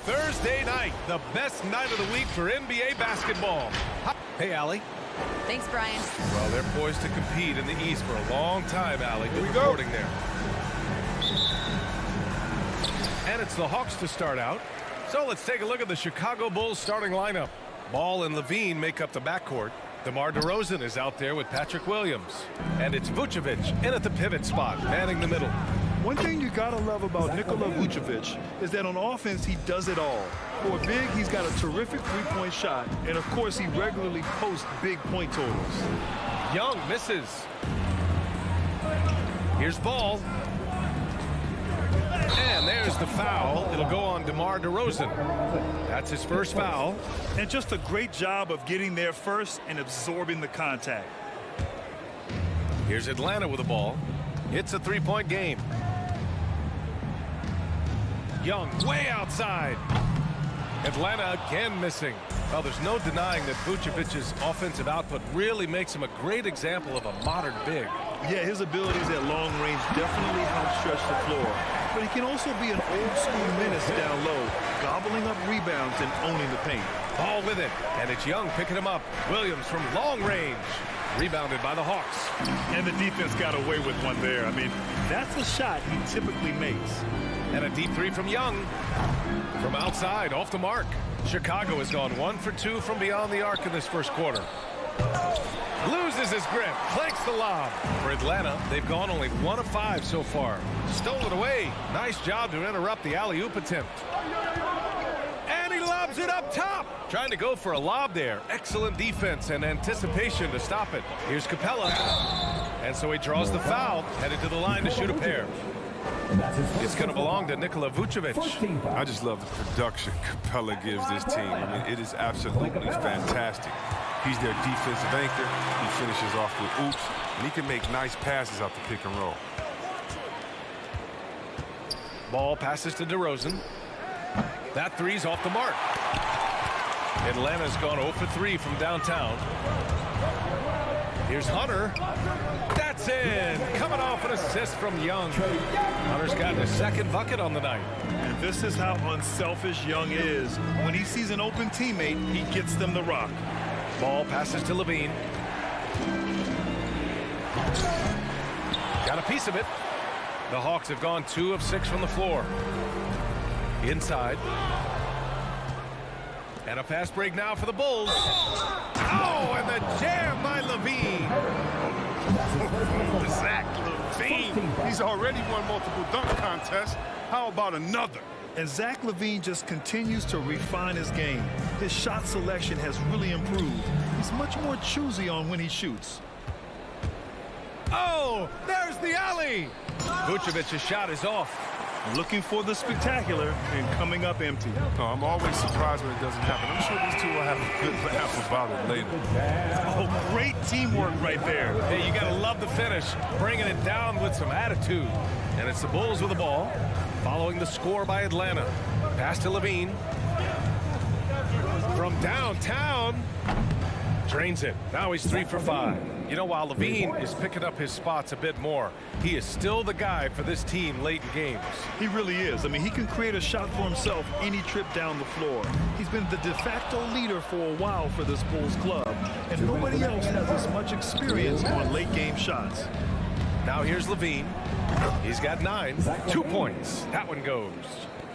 Thursday night, the best night of the week for NBA basketball. Hey, Allie. Thanks, Brian. Well, they're poised to compete in the East for a long time, Allie. Good reporting there. And it's the Hawks to start out. So let's take a look at the Chicago Bulls starting lineup. Ball and Levine make up the backcourt. DeMar DeRozan is out there with Patrick Williams. And it's Vucevic in at the pivot spot, manning the middle. One thing you gotta love about Nikola Vucevic is that on offense he does it all. For a big, he's got a terrific three-point shot, and of course he regularly posts big point totals. Young misses. Here's Ball. And there's the foul. It'll go on DeMar DeRozan. That's his first foul. And just a great job of getting there first and absorbing the contact. Here's Atlanta with the ball. It's a three-point game. Young way outside. Atlanta again missing. Well, there's no denying that Vucevic's offensive output really makes him a great example of a modern big. Yeah, his abilities at long range definitely help stretch the floor. But he can also be an old-school menace down low, gobbling up rebounds and owning the paint. Ball with it, and it's Young picking him up. Williams from long range. Rebounded by the Hawks. And the defense got away with one there. I mean, that's a shot he typically makes. And a deep three from Young. From outside, off the mark. Chicago has gone 1 for 2 from beyond the arc in this first quarter. Loses his grip, clanks the lob. For Atlanta, they've gone only 1 of 5 so far. Stole it away. Nice job to interrupt the alley-oop attempt. And he lobs it up top. Trying to go for a lob there. Excellent defense and anticipation to stop it. Here's Capella. And so he draws the foul, headed to the line to shoot a pair. It's going to belong to Nikola Vucevic. I just love the production Capella gives this team. I mean, it is absolutely fantastic. He's their defensive anchor. He finishes off with oops, and he can make nice passes out the pick and roll. Ball passes to DeRozan. That three's off the mark. Atlanta's gone 0 for 3 from downtown. Here's Hunter. That's in. Coming off an assist from Young. Hunter's gotten his second bucket on the night. And this is how unselfish Young is. When he sees an open teammate, he gets them the rock. Ball passes to Levine. Got a piece of it. The Hawks have gone 2 of 6 from the floor. Inside. And a fast break now for the Bulls. Oh, and the jam by Levine. Zach LaVine. He's already won multiple dunk contests. How about another? And Zach LaVine just continues to refine his game. His shot selection has really improved. He's much more choosy on when he shoots. Oh, there's the alley. Vucevic's shot is off. Looking for the spectacular and coming up empty. No, I'm always surprised when it doesn't happen. I'm sure these two will have a good laugh about it later. Oh, great teamwork right there. Hey, you got to love the finish, bringing it down with some attitude. And it's the Bulls with the ball, following the score by Atlanta. Pass to Levine. From downtown. Drains it. Now he's 3 for 5. You know, while Levine is picking up his spots a bit more, he is still the guy for this team late in games. He really is. I mean, he can create a shot for himself any trip down the floor. He's been the de facto leader for a while for this Bulls club, and nobody else has as much experience on late game shots. Now here's Levine. He's got 9. 2 points. That one goes.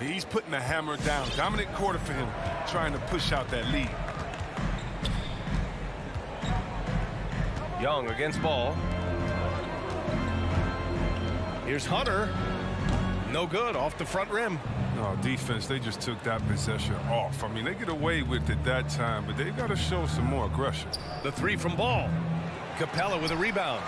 He's putting the hammer down. Dominant quarter for him, trying to push out that lead. Young against Ball. Here's Hunter. No good, off the front rim. No, defense, they just took that possession off. I mean, they get away with it that time, but they've got to show some more aggression. The 3 from Ball. Capella with a rebound.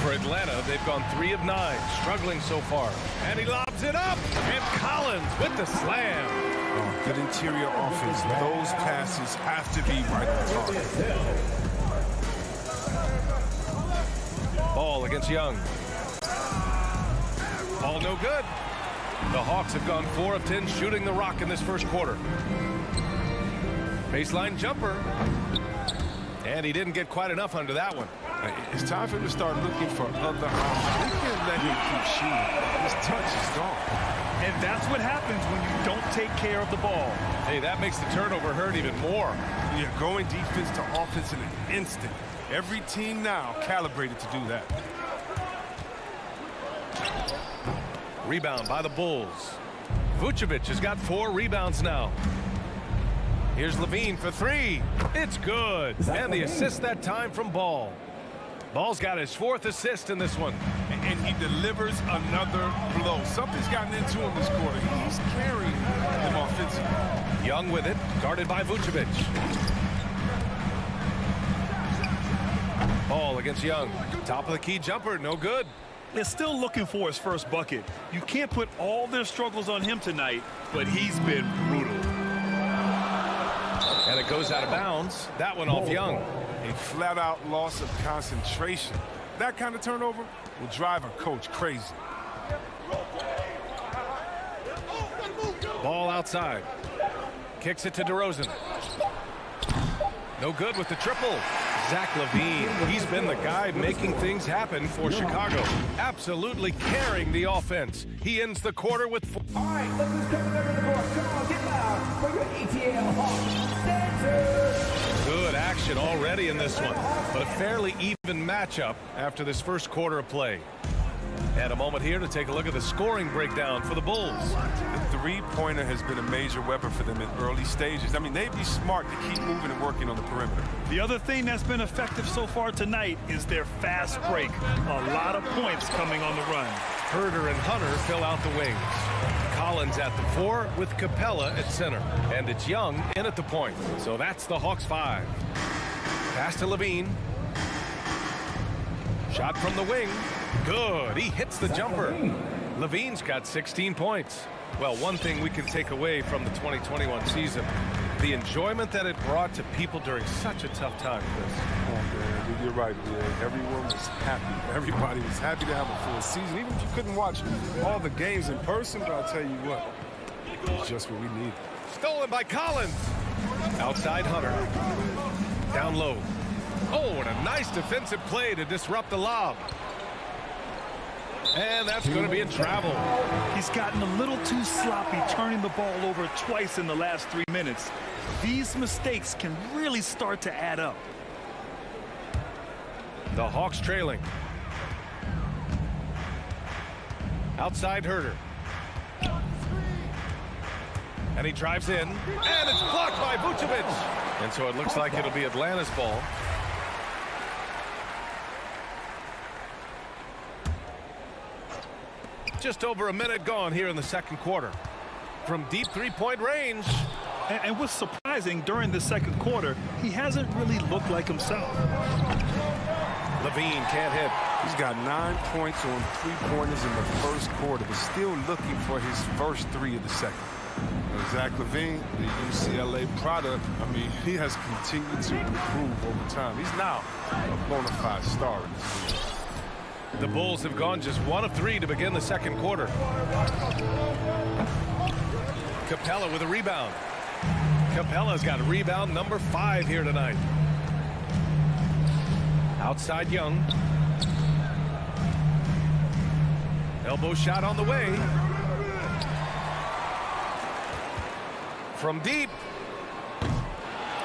For Atlanta, they've gone 3 of 9, struggling so far. And he lobs it up, and Collins with the slam. Oh, good interior offense. Those passes have to be right on target. Ball against Young. Ball no good. The Hawks have gone 4 of 10 shooting the rock in this first quarter. Baseline jumper. And he didn't get quite enough under that one. It's time for him to start looking for other options. They can't let him keep shooting. His touch is gone. And that's what happens when you don't take care of the ball. Hey, that makes the turnover hurt even more. Yeah, going defense to offense in an instant. Every team now calibrated to do that. Rebound by the Bulls. Vucevic has got 4 rebounds now. Here's Levine for 3. It's good. And the assist that time from Ball. Ball's got his 4th assist in this one. And he delivers another blow. Something's gotten into him this quarter. He's carrying them offensively. Young with it, guarded by Vucevic. Ball against Young. Top of the key jumper, no good. They're still looking for his first bucket. You can't put all their struggles on him tonight, but he's been brutal. And it goes out of bounds. That one off Young. A flat-out loss of concentration. That kind of turnover will drive a coach crazy. Ball outside. Kicks it to DeRozan. No good with the triple. Zach LaVine, he's been the guy making things happen for Chicago. Absolutely carrying the offense. He ends the quarter with 4. All right, look who's coming over the court. Come on, get loud for your ATL Hawks dancers. Good action already in this one, but a fairly even matchup after this first quarter of play. And a moment here to take a look at the scoring breakdown for the Bulls. The three-pointer has been a major weapon for them in early stages. I mean, they'd be smart to keep moving and working on the perimeter. The other thing that's been effective so far tonight is their fast break. A lot of points coming on the run. Herter and Hunter fill out the wings. Collins at the 4 with Capella at center. And it's Young in at the point. So that's the Hawks 5. Pass to Levine. Shot from the wing. Good. He hits the jumper. Levine's got 16 points. Well, one thing we can take away from the 2021 season, the enjoyment that it brought to people during such a tough time, Chris. Oh, man, you're right, man. Everyone was happy. Everybody was happy to have a full season, even if you couldn't watch all the games in person. But I'll tell you what, it's just what we need. Stolen by Collins. Outside Hunter. Down low. Oh, and a nice defensive play to disrupt the lob. And that's going to be in travel. He's gotten a little too sloppy turning the ball over twice in the last 3 minutes. These mistakes can really start to add up. The Hawks trailing. Outside Herter. And he drives in. And it's blocked by Vucevic. And so it looks like it'll be Atlanta's ball. Just over a minute gone here in the second quarter. From deep three-point range. And what's surprising, during the second quarter, he hasn't really looked like himself. Levine can't hit. He's got 9 points on three-pointers in the first quarter, but still looking for his first 3 of the second. And Zach LaVine, the UCLA product, I mean, he has continued to improve over time. He's now a bona fide star in this league. The Bulls have gone just 1 of 3 to begin the second quarter. Capella with a rebound. Capella's got rebound number 5 here tonight. Outside Young. Elbow shot on the way. From deep.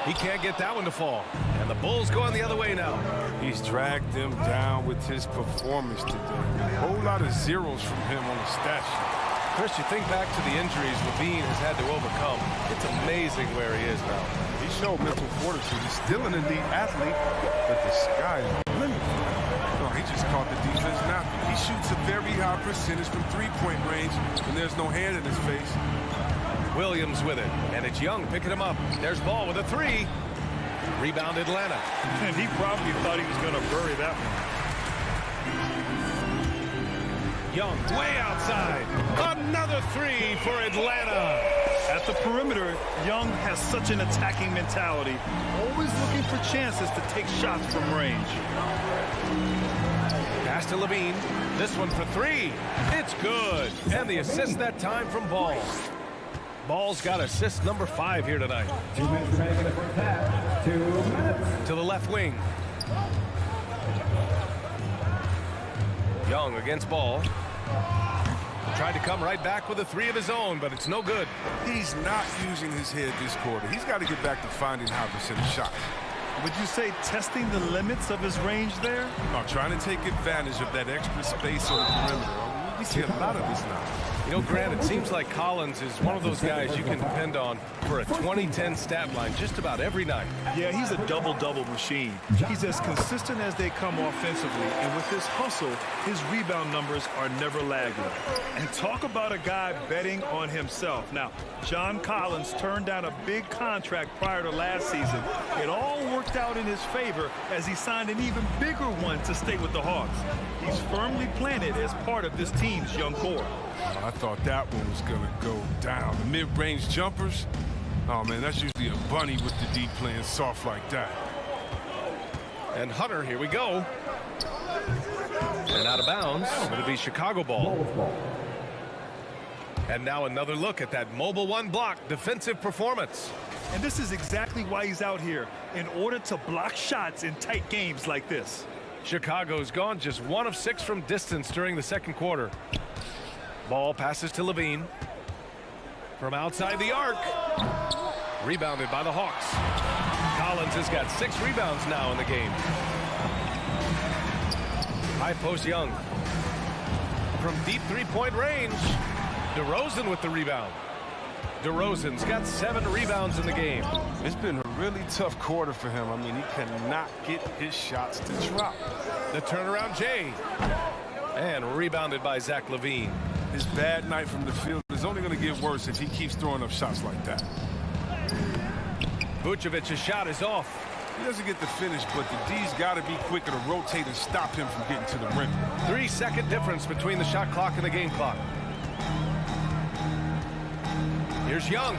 He can't get that one to fall. And the Bulls going the other way now. He's dragged them down with his performance today. A whole lot of zeros from him on the stat sheet. Chris, you think back to the injuries Levine has had to overcome. It's amazing where he is now. He showed mental fortitude. He's still an elite athlete, but the sky is the limit. No, he just caught the defense now. He shoots a very high percentage from three-point range when there's no hand in his face. Williams with it, and it's Young picking him up. There's Ball with a 3. Rebound Atlanta. And he probably thought he was going to bury that one. Young way outside. Another 3 for Atlanta. At the perimeter, Young has such an attacking mentality, always looking for chances to take shots from range. Pass to Levine. This one for 3. It's good. And the assist that time from Ball. Ball's got assist number 5 here tonight. 2 minutes remaining in the first half. 2 minutes. To the left wing. Young against Ball. Tried to come right back with a three of his own, but it's no good. He's not using his head this quarter. He's got to get back to finding how to send a shot. Would you say testing the limits of his range there? No, trying to take advantage of that extra space on the perimeter. We see a lot of this now. You know, Grant, it seems like Collins is one of those guys you can depend on for a 20-10 stat line just about every night. Yeah, he's a double-double machine. He's as consistent as they come offensively, and with his hustle, his rebound numbers are never lagging. And talk about a guy betting on himself. Now, John Collins turned down a big contract prior to last season. It all worked out in his favor as he signed an even bigger one to stay with the Hawks. He's firmly planted as part of this team's young core. I thought that one was going to go down. The mid-range jumpers, oh, man, that's usually a bunny with the D playing soft like that. And Hunter, here we go. And out of bounds. It'll be Chicago ball. And now another look at that mobile one block defensive performance. And this is exactly why he's out here, in order to block shots in tight games like this. Chicago's gone just 1 of 6 from distance during the second quarter. Ball passes to Levine. From outside the arc. Rebounded by the Hawks. Collins has got 6 rebounds now in the game. High post Young. From deep three-point range. DeRozan with the rebound. DeRozan's got 7 rebounds in the game. It's been a really tough quarter for him. I mean, he cannot get his shots to drop. The turnaround Jay. And rebounded by Zach LaVine. His bad night from the field is only going to get worse if he keeps throwing up shots like that. Vucevic's shot is off. He doesn't get the finish, but the D's got to be quicker to rotate and stop him from getting to the rim. 3-second difference between the shot clock and the game clock. Here's Young.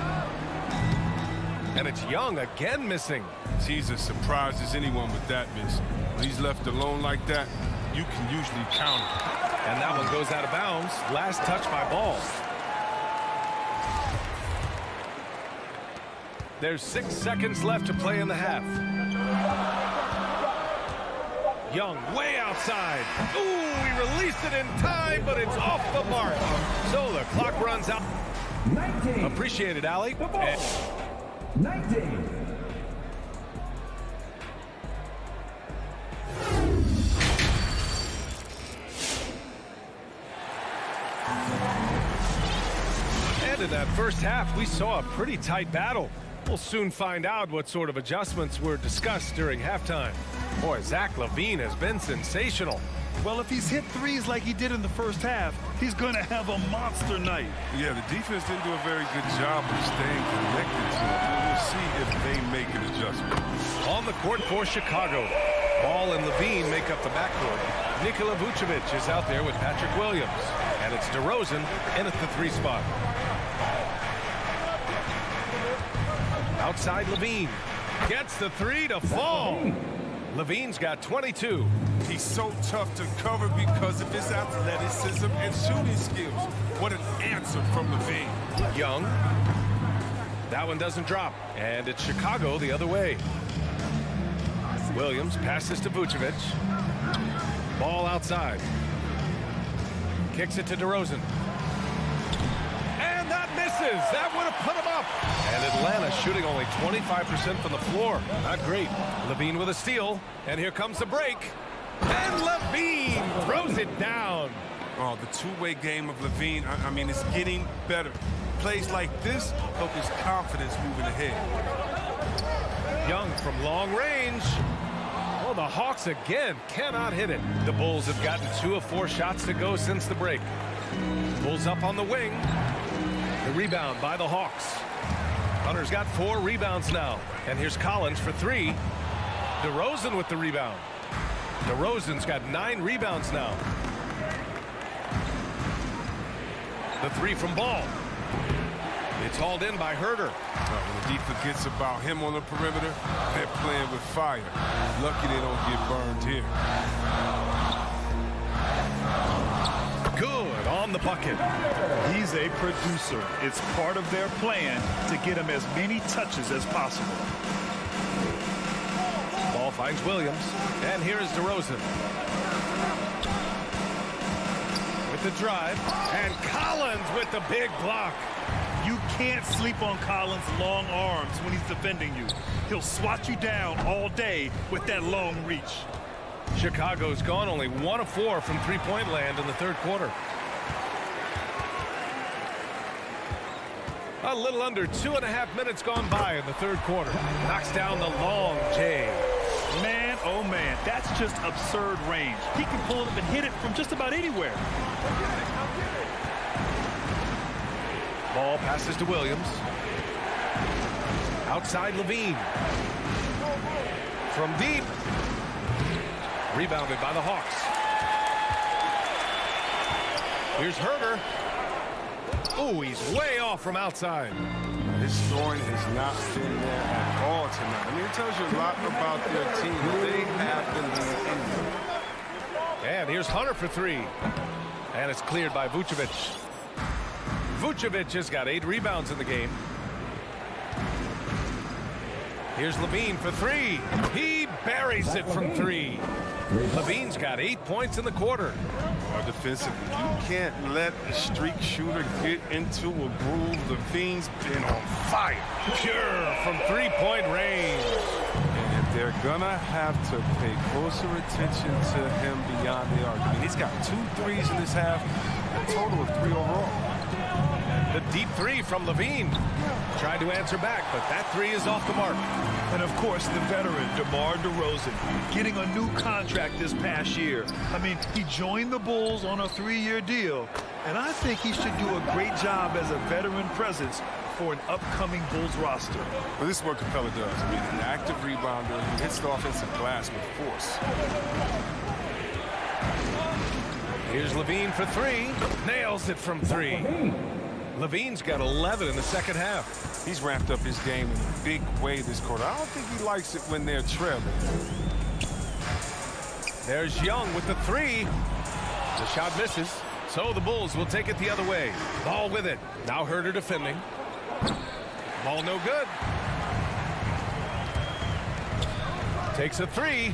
And it's Young again missing. He's as surprised as anyone with that miss. When he's left alone like that, you can usually count it. And that one goes out of bounds. Last touch by Ball. There's 6 seconds left to play in the half. Young way outside. Ooh, he released it in time, but it's off the mark. So the clock runs out. 19. Appreciate it, Allie. 19. And in that first half, we saw a pretty tight battle. We'll soon find out what sort of adjustments were discussed during halftime. Boy, Zach LaVine has been sensational. Well, if he's hit threes like he did in the first half, he's going to have a monster night. Yeah, the defense didn't do a very good job of staying connected to him. We'll see if they make an adjustment. On the court for Chicago. Ball and LaVine make up the backcourt. Nikola Vucevic is out there with Patrick Williams. And it's DeRozan in at the 3 spot. Outside LaVine. Gets the 3 to fall. LaVine's got 22. He's so tough to cover because of his athleticism and shooting skills. What an answer from LaVine. Young. That one doesn't drop. And it's Chicago the other way. Williams passes to Vucevic. Ball outside. Kicks it to DeRozan. And that misses. That would have put him up. And Atlanta shooting only 25% from the floor. Not great. LaVine with a steal. And here comes the break. And LaVine throws it down. Oh, the two-way game of LaVine, I mean, it's getting better. Plays like this help his confidence moving ahead. Young from long range. Oh, the Hawks again cannot hit it. The Bulls have gotten 2 of 4 shots to go since the break. Bulls up on the wing. The rebound by the Hawks. Hunter's got 4 rebounds now. And here's Collins for 3. DeRozan with the rebound. DeRozan's got 9 rebounds now. The 3 from Ball. It's hauled in by Herter. When the D forgets about him on the perimeter, they're playing with fire. Lucky they don't get burned here. Good on the bucket. He's a producer. It's part of their plan to get him as many touches as possible. Ball finds Williams. And here is DeRozan. With with the drive. And Collins with the big block. You can't sleep on Collins' long arms when he's defending you. He'll swat you down all day with that long reach. Chicago's gone only 1 of 4 from three-point land in the third quarter. A little under 2.5 minutes gone by in the third quarter. Knocks down the long J. Man, oh man, that's just absurd range. He can pull it up and hit it from just about anywhere. Ball passes to Williams. Outside Levine. From deep. Rebounded by the Hawks. Here's Herder. Oh, he's way off from outside. His scoring has not been there at all tonight. I mean, it tells you a lot about their team. They have the lead in them. And here's Hunter for 3. And it's cleared by Vucevic. Vucevic has got 8 rebounds in the game. Here's Levine for 3. He buries it from 3. Levine's got 8 points in the quarter. Defensively, you can't let a streak shooter get into a groove. Levine's been on fire. Pure from three-point range. And they're gonna have to pay closer attention to him beyond the arc. I mean, he's got 2 threes in this half, a total of 3 overall. The deep 3 from Levine. Tried to answer back, but that 3 is off the mark. And of course, the veteran, DeMar DeRozan, getting a new contract this past year. I mean, he joined the Bulls on a 3-year deal, and I think he should do a great job as a veteran presence for an upcoming Bulls roster. Well, this is what Capella does. I mean, an active rebounder who hits the offensive glass with force. Here's Levine for 3. Nails it from 3. Levine's got 11 in the second half. He's ramped up his game in a big way this quarter. I don't think he likes it when they're trailing. There's Young with the 3. The shot misses, so the Bulls will take it the other way. Ball with it. Now Herder defending. Ball no good. Takes a 3.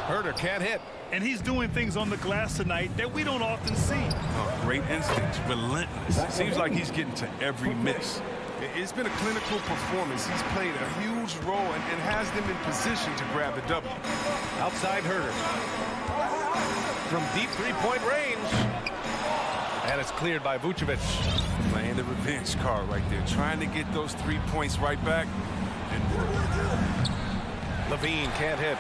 Herder can't hit. And he's doing things on the glass tonight that we don't often see. Oh, great instinct, relentless. It seems like he's getting to every miss. It's been a clinical performance. He's played a huge role and has them in position to grab the W. Outside Herder. From deep three-point range. And it's cleared by Vucevic. Playing the revenge card right there. Trying to get those 3 points right back. And Levine can't hit.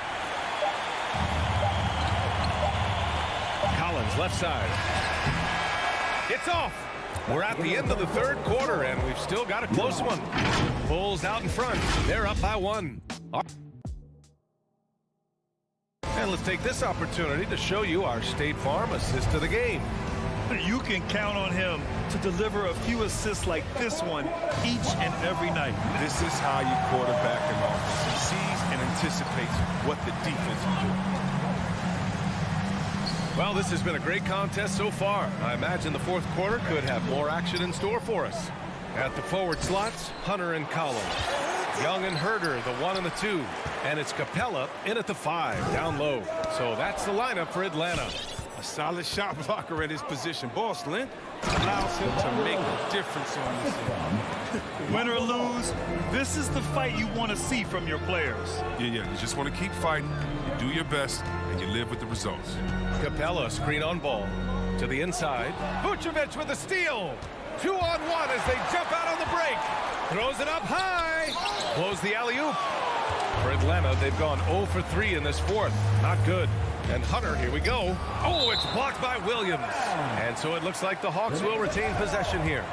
Collins left side. It's off. We're at the end of the third quarter, and we've still got a close one. Bulls out in front. They're up by 1. And let's take this opportunity to show you our State Farm assist of the game. You can count on him to deliver a few assists like this one each and every night. This is how you quarterback an offense. He sees and anticipates what the defense is doing. Well, this has been a great contest so far. I imagine the fourth quarter could have more action in store for us. At the forward slots, Hunter and Collins. Young and Herder, the 1 and the 2. And it's Capella in at the 5, down low. So that's the lineup for Atlanta. A solid shot blocker at his position. Boss length allows him to make a difference on this end. Win or lose, this is the fight you want to see from your players. Yeah, you just want to keep fighting. You do your best, and you live with the results. Capella, screen on ball. To the inside. Vucevic with a steal. 2-on-1 as they jump out on the break. Throws it up high. Blows the alley-oop. For Atlanta, they've gone 0 for 3 in this fourth. Not good. And Hunter, here we go. Oh, it's blocked by Williams. And so it looks like the Hawks will retain possession here.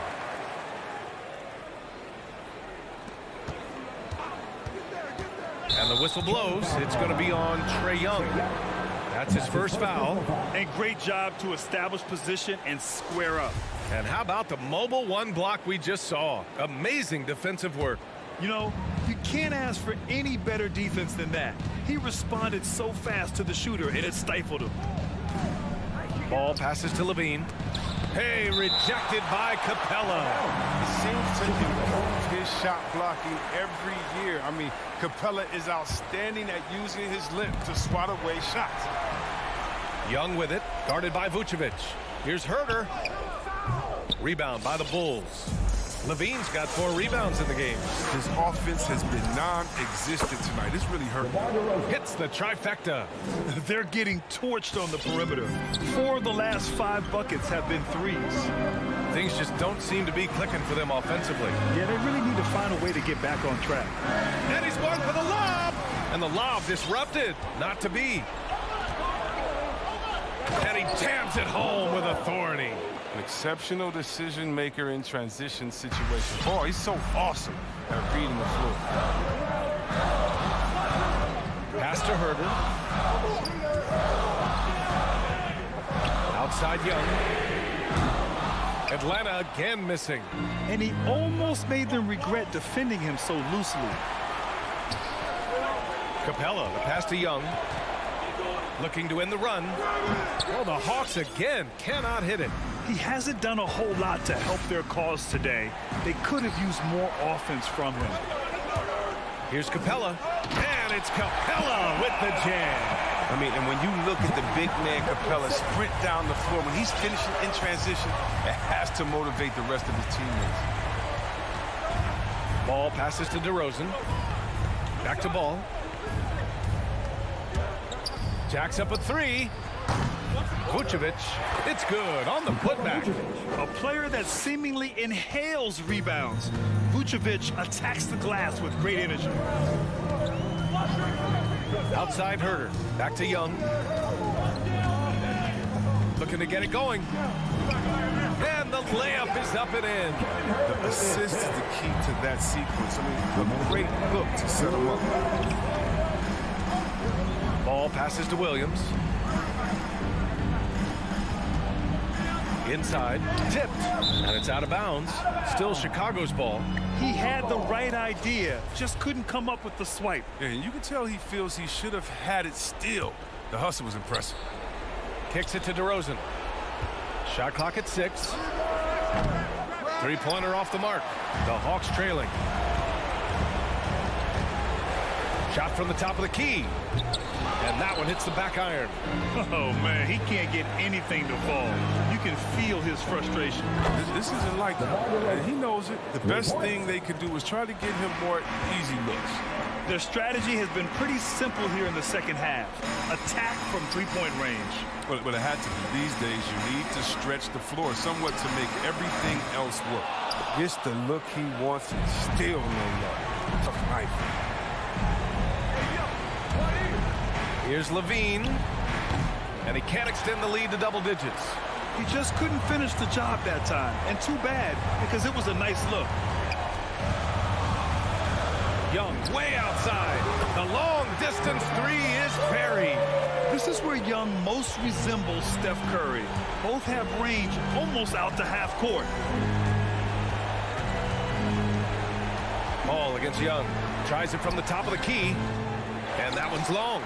And the whistle blows. It's going to be on Trae Young. That's his first foul. And great job to establish position and square up. And how about the mobile 1 block we just saw? Amazing defensive work. You know, you can't ask for any better defense than that. He responded so fast to the shooter, and it stifled him. Ball passes to Levine. Hey, rejected by Capella. He seems to improve his shot blocking every year. I mean, Capella is outstanding at using his length to swat away shots. Young with it. Guarded by Vucevic. Here's Herter. Rebound by the Bulls. Levine's got 4 rebounds in the game. His offense has been non-existent tonight. This really hurt him. Hits the trifecta. They're getting torched on the perimeter. 4 of the last 5 buckets have been threes. Things just don't seem to be clicking for them offensively. Yeah, they really need to find a way to get back on track. And he's going for the lob. And the lob disrupted. Not to be. And he jams it home with authority. An exceptional decision maker in transition situations. Oh, he's so awesome at reading the floor. Pass to Herter. Outside Young. Atlanta again missing. And he almost made them regret defending him so loosely. Capella, the pass to Young. Looking to end the run. Oh, the Hawks again cannot hit it. He hasn't done a whole lot to help their cause today. They could have used more offense from him. Here's Capella. And it's Capella with the jam. I mean, and when you look at the big man Capella sprint down the floor, when he's finishing in transition, it has to motivate the rest of his teammates. Ball passes to DeRozan. Back to Ball. Jacks up a 3. Vucevic, it's good on the putback. A player that seemingly inhales rebounds. Vucevic attacks the glass with great energy. Outside Herter, back to Young. Looking to get it going. And the layup is up and in. The assist is the key to that sequence. I mean, a great look to set him up. Ball passes to Williams. Inside, tipped, and it's out of bounds. Still Chicago's ball. He had the right idea, just couldn't come up with the swipe. Yeah, and you can tell he feels he should have had it still. The hustle was impressive. Kicks it to DeRozan. Shot clock at 6. Three-pointer off the mark. The Hawks trailing. Shot from the top of the key. And that one hits the back iron. Oh, man, he can't get anything to fall. You can feel his frustration. This isn't like him, and he knows it. The best thing they could do is try to get him more easy looks. Their strategy has been pretty simple here in the second half. Attack from three-point range. But it had to be. These days, you need to stretch the floor somewhat to make everything else work. Gets the look he wants and still no luck. Tough knife. Here's Levine. And he can't extend the lead to double digits. He just couldn't finish the job that time. And too bad, because it was a nice look. Young way outside. The long-distance 3 is buried. This is where Young most resembles Steph Curry. Both have range almost out to half court. Ball against Young. Tries it from the top of the key. And that one's long.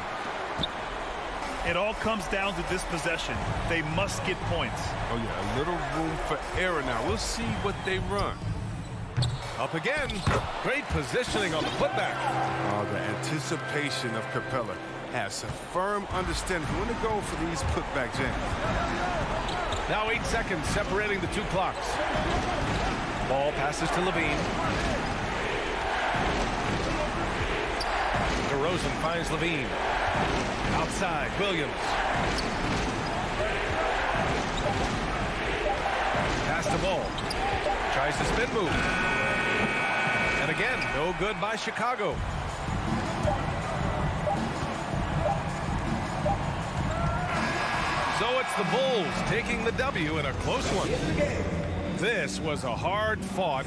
It all comes down to this possession. They must get points. Oh, yeah, a little room for error now. We'll see what they run. Up again. Great positioning on the putback. Oh, the anticipation of Capella has a firm understanding when to go for these putback jams. Now 8 seconds separating the 2 clocks. Ball passes to Levine. DeRozan finds Levine. Outside, Williams. Pass the ball. Tries to spin move. And again, no good by Chicago. So it's the Bulls taking the W in a close one. This was a hard-fought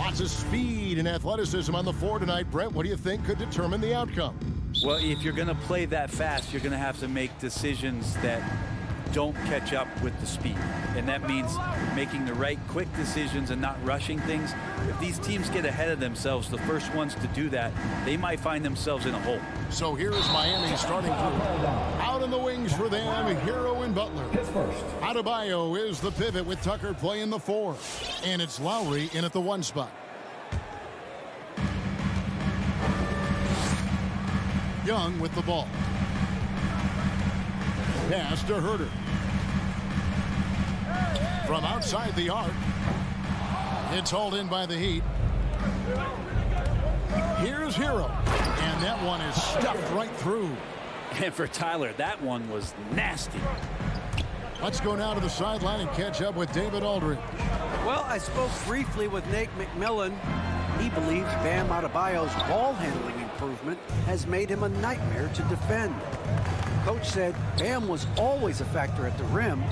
Lots of speed and athleticism on the floor tonight. Brent, what do you think could determine the outcome? Well, if you're going to play that fast, you're going to have to make decisions that don't catch up with the speed. And that means making the right quick decisions and not rushing things. If these teams get ahead of themselves, the first ones to do that, they might find themselves in a hole. So here's Miami starting through. Out in the wings for them, Hero and Butler. Adebayo is the pivot with Tucker playing the 4. And it's Lowry in at the 1 spot. Young with the ball. Pass to Herter. From outside the arc. It's hauled in by the Heat. Here's Hero. And that one is stuffed right through. And for Tyler, that one was nasty. Let's go now to the sideline and catch up with David Aldridge. Well, I spoke briefly with Nate McMillan. He believes Bam Adebayo's ball handling improvement has made him a nightmare to defend. Coach said Bam was always a factor at the rim,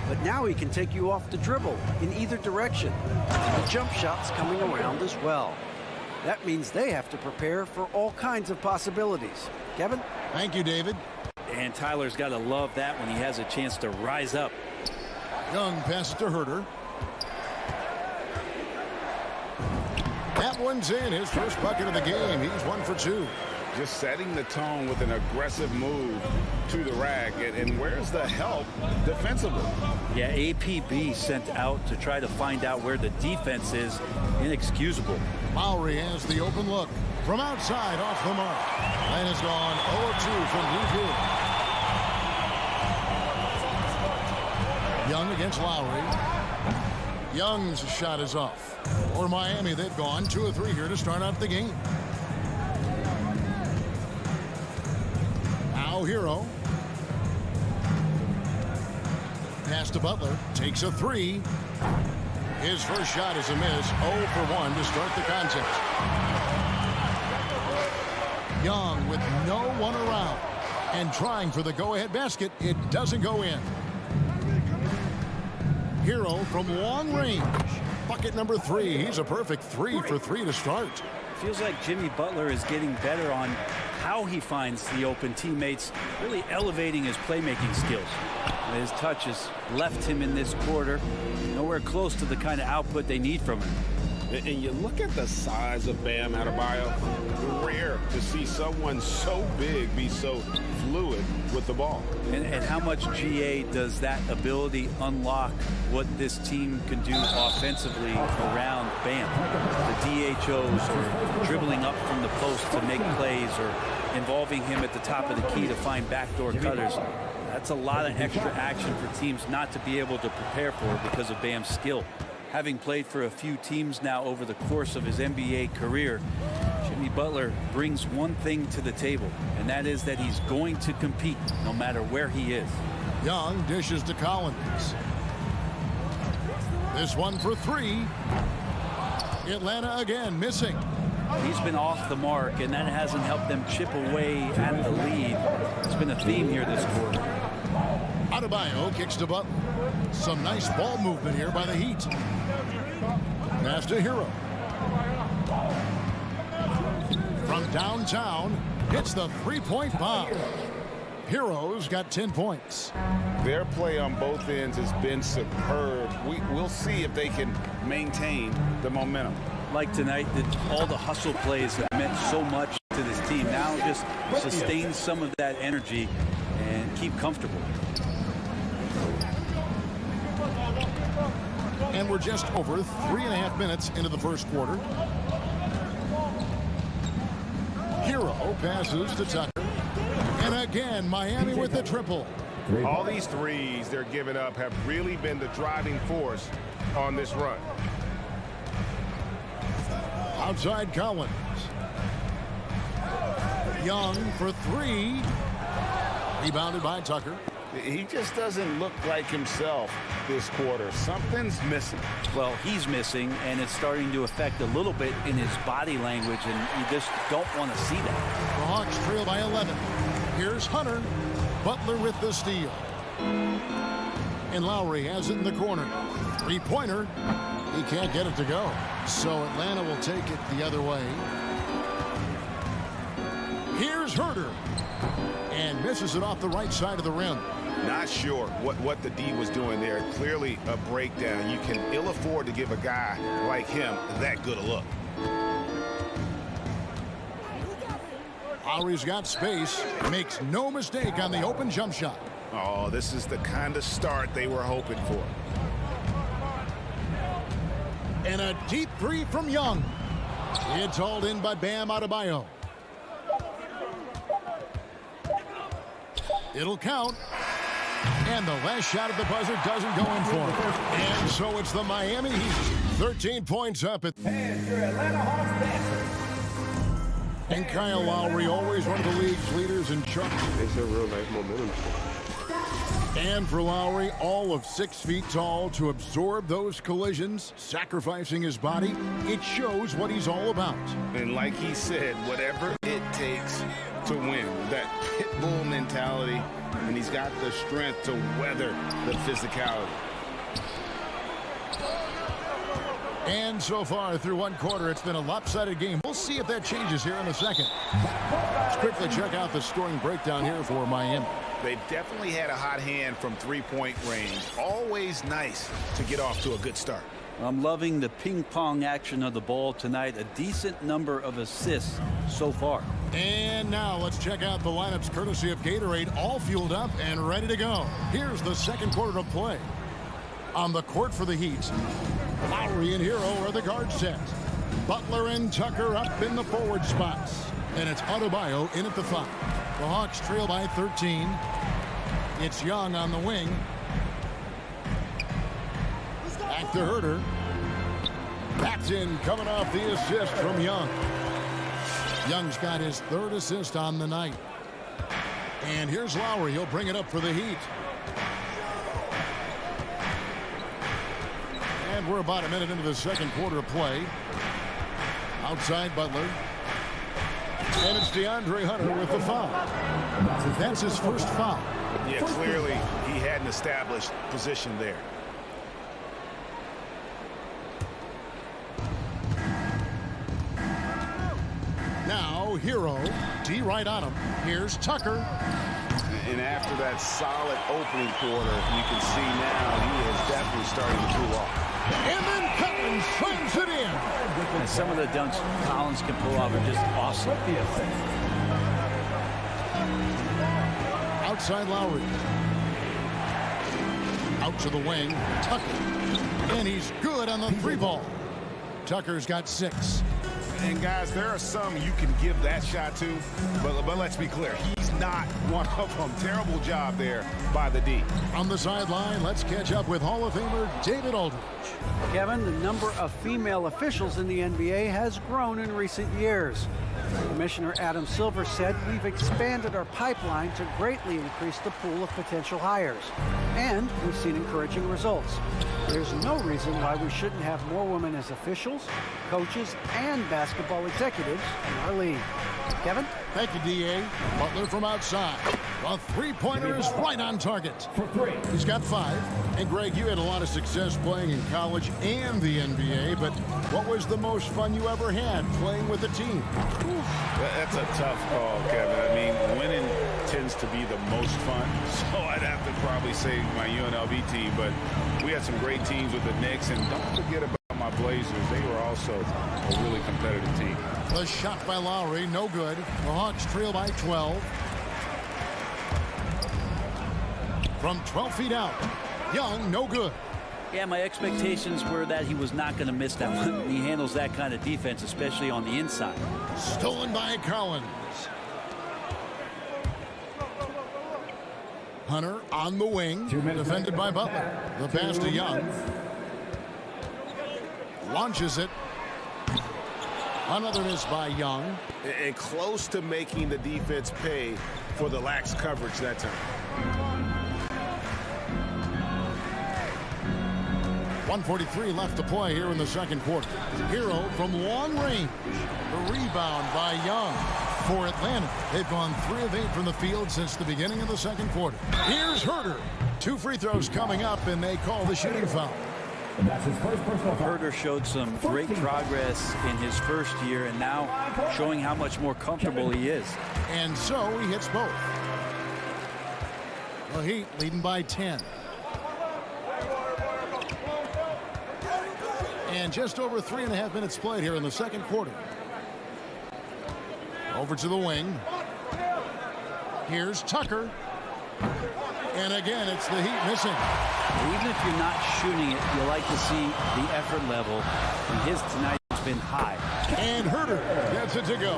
but now he can take you off the dribble in either direction. The jump shot's coming around as well. That means they have to prepare for all kinds of possibilities. Kevin? Thank you, David. And Tyler's got to love that when he has a chance to rise up. Young passes to Herter. That one's in, his first bucket of the game. He's 1 for 2. Just setting the tone with an aggressive move to the rack. And where's the help defensively? Yeah, APB sent out to try to find out where the defense is. Inexcusable. Lowry has the open look. From outside, off the mark. And it's gone 0-2 from Blue. Young against Lowry. Young's shot is off. For Miami, they've gone 2 of 3 here to start out the game. Now Hero. Pass to Butler. Takes a 3. His first shot is a miss. 0 for 1 to start the contest. Young with no one around. And trying for the go-ahead basket. It doesn't go in. Hero from long range. Bucket number 3. He's a perfect 3 for 3 to start. Feels like Jimmy Butler is getting better on how he finds the open teammates, really elevating his playmaking skills. His touch has left him in this quarter nowhere close to the kind of output they need from him. And you look at the size of Bam Adebayo. Rare to see someone so big be so fluid with the ball. And how much GA does that ability unlock what this team can do offensively around Bam? The DHOs or dribbling up from the post to make plays or involving him at the top of the key to find backdoor cutters. That's a lot of extra action for teams not to be able to prepare for because of Bam's skill. Having played for a few teams now over the course of his NBA career, Jimmy Butler brings one thing to the table, and that is that he's going to compete no matter where he is. Young dishes to Collins. This one for 3. Atlanta again missing. He's been off the mark, and that hasn't helped them chip away at the lead. It's been a theme here this quarter. Adebayo kicks to Butler. Some nice ball movement here by the Heat. Pass to Hero. From downtown, hits the 3-point bomb. Hero's got 10 points. Their play on both ends has been superb. We'll see if they can maintain the momentum. Like tonight, all the hustle plays that meant so much to this team. Now just sustain some of that energy and keep comfortable. And we're just over 3.5 minutes into the first quarter. Hero passes to Tucker. And again, Miami with the triple. All these threes they're giving up have really been the driving force on this run. Outside Collins. Young for 3. Rebounded by Tucker. He just doesn't look like himself this quarter. Something's missing. Well, he's missing, and it's starting to affect a little bit in his body language, and you just don't want to see that. The Hawks trail by 11. Here's Hunter. Butler with the steal. And Lowry has it in the corner. 3-pointer. He can't get it to go. So Atlanta will take it the other way. Here's Herder. And misses it off the right side of the rim. Not sure what the D was doing there. Clearly a breakdown. You can ill afford to give a guy like him that good a look. Lowry's got space. Makes no mistake on the open jump shot. Oh, this is the kind of start they were hoping for. And a deep three from Young. It's hauled in by Bam Adebayo. It'll count. And the last shot at the buzzer doesn't go in for him. And so it's the Miami Heat. 13 points up. And your Atlanta Hawks dancer. And Kyle Lowry, always one of the league's leaders in chucks. It's a real nice momentum. And for Lowry, all of 6 feet tall to absorb those collisions, sacrificing his body, it shows what he's all about. And like he said, whatever it takes to win, that pit bull mentality, and he's got the strength to weather the physicality. And so far through one quarter, it's been a lopsided game. We'll see if that changes here in the second. Let's quickly check out the scoring breakdown here for Miami. They've definitely had a hot hand from three-point range. Always nice to get off to a good start. I'm loving the ping-pong action of the ball tonight. A decent number of assists so far. And now let's check out the lineups courtesy of Gatorade, all fueled up and ready to go. Here's the second quarter of play. On the court for the Heat, Lowry and Hero are the guard set. Butler and Tucker up in the forward spots. And it's Adebayo in at the 5. The Hawks trail by 13. It's Young on the wing. Back to Herder. Paxton coming off the assist from Young. Young's got his 3rd assist on the night. And here's Lowry. He'll bring it up for the Heat. And we're about a minute into the second quarter of play. Outside Butler. And it's DeAndre Hunter with the foul. That's his first foul. Yeah, clearly he had an established position there. Now Hero, D right on him. Here's Tucker. And after that solid opening quarter, you can see now he is definitely starting to cool off. And then Collins slams it in. And some of the dunks Collins can pull off are just awesome. Outside Lowry. Out to the wing. Tucker. And he's good on the 3-ball. Tucker's got 6. And guys, there are some you can give that shot to, but let's be clear, he's not one of them. Terrible job there by the D. On the sideline, let's catch up with Hall of Famer David Aldridge. Kevin, the number of female officials in the NBA has grown in recent years. Commissioner Adam Silver said we've expanded our pipeline to greatly increase the pool of potential hires. And we've seen encouraging results. There's no reason why we shouldn't have more women as officials, coaches, and basketball executives in our league. Kevin? Thank you, D.A. Butler from outside. The 3-pointer is right on target. He's got 5. And, Greg, you had a lot of success playing in college and the NBA, but what was the most fun you ever had playing with a team? That's a tough call, Kevin. I mean, winning tends to be the most fun, so I'd have to probably say my UNLV team, but we had some great teams with the Knicks, and don't forget about my Blazers. They were also a really competitive team. The shot by Lowry, no good. The Hawks trail by 12. From 12 feet out, Young, no good. Yeah, my expectations were that he was not going to miss that one. He handles that kind of defense, especially on the inside. Stolen by Collins. Hunter on the wing, defended by Butler. The pass to Young. Launches it. Another miss by Young. And close to making the defense pay for the lax coverage that time. 1:43 left to play here in the second quarter. Hero from long range. The rebound by Young for Atlanta. They've gone 3 of 8 from the field since the beginning of the second quarter. Here's Herder. 2 free throws coming up, and they call the shooting foul. That's his first personal foul. Herder showed some great progress in his first year and now showing how much more comfortable he is. And so he hits both. The Heat leading by 10. And just over 3.5 minutes played here in the second quarter. Over to the wing. Here's Tucker. And again, it's the Heat missing. Even if you're not shooting it, you like to see the effort level. And his tonight has been high. And Herder gets it to go.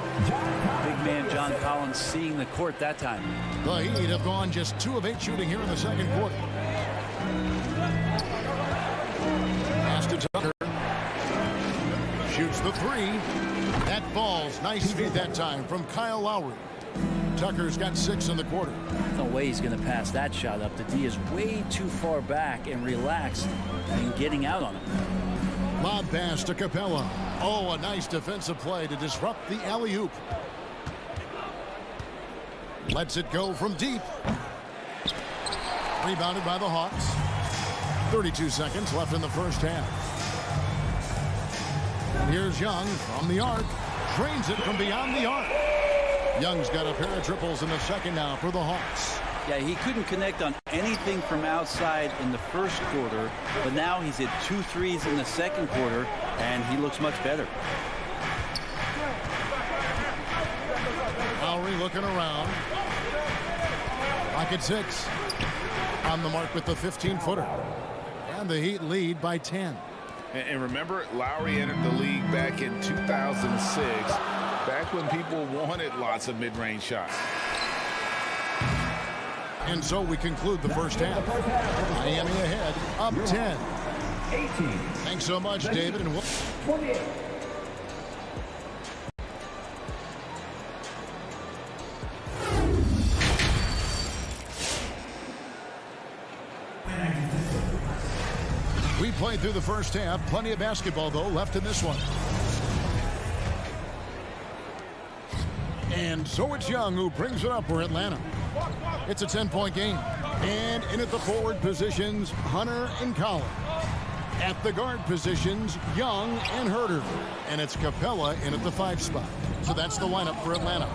Big man John Collins seeing the court that time. The Heat have gone just 2 of 8 shooting here in the second quarter. Pass to Tucker. Shoots the 3. That falls. Nice feed that time from Kyle Lowry. Tucker's got 6 in the quarter. No way he's going to pass that shot up. The D is way too far back and relaxed and getting out on him. Lob pass to Capella. Oh, a nice defensive play to disrupt the alley-oop. Lets it go from deep. Rebounded by the Hawks. 32 seconds left in the first half. And here's Young from the arc. Drains it from beyond the arc. Young's got a pair of triples in the second now for the Hawks. Yeah, he couldn't connect on anything from outside in the first quarter, but now he's hit 2 threes in the second quarter, and he looks much better. Lowry looking around. Lock at 6. On the mark with the 15-footer. And the Heat lead by 10. And remember, Lowry entered the league back in 2006, back when people wanted lots of mid-range shots. And so we conclude the first half. Miami ahead, up 10. 18. Thanks so much, David. And 28. we played through the first half. Plenty of basketball, though, left in this one. And so it's Young who brings it up for Atlanta. It's a 10-point game. And in at the forward positions, Hunter and Collins. At the guard positions, Young and Herder. And it's Capella in at the 5 spot. So that's the lineup for Atlanta.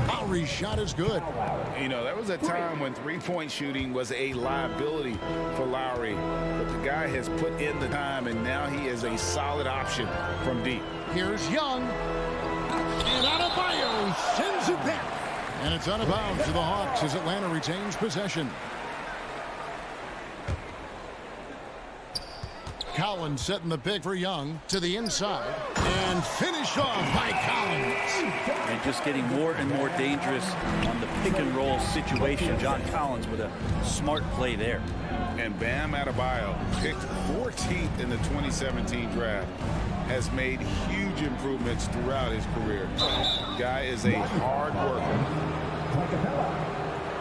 Lowry's shot is good. You know, there was a time when three-point shooting was a liability for Lowry. But the guy has put in the time, and now he is a solid option from deep. Here's Young. And Adebayo sends it back. And it's out of bounds to the Hawks as Atlanta retains possession. Collins setting the pick for Young to the inside. And finished off by Collins. And just getting more and more dangerous on the pick-and-roll situation. John Collins with a smart play there. And Bam Adebayo, picked 14th in the 2017 draft, has made huge improvements throughout his career. Guy is a hard worker.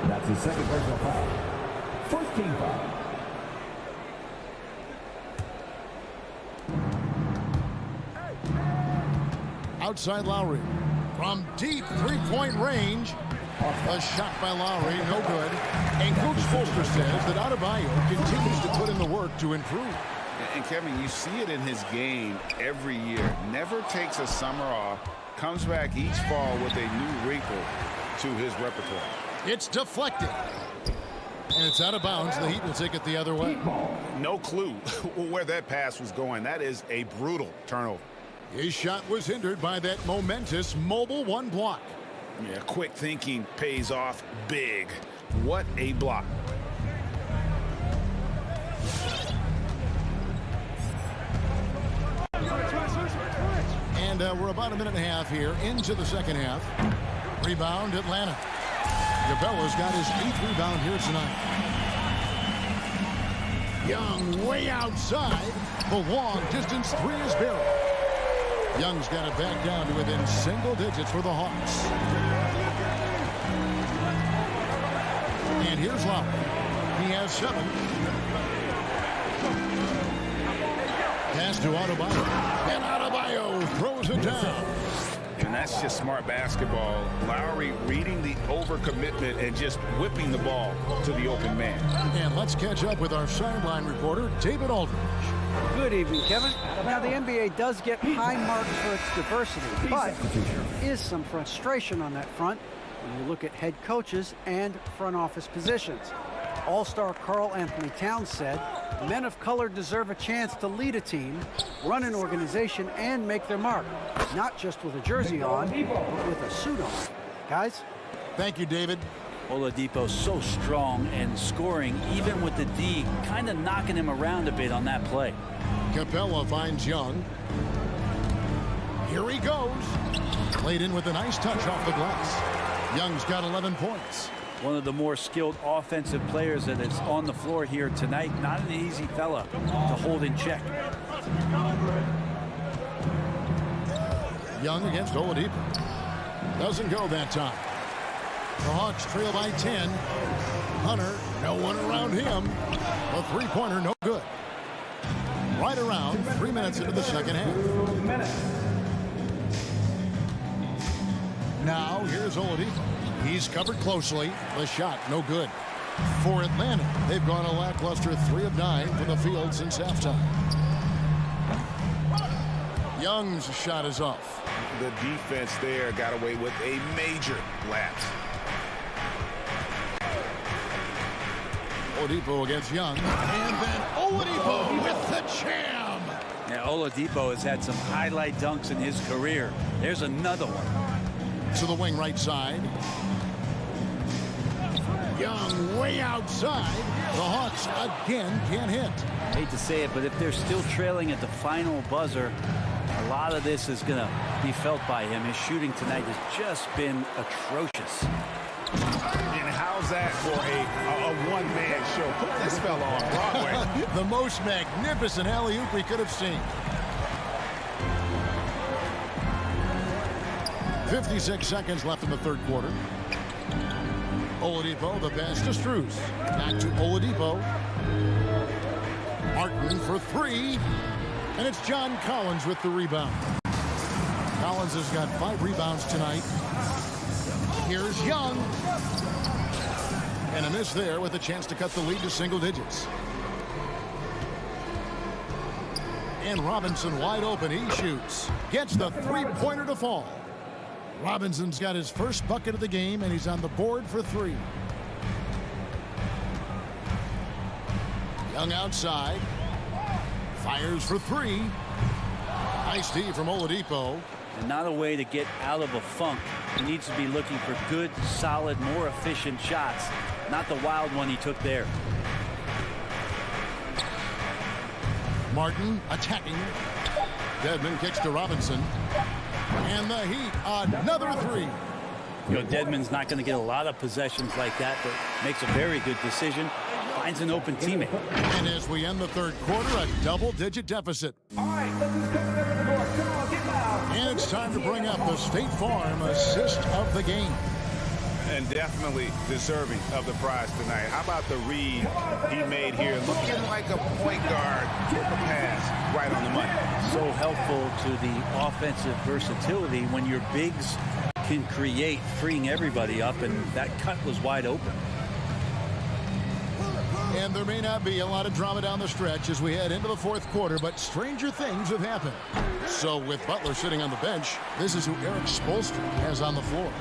That's his second personal foul. First team foul. Outside Lowry. From deep three-point range. A shot by Lowry, no good. And Coach Foster says that Adebayo continues to put in the work to improve. And Kevin, you see it in his game every year. Never takes a summer off. Comes back each fall with a new wrinkle to his repertoire. It's deflected. And it's out of bounds. The Heat will take it the other way. No clue where that pass was going. That is a brutal turnover. His shot was hindered by that momentous mobile 1 block. Yeah, quick thinking pays off big. What a block. And we're about a minute and a half here into the second half. Rebound, Atlanta. Capella's got his 8th rebound here tonight. Young way outside. The long distance 3 is buried. Young's got it back down to within single digits for the Hawks. And here's Lowry. He has 7. Pass to Adebayo. And Adebayo throws it down. And that's just smart basketball. Lowry reading the overcommitment and just whipping the ball to the open man. And let's catch up with our sideline reporter, David Aldridge. Good evening, Kevin. Now, the NBA does get high marks for its diversity, but there is some frustration on that front when you look at head coaches and front office positions. All-star Karl Anthony Towns said, men of color deserve a chance to lead a team, run an organization, and make their mark, not just with a jersey on, but with a suit on. Guys? Thank you, David. Oladipo's so strong and scoring, even with the D kind of knocking him around a bit on that play. Capella finds Young. Here he goes. Played in with a nice touch off the glass. Young's got 11 points. One of the more skilled offensive players that is on the floor here tonight. Not an easy fella to hold in check. Young against Oladipo. Doesn't go that time. The Hawks trail by 10. Hunter, no one around him. A three-pointer, no good. Right around 3 minutes into the second half. Now here's Oladipo. He's covered closely. The shot, no good. For Atlanta, they've gone a lackluster 3 of 9 from the field since halftime. Young's shot is off. The defense there got away with a major lapse. Oladipo against Young. And then Oladipo with the jam. Yeah, Oladipo has had some highlight dunks in his career. There's another one. To the wing right side. Young way outside. The Hawks again can't hit. I hate to say it, but if they're still trailing at the final buzzer, a lot of this is going to be felt by him. His shooting tonight has just been atrocious. And how's that for a one-man show? Put this fella on Broadway. The most magnificent alley-oop we could have seen. 56 seconds left in the third quarter. Oladipo, the pass to Strus. Back to Oladipo. Martin for three. And it's John Collins with the rebound. Collins has got 5 rebounds tonight. Here's Young. And a miss there with a chance to cut the lead to single digits. And Robinson wide open. He shoots. Gets the three-pointer to fall. Robinson's got his first bucket of the game, and he's on the board for 3. Young outside. Fires for 3. Nice D from Oladipo. And not a way to get out of a funk. He needs to be looking for good, solid, more efficient shots. Not the wild one he took there. Martin attacking. Dedmon kicks to Robinson. And the Heat, another 3. You know, Dedmon's not going to get a lot of possessions like that, but makes a very good decision. Finds an open teammate. And as we end the third quarter, a double-digit deficit. All right, let's just come over the board. Come on, get loud. And it's time to bring up the State Farm assist of the game. And definitely deserving of the prize tonight. How about the read he made here? Looking like a point guard with the pass right on the money. So helpful to the offensive versatility when your bigs can create, freeing everybody up, and that cut was wide open. And there may not be a lot of drama down the stretch as we head into the fourth quarter, but stranger things have happened. So with Butler sitting on the bench, this is who Eric Spoelstra has on the floor.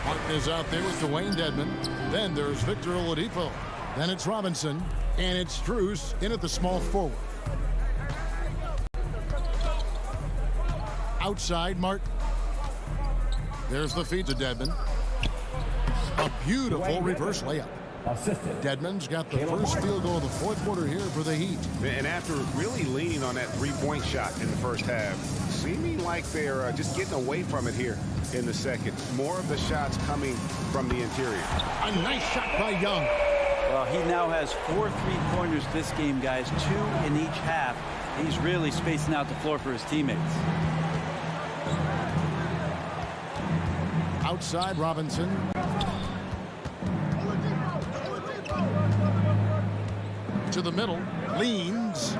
Martin is out there with Dwayne Dedmon. Then there's Victor Oladipo. Then it's Robinson. And it's Strus in at the small forward. Outside, Martin. There's the feed to Dedmon. A beautiful reverse layup. Dedmon's got the first field goal of the fourth quarter here for the Heat. And after really leaning on that three-point shot in the first half, seeming like they're just getting away from it here in the second. More of the shots coming from the interior. A nice shot by Young. Well, he now has 4 3-pointers this game, guys, 2 in each half. He's really spacing out the floor for his teammates. Outside, Robinson. To the middle, leans.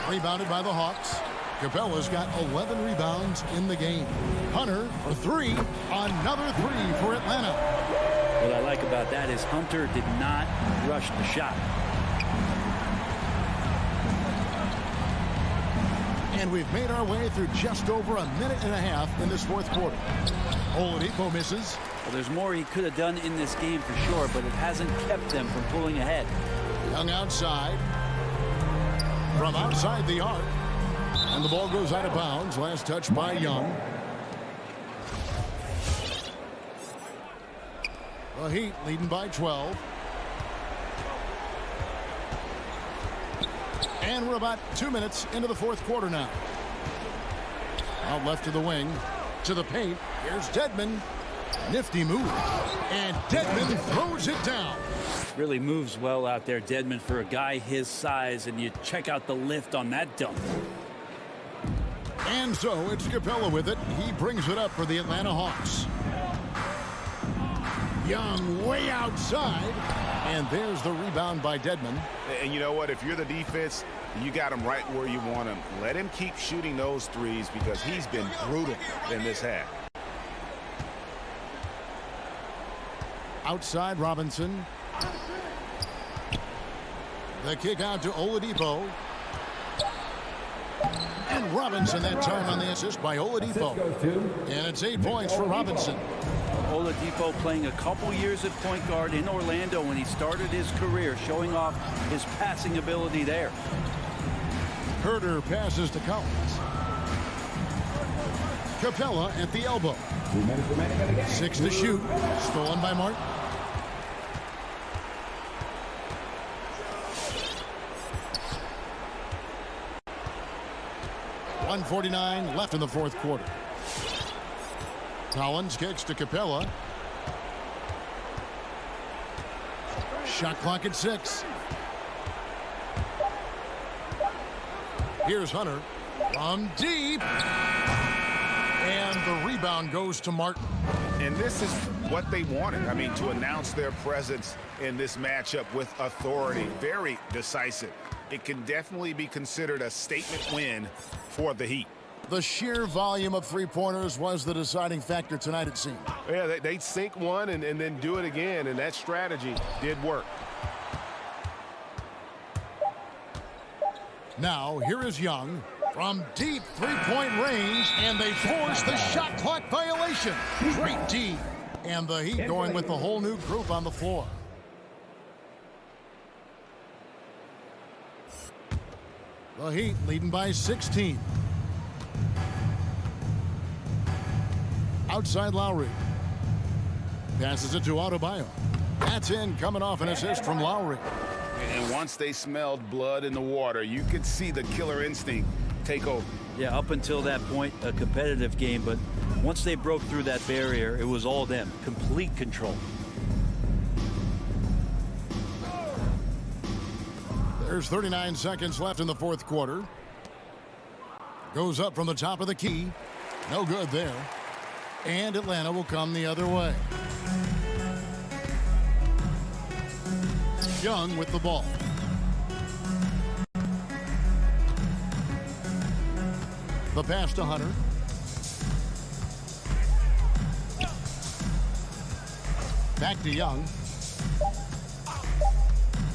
Rebounded by the Hawks. Capella's got 11 rebounds in the game. Hunter for 3. Another 3 for Atlanta. What I like about that is Hunter did not rush the shot. And we've made our way through just over a minute and a half in this fourth quarter. Oladipo misses. Well, there's more he could have done in this game for sure, but it hasn't kept them from pulling ahead. Young outside. From outside the arc. And the ball goes out of bounds. Last touch by Young. The Heat leading by 12. And we're about 2 minutes into the fourth quarter now. Out left to the wing. To the paint. Here's Dedmon. Nifty move. And Dedmon throws it down. Really moves well out there, Dedmon, for a guy his size, and you check out the lift on that dunk. And so it's Capella with it. He brings it up for the Atlanta Hawks. Young way outside. And there's the rebound by Dedmon. And you know what? If you're the defense, you got him right where you want him. Let him keep shooting those threes because he's been brutal in this half. Outside Robinson. The kick out to Oladipo. And Robinson that time on the assist by Oladipo. And it's 8 points for Robinson. Oladipo playing a couple years at point guard in Orlando when he started his career, showing off his passing ability there. Herter passes to Collins. Capella at the elbow. 6 to shoot. Stolen by Martin. .149 left in the fourth quarter. Collins kicks to Capella. Shot clock at 6. Here's Hunter from deep. And the rebound goes to Martin. And this is what they wanted. I mean, to announce their presence in this matchup with authority. Very decisive. It can definitely be considered a statement win for the Heat. The sheer volume of three-pointers was the deciding factor tonight, it seemed. Yeah, they'd sink one and then do it again, and that strategy did work. Now, here is Young from deep three-point range, and they force the shot clock violation. Great D. And the Heat going with the whole new group on the floor. The Heat leading by 16. Outside Lowry. Passes it to Adebayo. That's in, coming off an assist from Lowry. And once they smelled blood in the water, you could see the killer instinct take over. Yeah, up until that point, a competitive game, but once they broke through that barrier, it was all them. Complete control. There's 39 seconds left in the fourth quarter. Goes up from the top of the key. No good there. And Atlanta will come the other way. Young with the ball. The pass to Hunter. Back to Young.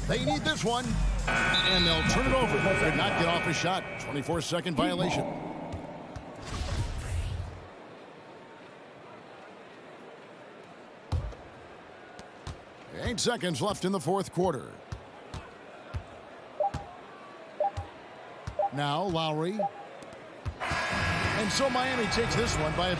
They need this one. And they'll turn it over. Could not get off a shot. 24-second violation. Eight seconds left in the fourth quarter. Now Lowry. And so Miami takes this one by a...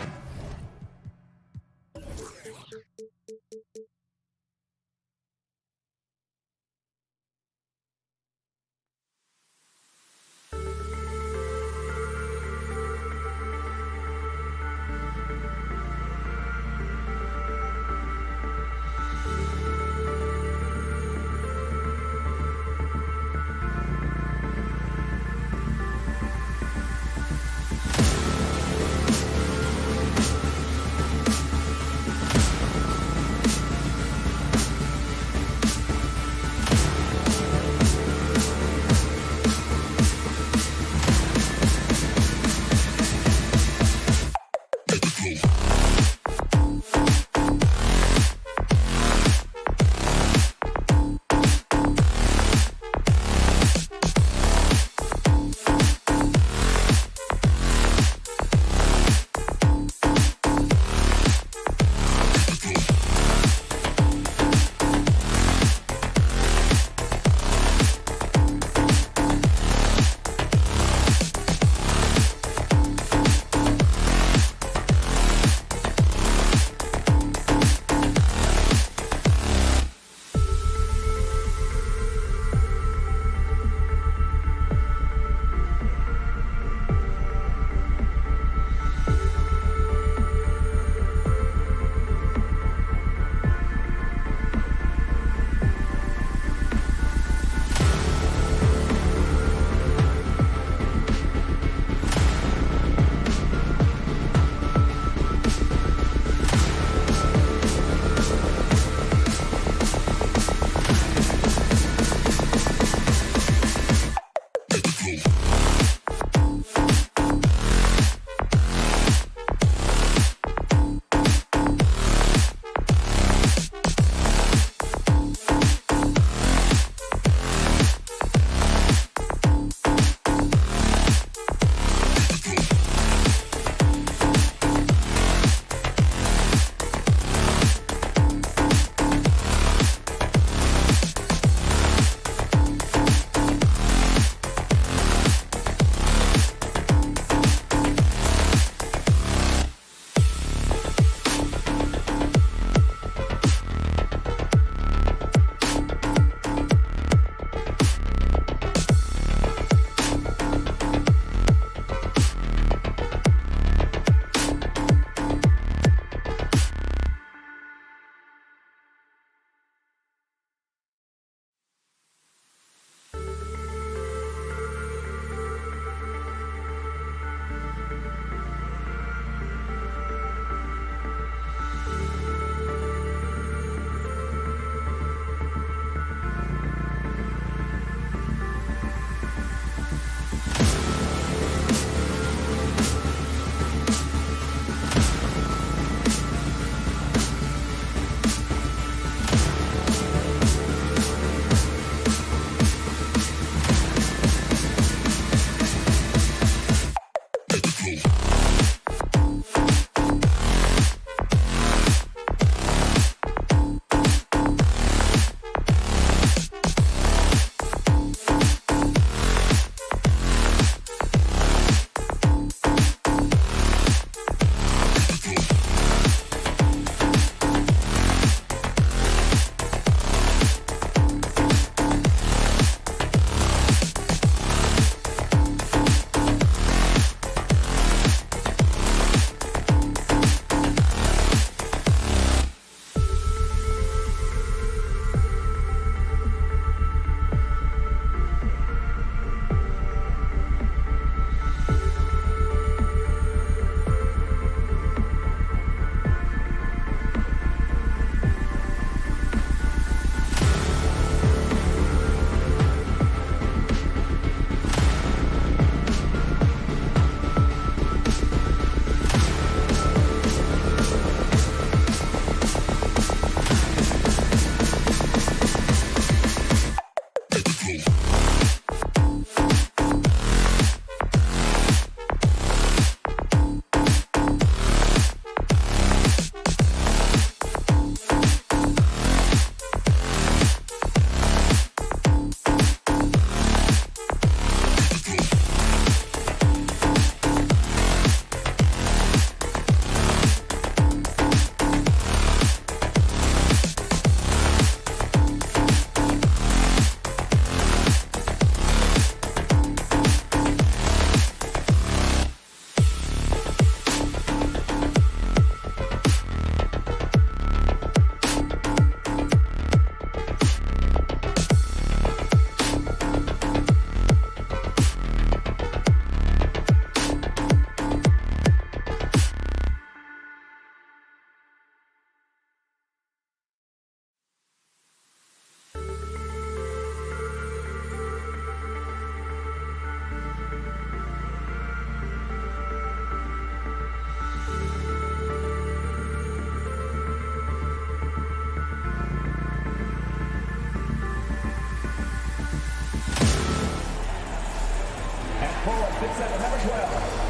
Forward, 6'7", number 12.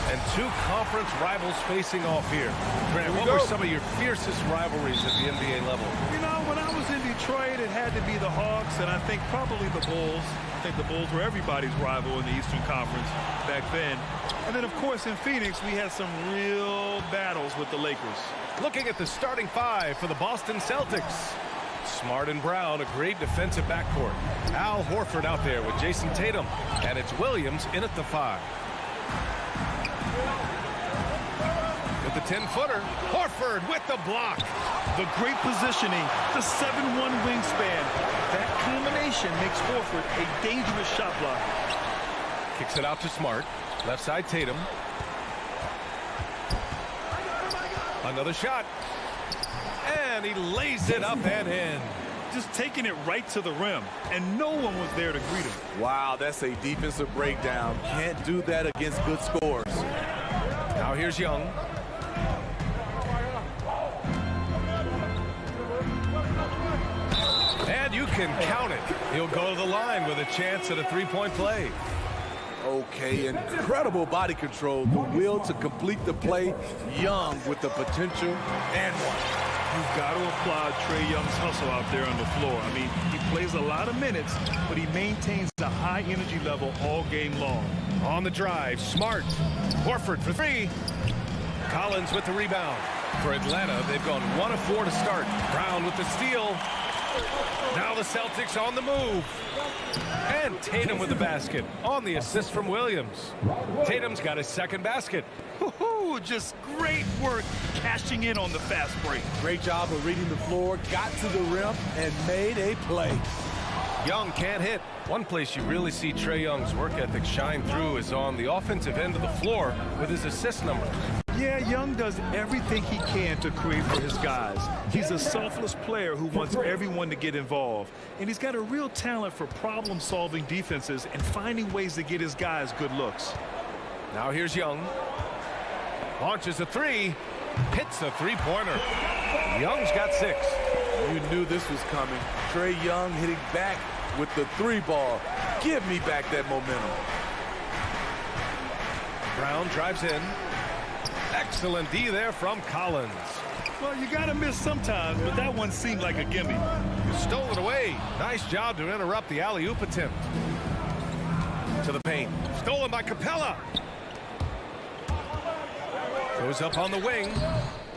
And two conference rivals facing off here. Grant, what were some of your fiercest rivalries at the NBA level? You know, when I was in Detroit, it had to be the Hawks, and I think probably the Bulls. I think the Bulls were everybody's rival in the Eastern Conference back then. And then, of course, in Phoenix, we had some real battles with the Lakers. Looking at the starting five for the Boston Celtics. Smart and Brown, a great defensive backcourt. Al Horford out there with Jason Tatum. And it's Williams in at the 5. With the 10-footer, Horford with the block. The great positioning, the 7'1" wingspan. That combination makes Horford a dangerous shot blocker. Kicks it out to Smart. Left side Tatum. Another shot. And he lays it up and in. Just taking it right to the rim, and no one was there to greet him. Wow, that's a defensive breakdown. Can't do that against good scores. Now here's Young. And you can count it. He'll go to the line with a chance at a three-point play. Okay, incredible body control, the will to complete the play. Young with the potential and one. You've got to applaud Trae Young's hustle out there on the floor. I mean, he plays a lot of minutes, but he maintains a high energy level all game long. On the drive, Smart. Horford for 3. Collins with the rebound. For Atlanta, they've gone 1 of 4 to start. Brown with the steal. Now the Celtics on the move. And Tatum with the basket on the assist from Williams. Tatum's got his second basket. Woohoo! Just great work cashing in on the fast break. Great job of reading the floor, got to the rim, and made a play. Young can't hit. One place you really see Trae Young's work ethic shine through is on the offensive end of the floor with his assist numbers. Yeah, Young does everything he can to create for his guys. He's a selfless player who wants everyone to get involved. And he's got a real talent for problem-solving defenses and finding ways to get his guys good looks. Now here's Young. Launches a 3. Hits a three-pointer. Young's got 6. You knew this was coming. Trae Young hitting back with the 3 ball. Give me back that momentum. Brown drives in. Excellent D there from Collins. Well, you got to miss sometimes, but that one seemed like a gimme. Stole it away. Nice job to interrupt the alley-oop attempt. To the paint. Stolen by Capella. Goes up on the wing.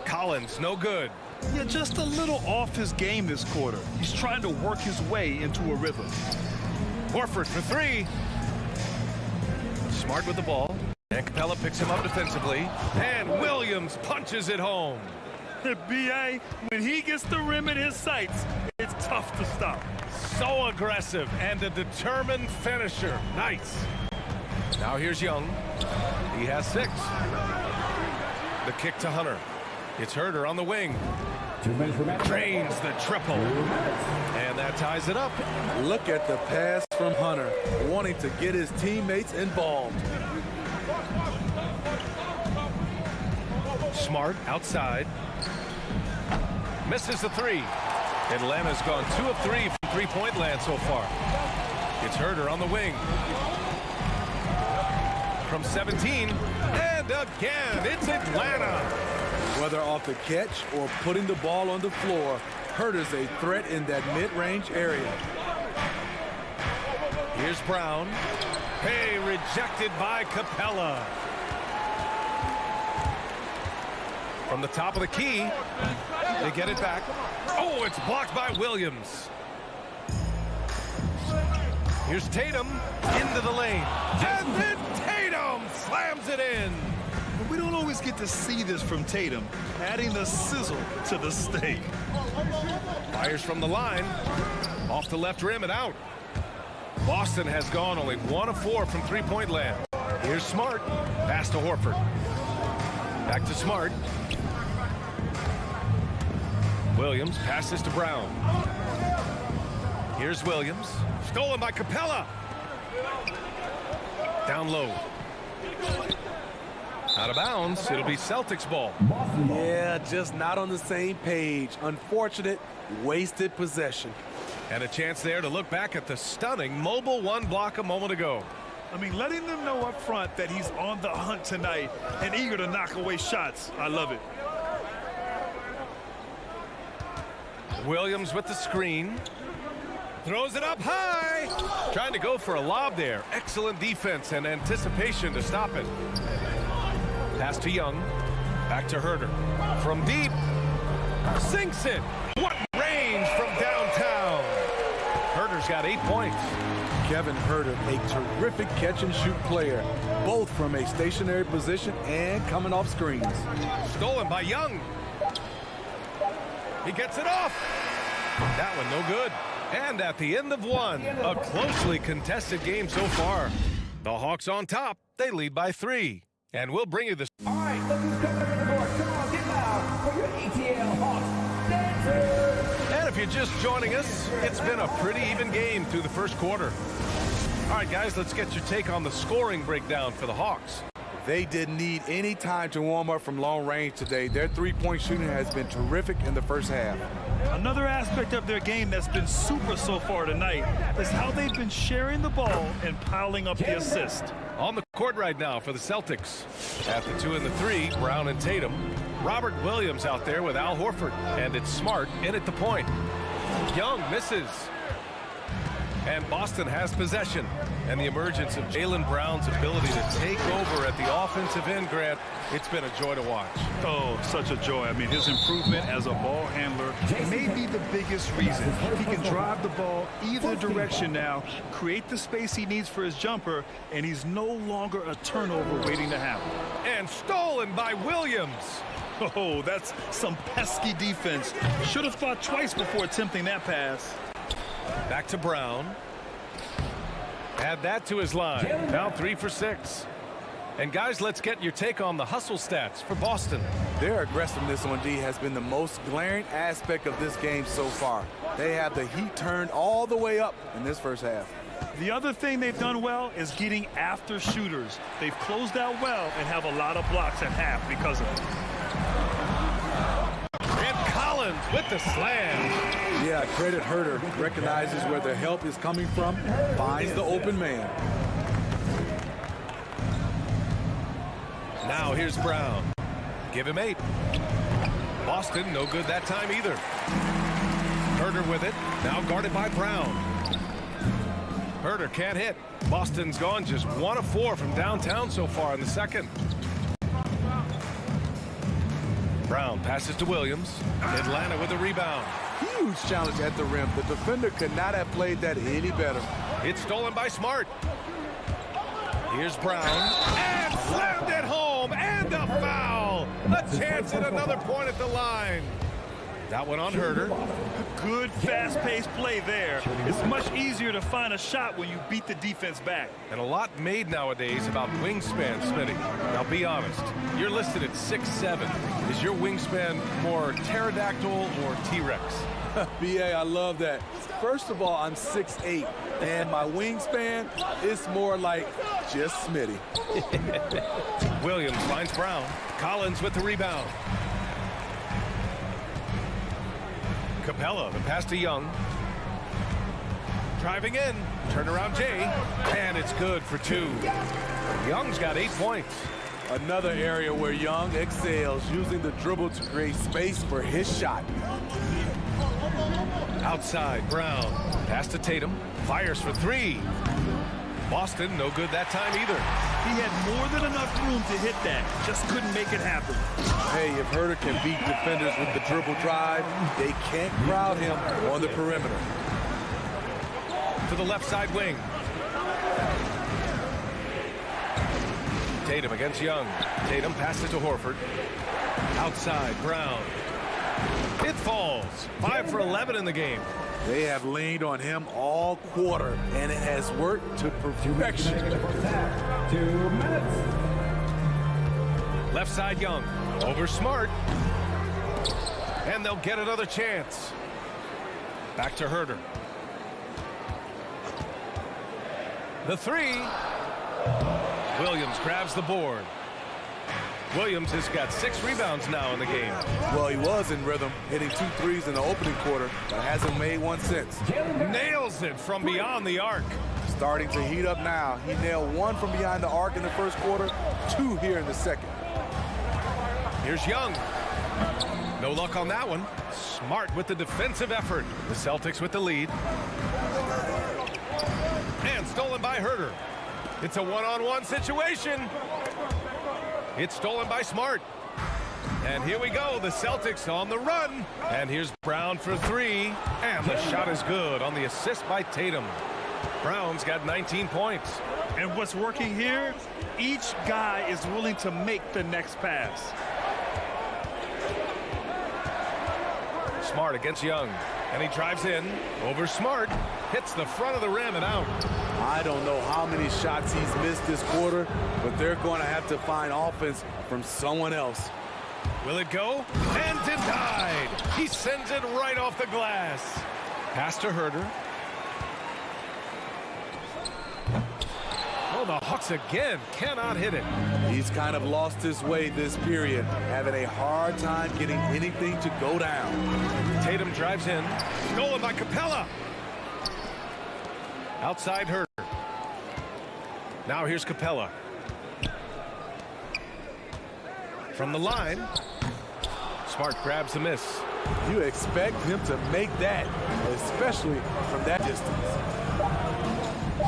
Collins, no good. Yeah, just a little off his game this quarter. He's trying to work his way into a rhythm. Horford for 3. Smart with the ball. And Capella picks him up defensively. And Williams punches it home. B.A., when he gets the rim in his sights, it's tough to stop. So aggressive and a determined finisher. Nice. Now here's Young. He has 6. The kick to Hunter. It's Herter on the wing. Drains the triple. And that ties it up. Look at the pass from Hunter, wanting to get his teammates involved. Smart outside. Misses the 3. Atlanta's gone 2 of 3 from three-point land so far. It's Herter on the wing. From 17. And again, it's Atlanta. Whether off the catch or putting the ball on the floor, Herter's a threat in that mid-range area. Here's Brown. Hey, rejected by Capella. From the top of the key, they get it back. Oh, it's blocked by Williams. Here's Tatum into the lane. And then Tatum slams it in. We don't always get to see this from Tatum, adding the sizzle to the steak. Fires from the line. Off the left rim and out. Boston has gone only 1 of 4 from three-point land. Here's Smart. Pass to Horford. Back to Smart. Williams passes to Brown. Here's Williams. Stolen by Capella. Down low. Out of bounds. It'll be Celtics ball. Yeah, just not on the same page. Unfortunate, wasted possession. And a chance there to look back at the stunning mobile one block a moment ago. I mean, letting them know up front that he's on the hunt tonight and eager to knock away shots. I love it. Williams with the screen. Throws it up high. Trying to go for a lob there. Excellent defense and anticipation to stop it. Pass to Young. Back to Herder. From deep. Sinks it. What range from downtown. Herder's got 8 points. Kevin Herder, a terrific catch-and-shoot player, both from a stationary position and coming off screens. Stolen by Young. He gets it off. That one no good. And at the end of one, a closely contested game so far. The Hawks on top. They lead by 3. And we'll bring you this. All right, look who's coming up to the board. Come on, get loud for your ATL Hawks dancers. And if you're just joining us, it's been a pretty even game through the first quarter. All right, guys, let's get your take on the scoring breakdown for the Hawks. They didn't need any time to warm up from long range today. Their three-point shooting has been terrific in the first half. Another aspect of their game that's been super so far tonight is how they've been sharing the ball and piling up the assist. On the court right now for the Celtics. At the 2 and the 3, Brown and Tatum. Robert Williams out there with Al Horford. And it's Smart in at the point. Young misses. And Boston has possession. And the emergence of Jaylen Brown's ability to take over at the offensive end, Grant, it's been a joy to watch. Oh, such a joy. I mean, his improvement as a ball handler may be the biggest reason. He can drive the ball either direction now, create the space he needs for his jumper, and he's no longer a turnover waiting to happen. And stolen by Williams. Oh, that's some pesky defense. Should have thought twice before attempting that pass. Back to Brown. Add that to his line. Now 3 for 6. And guys, let's get your take on the hustle stats for Boston. Their aggressiveness on D has been the most glaring aspect of this game so far. They have the heat turned all the way up in this first half. The other thing they've done well is getting after shooters. They've closed out well and have a lot of blocks at half because of it. And Collins with the slam. Yeah, credit Herder. Recognizes where the help is coming from, finds the open man. Now here's Brown. Give him 8. Boston, no good that time either. Herder with it. Now guarded by Brown. Herder can't hit. Boston's gone just 1 of 4 from downtown so far in the second. Brown passes to Williams. Atlanta with a rebound. Huge challenge at the rim. The defender could not have played that any better. It's stolen by Smart. Here's Brown. And slammed it home. And a foul. A chance at another point at the line. That one on Herder. Good fast-paced play there. It's much easier to find a shot when you beat the defense back. And a lot made nowadays about wingspan, Smitty. Now be honest, you're listed at 6'7". Is your wingspan more pterodactyl or T-Rex? BA, I love that. First of all, I'm 6'8", and my wingspan is more like just Smitty. Williams finds Brown. Collins with the rebound. Capella, the pass to Young. Driving in. Turnaround Jay. And it's good for 2. Young's got 8 points. Another area where Young excels, using the dribble to create space for his shot. Outside, Brown. Pass to Tatum. Fires for 3. Boston, no good that time either. He had more than enough room to hit that. Just couldn't make it happen. Hey, if Herder can beat defenders with the dribble drive, they can't crowd him on the perimeter. To the left side wing. Tatum against Young. Tatum passes to Horford. Outside, Brown. It falls. 5 for 11 in the game. They have leaned on him all quarter, and it has worked to perfection. 2 minutes. Left side Young. Over Smart. And they'll get another chance. Back to Herder. The 3. Williams grabs the board. Williams has got 6 rebounds now in the game. Well, he was in rhythm, hitting 2 threes in the opening quarter, but hasn't made one since. Nails it from beyond the arc. Starting to heat up now. He nailed 1 from behind the arc in the first quarter, 2 here in the second. Here's Young. No luck on that one. Smart with the defensive effort. The Celtics with the lead. And stolen by Herter. It's a one-on-one situation. It's stolen by Smart. And here we go, the Celtics on the run. And here's Brown for 3. And the shot is good on the assist by Tatum. Brown's got 19 points. And what's working here? Each guy is willing to make the next pass. Smart against Young. And he drives in over Smart. Hits the front of the rim and out. I don't know how many shots he's missed this quarter, but they're going to have to find offense from someone else. Will it go? And denied. He sends it right off the glass. Pass to Herter. Oh, the Hawks again cannot hit it. He's kind of lost his way this period, having a hard time getting anything to go down. Tatum drives in. Stolen by Capella. Outside Herter. Now here's Capella. From the line. Smart grabs the miss. You expect him to make that, especially from that distance.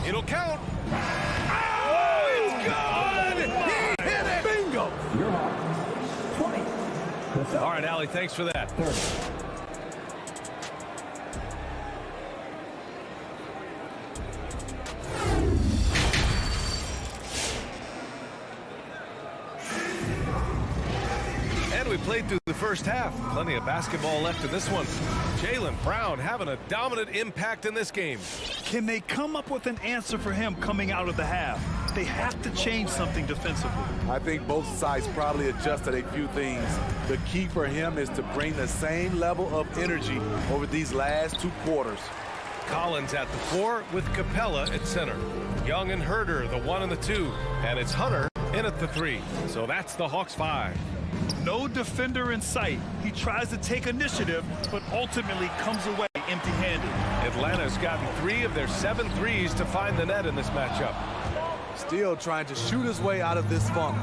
It'll count. Oh, it's good! He hit it! Bingo! All right, Allie, thanks for that. We played through the first half. Plenty of basketball left in this one. Jaylen Brown having a dominant impact in this game. Can they come up with an answer for him coming out of the half? They have to change something defensively. I think both sides probably adjusted a few things. The key for him is to bring the same level of energy over these last 2 quarters. Collins at the 4 with Capella at center. Young and Herter, the 1 and the 2. And it's Hunter in at the 3. So that's the Hawks 5. No defender in sight. He tries to take initiative, but ultimately comes away empty-handed. Atlanta's gotten 3 of their 7 threes to find the net in this matchup. Still trying to shoot his way out of this funk.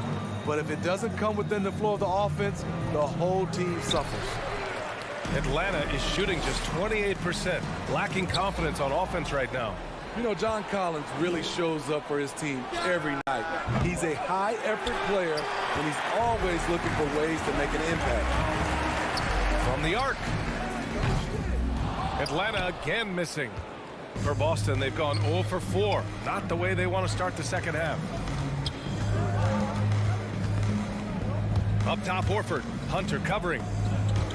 But if it doesn't come within the flow of the offense, the whole team suffers. Atlanta is shooting just 28%, lacking confidence on offense right now. You know, John Collins really shows up for his team every night. He's a high-effort player, and he's always looking for ways to make an impact. From the arc. Atlanta again missing. For Boston, they've gone 0 for 4. Not the way they want to start the second half. Up top, Horford. Hunter covering.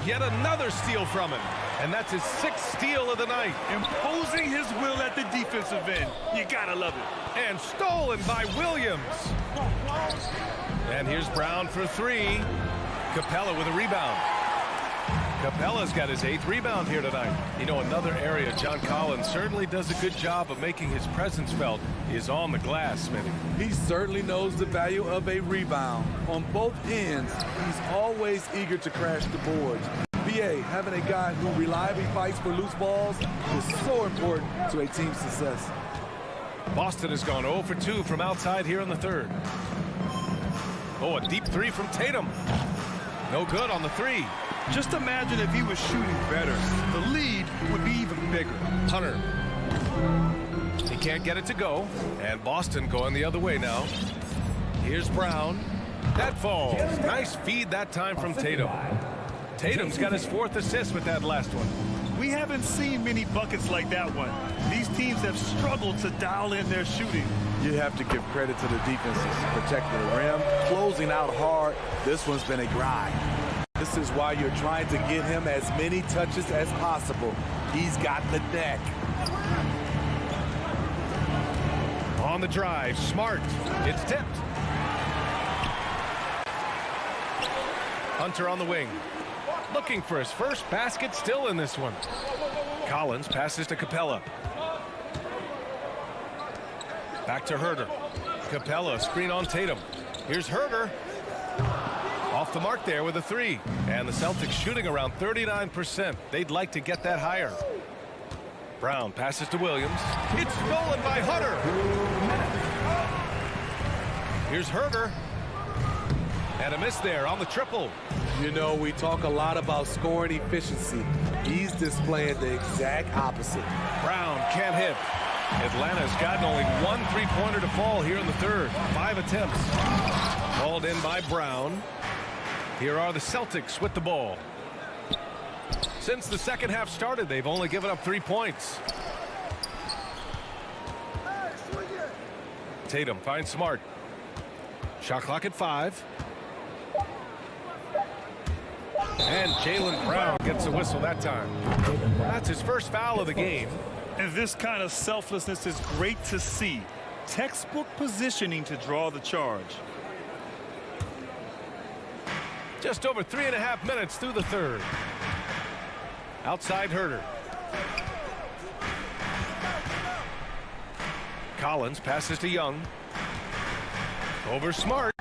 Yet another steal from him. And that's his 6th steal of the night. Imposing his will at the defensive end. You gotta love it. And stolen by Williams. And here's Brown for 3. Capella with a rebound. Capella's got his 8th rebound here tonight. You know, another area John Collins certainly does a good job of making his presence felt is on the glass, Smitty. He certainly knows the value of a rebound. On both ends, he's always eager to crash the boards. BA, having a guy who reliably fights for loose balls is so important to a team's success. Boston has gone 0 for 2 from outside here in the 3rd. Oh, a deep 3 from Tatum. No good on the 3. Just imagine if he was shooting better. The lead would be even bigger. Hunter. He can't get it to go. And Boston going the other way now. Here's Brown. That falls. Nice feed that time from Tatum. Tatum's got his 4th assist with that last one. We haven't seen many buckets like that one. These teams have struggled to dial in their shooting. You have to give credit to the defenses. Protecting the rim, closing out hard. This one's been a grind. This is why you're trying to get him as many touches as possible. He's got the neck. On the drive, Smart. It's tipped. Hunter on the wing. Looking for his first basket still in this one. Collins passes to Capella. Back to Herter. Capella, screen on Tatum. Here's Herter. Off the mark there with a 3. And the Celtics shooting around 39%. They'd like to get that higher. Brown passes to Williams. It's stolen by Hutter. Here's Herter. And a miss there on the triple. You know, we talk a lot about scoring efficiency. He's displaying the exact opposite. Brown can't hit. Atlanta's gotten only one three-pointer to fall here in the third. 5 attempts. Called in by Brown. Here are the Celtics with the ball. Since the second half started, they've only given up 3 points. Tatum finds Smart. Shot clock at 5. And Jaylen Brown gets a whistle that time. That's his first foul of the game. And this kind of selflessness is great to see. Textbook positioning to draw the charge. Just over 3.5 minutes through the third. Outside Herter. Collins passes to Young. Over Smart.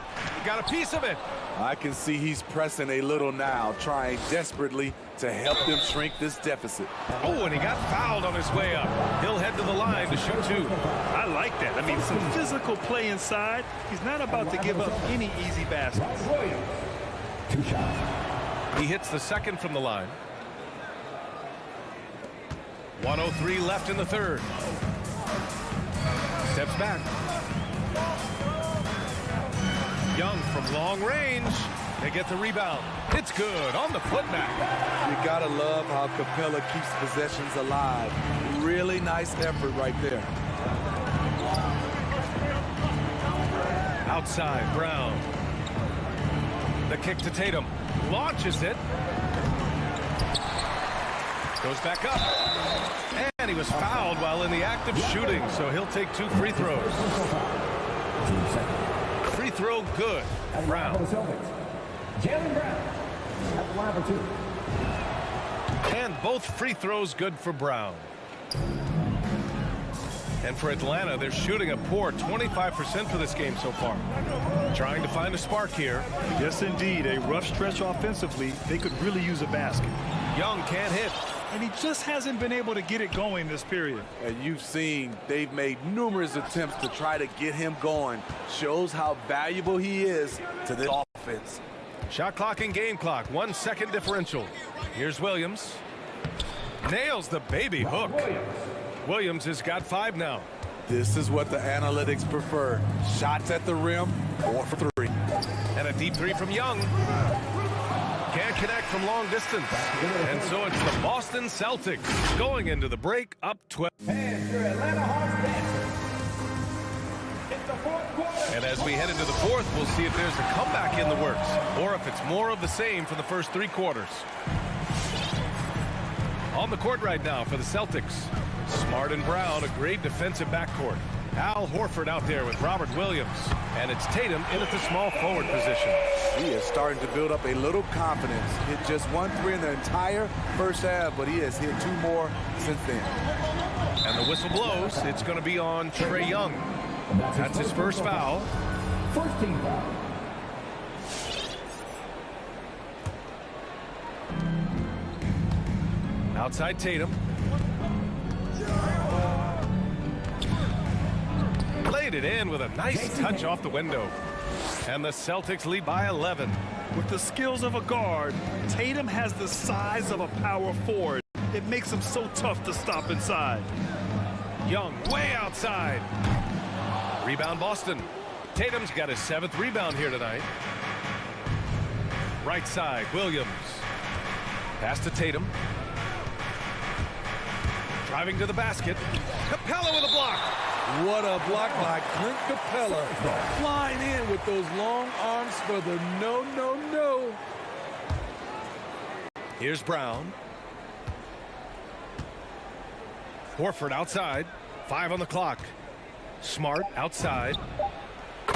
Got a piece of it. I can see he's pressing a little now, trying desperately to help them shrink this deficit. Oh, and he got fouled on his way up. He'll head to the line to shoot 2. I like that. I mean, some physical play inside. He's not about to give up any easy baskets. 2 shots. He hits the second from the line. 1:03 left in the third. Steps back. Young from long range. They get the rebound. It's good on the putback. You gotta love how Capella keeps possessions alive. Really nice effort right there. Outside, Brown. The kick to Tatum. Launches it. Goes back up. And he was fouled while in the act of shooting, so he'll take 2 free throws. Free throw good. Brown. Jaylen Brown at the line for 2. And both free throws good for Brown. And for Atlanta, they're shooting a poor 25% for this game so far. Trying to find a spark here. Yes, indeed. A rough stretch offensively. They could really use a basket. Young can't hit. And he just hasn't been able to get it going this period. And you've seen they've made numerous attempts to try to get him going. Shows how valuable he is to the offense. Shot clock and game clock. 1 second differential. Here's Williams. Nails the baby hook. Williams has got 5 now. This is what the analytics prefer. Shots at the rim, 4 for 3. And a deep 3 from Young. Can't connect from long distance. And so it's the Boston Celtics going into the break up 12. And your Atlanta Hawks dancing. It's the fourth quarter. And as we head into the fourth, we'll see if there's a comeback in the works or if it's more of the same for the first 3 quarters. On the court right now for the Celtics. Smart and Brown, a great defensive backcourt. Al Horford out there with Robert Williams. And it's Tatum in at the small forward position. He is starting to build up a little confidence. Hit just 1 3 in the entire first half, but he has hit 2 more since then. And the whistle blows. It's going to be on Trae Young. That's his first foul. First team foul. Outside Tatum. Laid it in with a nice touch off the window. And the Celtics lead by 11. With the skills of a guard, Tatum has the size of a power forward. It makes him so tough to stop inside. Young way outside. Rebound Boston. Tatum's got his 7th rebound here tonight. Right side, Williams. Pass to Tatum. Driving to the basket. Capella with a block. What a block by Clint Capella. Flying in with those long arms for the no. Here's Brown. Horford outside. 5 on the clock. Smart outside.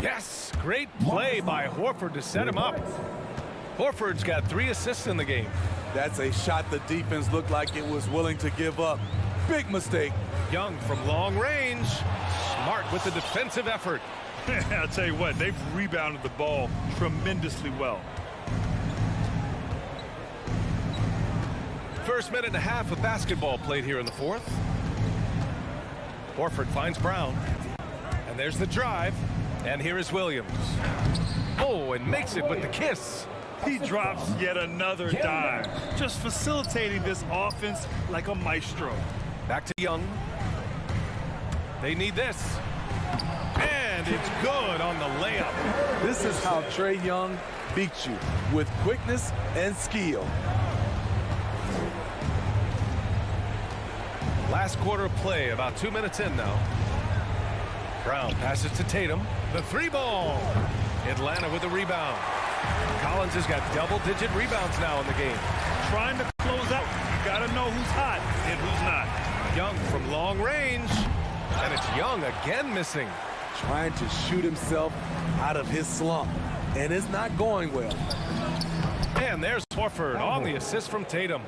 Yes, great play by Horford to set him up. Horford's got 3 assists in the game. That's a shot the defense looked like it was willing to give up. Big mistake. Young from long range. Smart with the defensive effort. I'll tell you what, they've rebounded the ball tremendously well. First minute and a half of basketball played here in the fourth. Horford finds Brown. And there's the drive. And here is Williams. Oh, and makes it with the kiss. He drops yet another dime, just facilitating this offense like a maestro. Back to Young. They need this. And it's good on the layup. This is how Trae Young beats you, with quickness and skill. Last quarter of play, about 2 minutes in now. Brown passes to Tatum. The three ball. Atlanta with the rebound. Collins has got double-digit rebounds now in the game. Trying to close out, you gotta know who's hot and who's not. Young from long range. And it's Young again missing. Trying to shoot himself out of his slump, and it's not going well. And there's Horford on the assist from Tatum.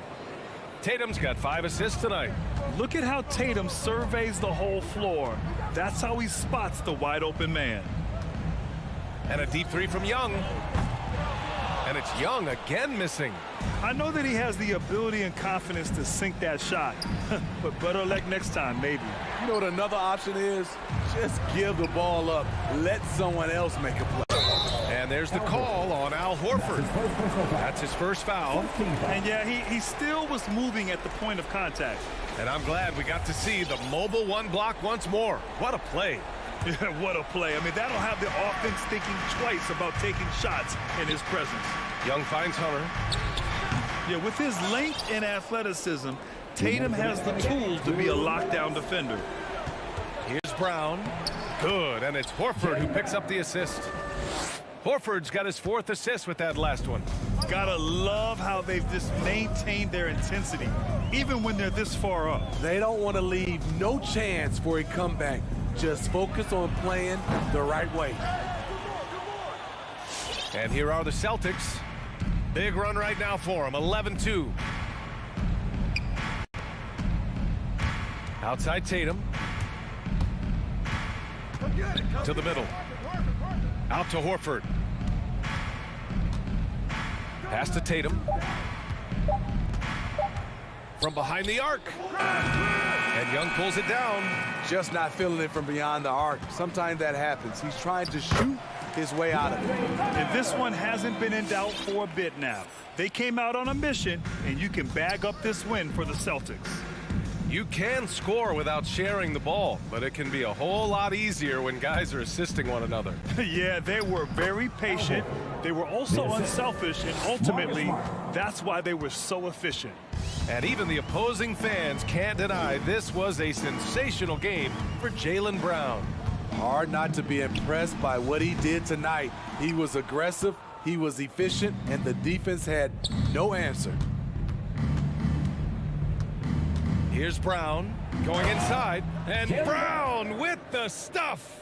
Tatum's got 5 assists tonight. Look at how Tatum surveys the whole floor. That's how he spots the wide open man. And a deep three from Young. And it's Young again missing. I know that he has the ability and confidence to sink that shot, but better luck next time, maybe. You know what another option is? Just give the ball up. Let someone else make a play. And there's the call on Al Horford. That's his first foul. And yeah, he still was moving at the point of contact. And I'm glad we got to see the mobile one block once more. What a play. What a play. I mean, that'll have the offense thinking twice about taking shots in his presence. Young finds Hunter. Yeah, with his length and athleticism, Tatum has the tools to be a lockdown defender. Here's Brown. Good, and it's Horford who picks up the assist. Horford's got his 4th assist with that last one. Gotta love how they've just maintained their intensity, even when they're this far up. They don't want to leave no chance for a comeback. Just focus on playing the right way. And here are the Celtics. Big run right now for them, 11-2. Outside Tatum. To the middle. Out to Horford. Pass to Tatum. From behind the arc. And Young pulls it down. Just not feeling it from beyond the arc. Sometimes that happens. He's trying to shoot his way out of it. And this one hasn't been in doubt for a bit now. They came out on a mission, and you can bag up this win for the Celtics. You can score without sharing the ball, but it can be a whole lot easier when guys are assisting one another. Yeah, they were very patient. They were also unselfish, and ultimately, that's why they were so efficient. And even the opposing fans can't deny this was a sensational game for Jaylen Brown. Hard not to be impressed by what he did tonight. He was aggressive, he was efficient, and the defense had no answer. Here's Brown going inside, and Brown with the stuff.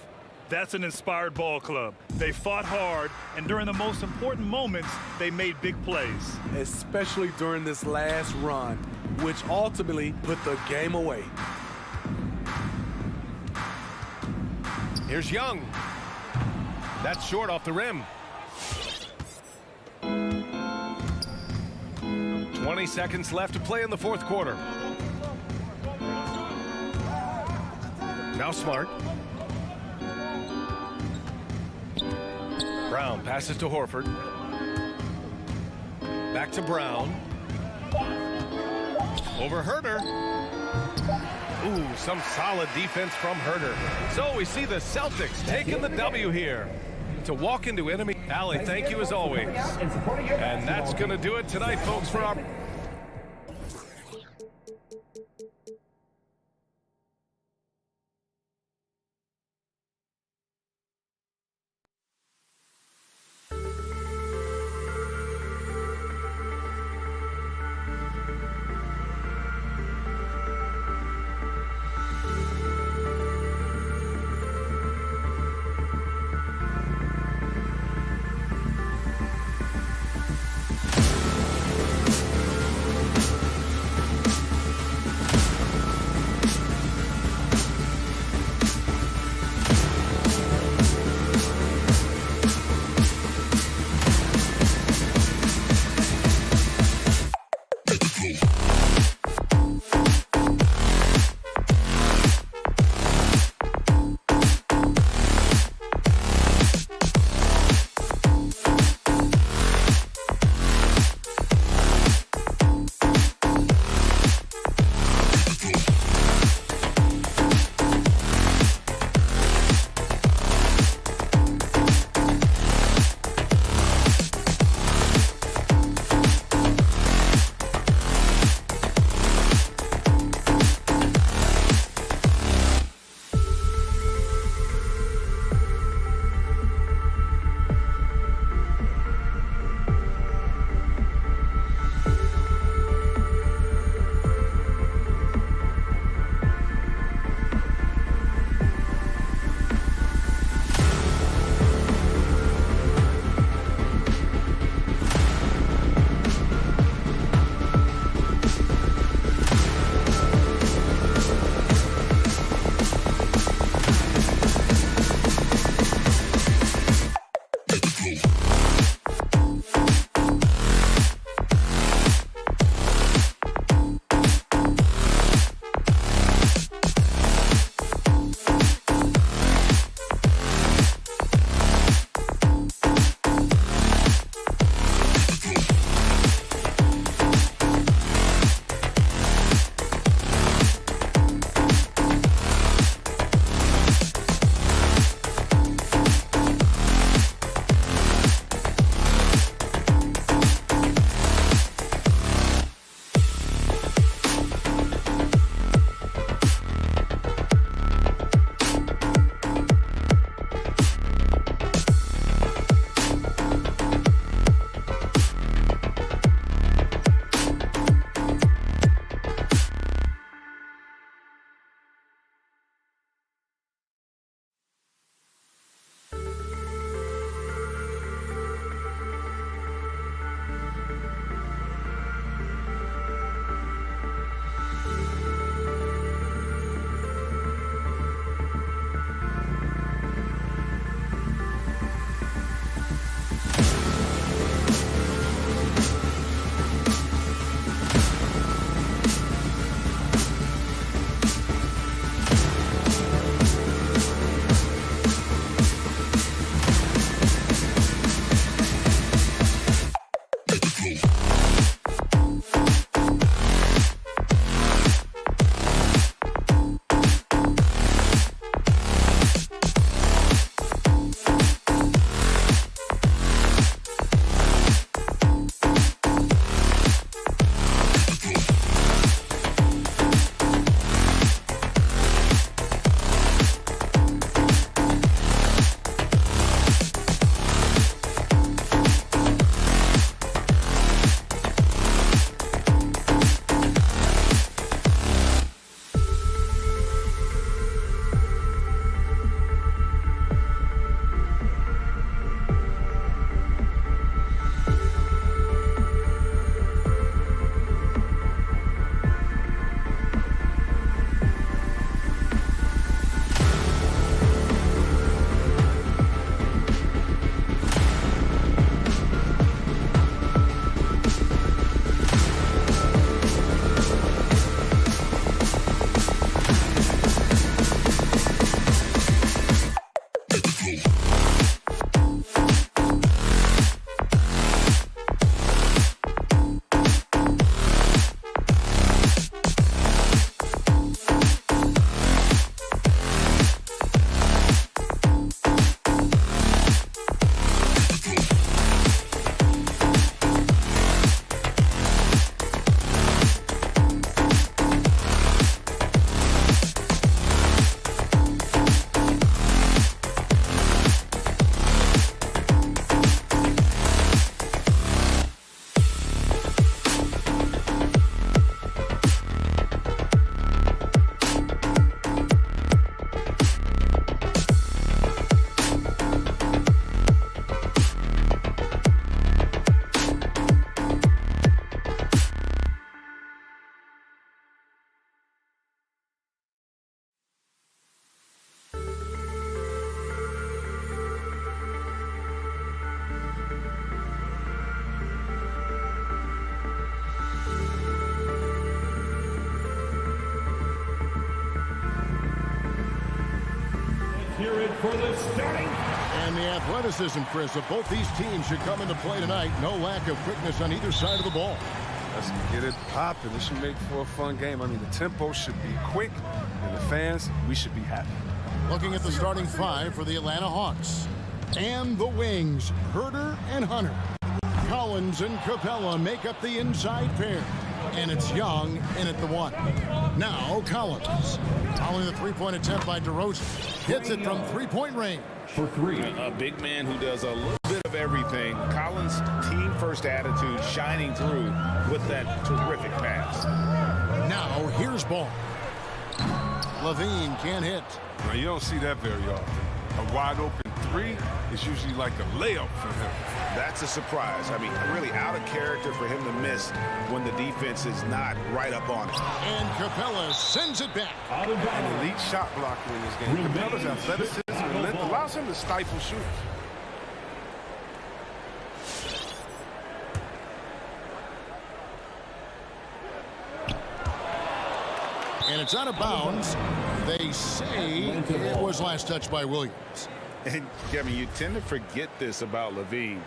That's an inspired ball club. They fought hard, and during the most important moments, they made big plays. Especially during this last run, which ultimately put the game away. Here's Young. That's short off the rim. 20 seconds left to play in the 4th quarter. Now Smart. Brown passes to Horford. Back to Brown. Over Herter. Ooh, some solid defense from Herter. So we see the Celtics taking the W here to walk into enemy alley. Thank you as always. And that's going to do it tonight, folks, for our... Hear it for the starting. And the athleticism, Chris, of both these teams should come into play tonight. No lack of quickness on either side of the ball. Let's get it popping. This should make for a fun game. I mean, the tempo should be quick, and the fans, we should be happy. Looking at the starting five for the Atlanta Hawks. And the wings, Herder and Hunter. Collins and Capella make up the inside pair. And it's Young in at the one. Now Collins. Following the three-point attempt by DeRozan. Hits it from three-point range. For three. A big man who does a little bit of everything. Collins' team-first attitude shining through with that terrific pass. Now here's Ball. Levine can't hit. Now, you don't see that very often. A wide-open three is usually like a layup for him. That's a surprise. I mean, really out of character for him to miss when the defense is not right up on it. And Capella sends it back. An elite shot blocker in this game. Capella's athleticism and length allows him to stifle shooters. And it's out of bounds. They say it was last touched by Williams. And, Kevin, you tend to forget this about Levine.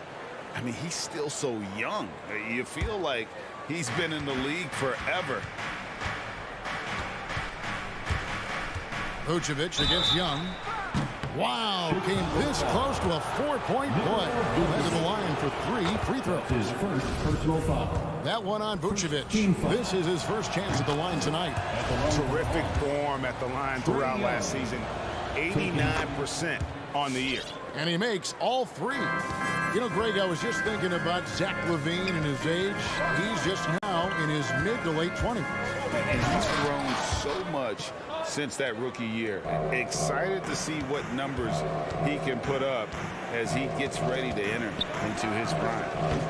I mean, he's still so young. You feel like he's been in the league forever. Vucevic against Young. Wow, came this close to a four-point play. Head to the line for three free throws. His first personal foul. That one on Vucevic. This is his first chance at the line tonight. Terrific form at the line throughout last season. 89% on the year. And he makes all three. You know, Greg, I was just thinking about Zach LaVine and his age. He's just now in his mid to late 20s. And he's grown so much since that rookie year. Excited to see what numbers he can put up as he gets ready to enter into his prime.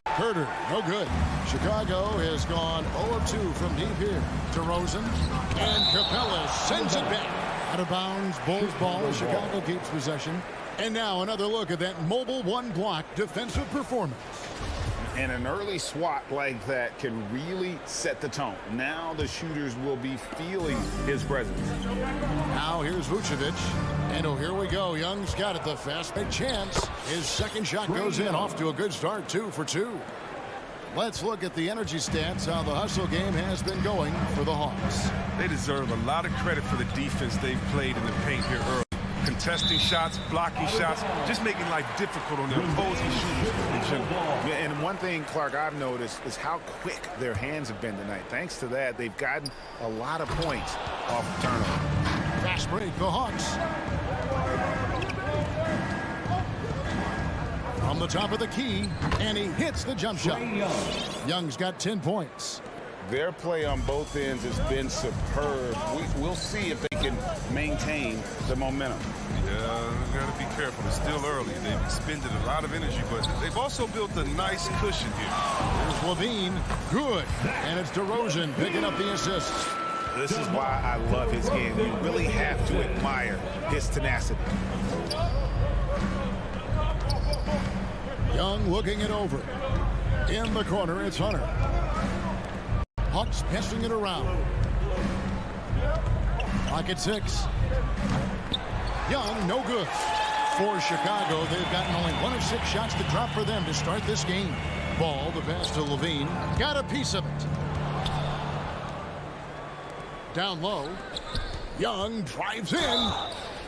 Herder, no good. Chicago has gone 0 of 2 from deep here. DeRozan and Capella sends it back. Out of bounds, Bulls ball. Chicago keeps possession. And now another look at that mobile one-block defensive performance. And an early swat like that can really set the tone. Now the shooters will be feeling his presence. Now here's Vucevic. And oh, here we go. Young's got it, the fast break chance. His second shot goes in, off to a good start, 2 for 2. Let's look at the energy stats, how the hustle game has been going for the Hawks. They deserve a lot of credit for the defense they've played in the paint here early. Contesting shots, blocking shots, just making life difficult on the opposing shooters in general. Yeah, and one thing, Clark, I've noticed is how quick their hands have been tonight. Thanks to that, they've gotten a lot of points off the turnover. Fast break, the Hawks. From the top of the key, and he hits the jump shot. Young's got 10 points. Their play on both ends has been superb. We'll see if they can maintain the momentum. Yeah, we got to be careful. It's still early. They've expended a lot of energy, but they've also built a nice cushion here. Here's Levine. Good. And it's DeRozan picking up the assist. This is why I love his game. You really have to admire his tenacity. Young looking it over. In the corner, it's Hunter. Hawks passing it around. Clock at 6. Young, no good. For Chicago, they've gotten only 1 of 6 shots to drop for them to start this game. Ball, the pass to Levine. Got a piece of it. Down low. Young drives in.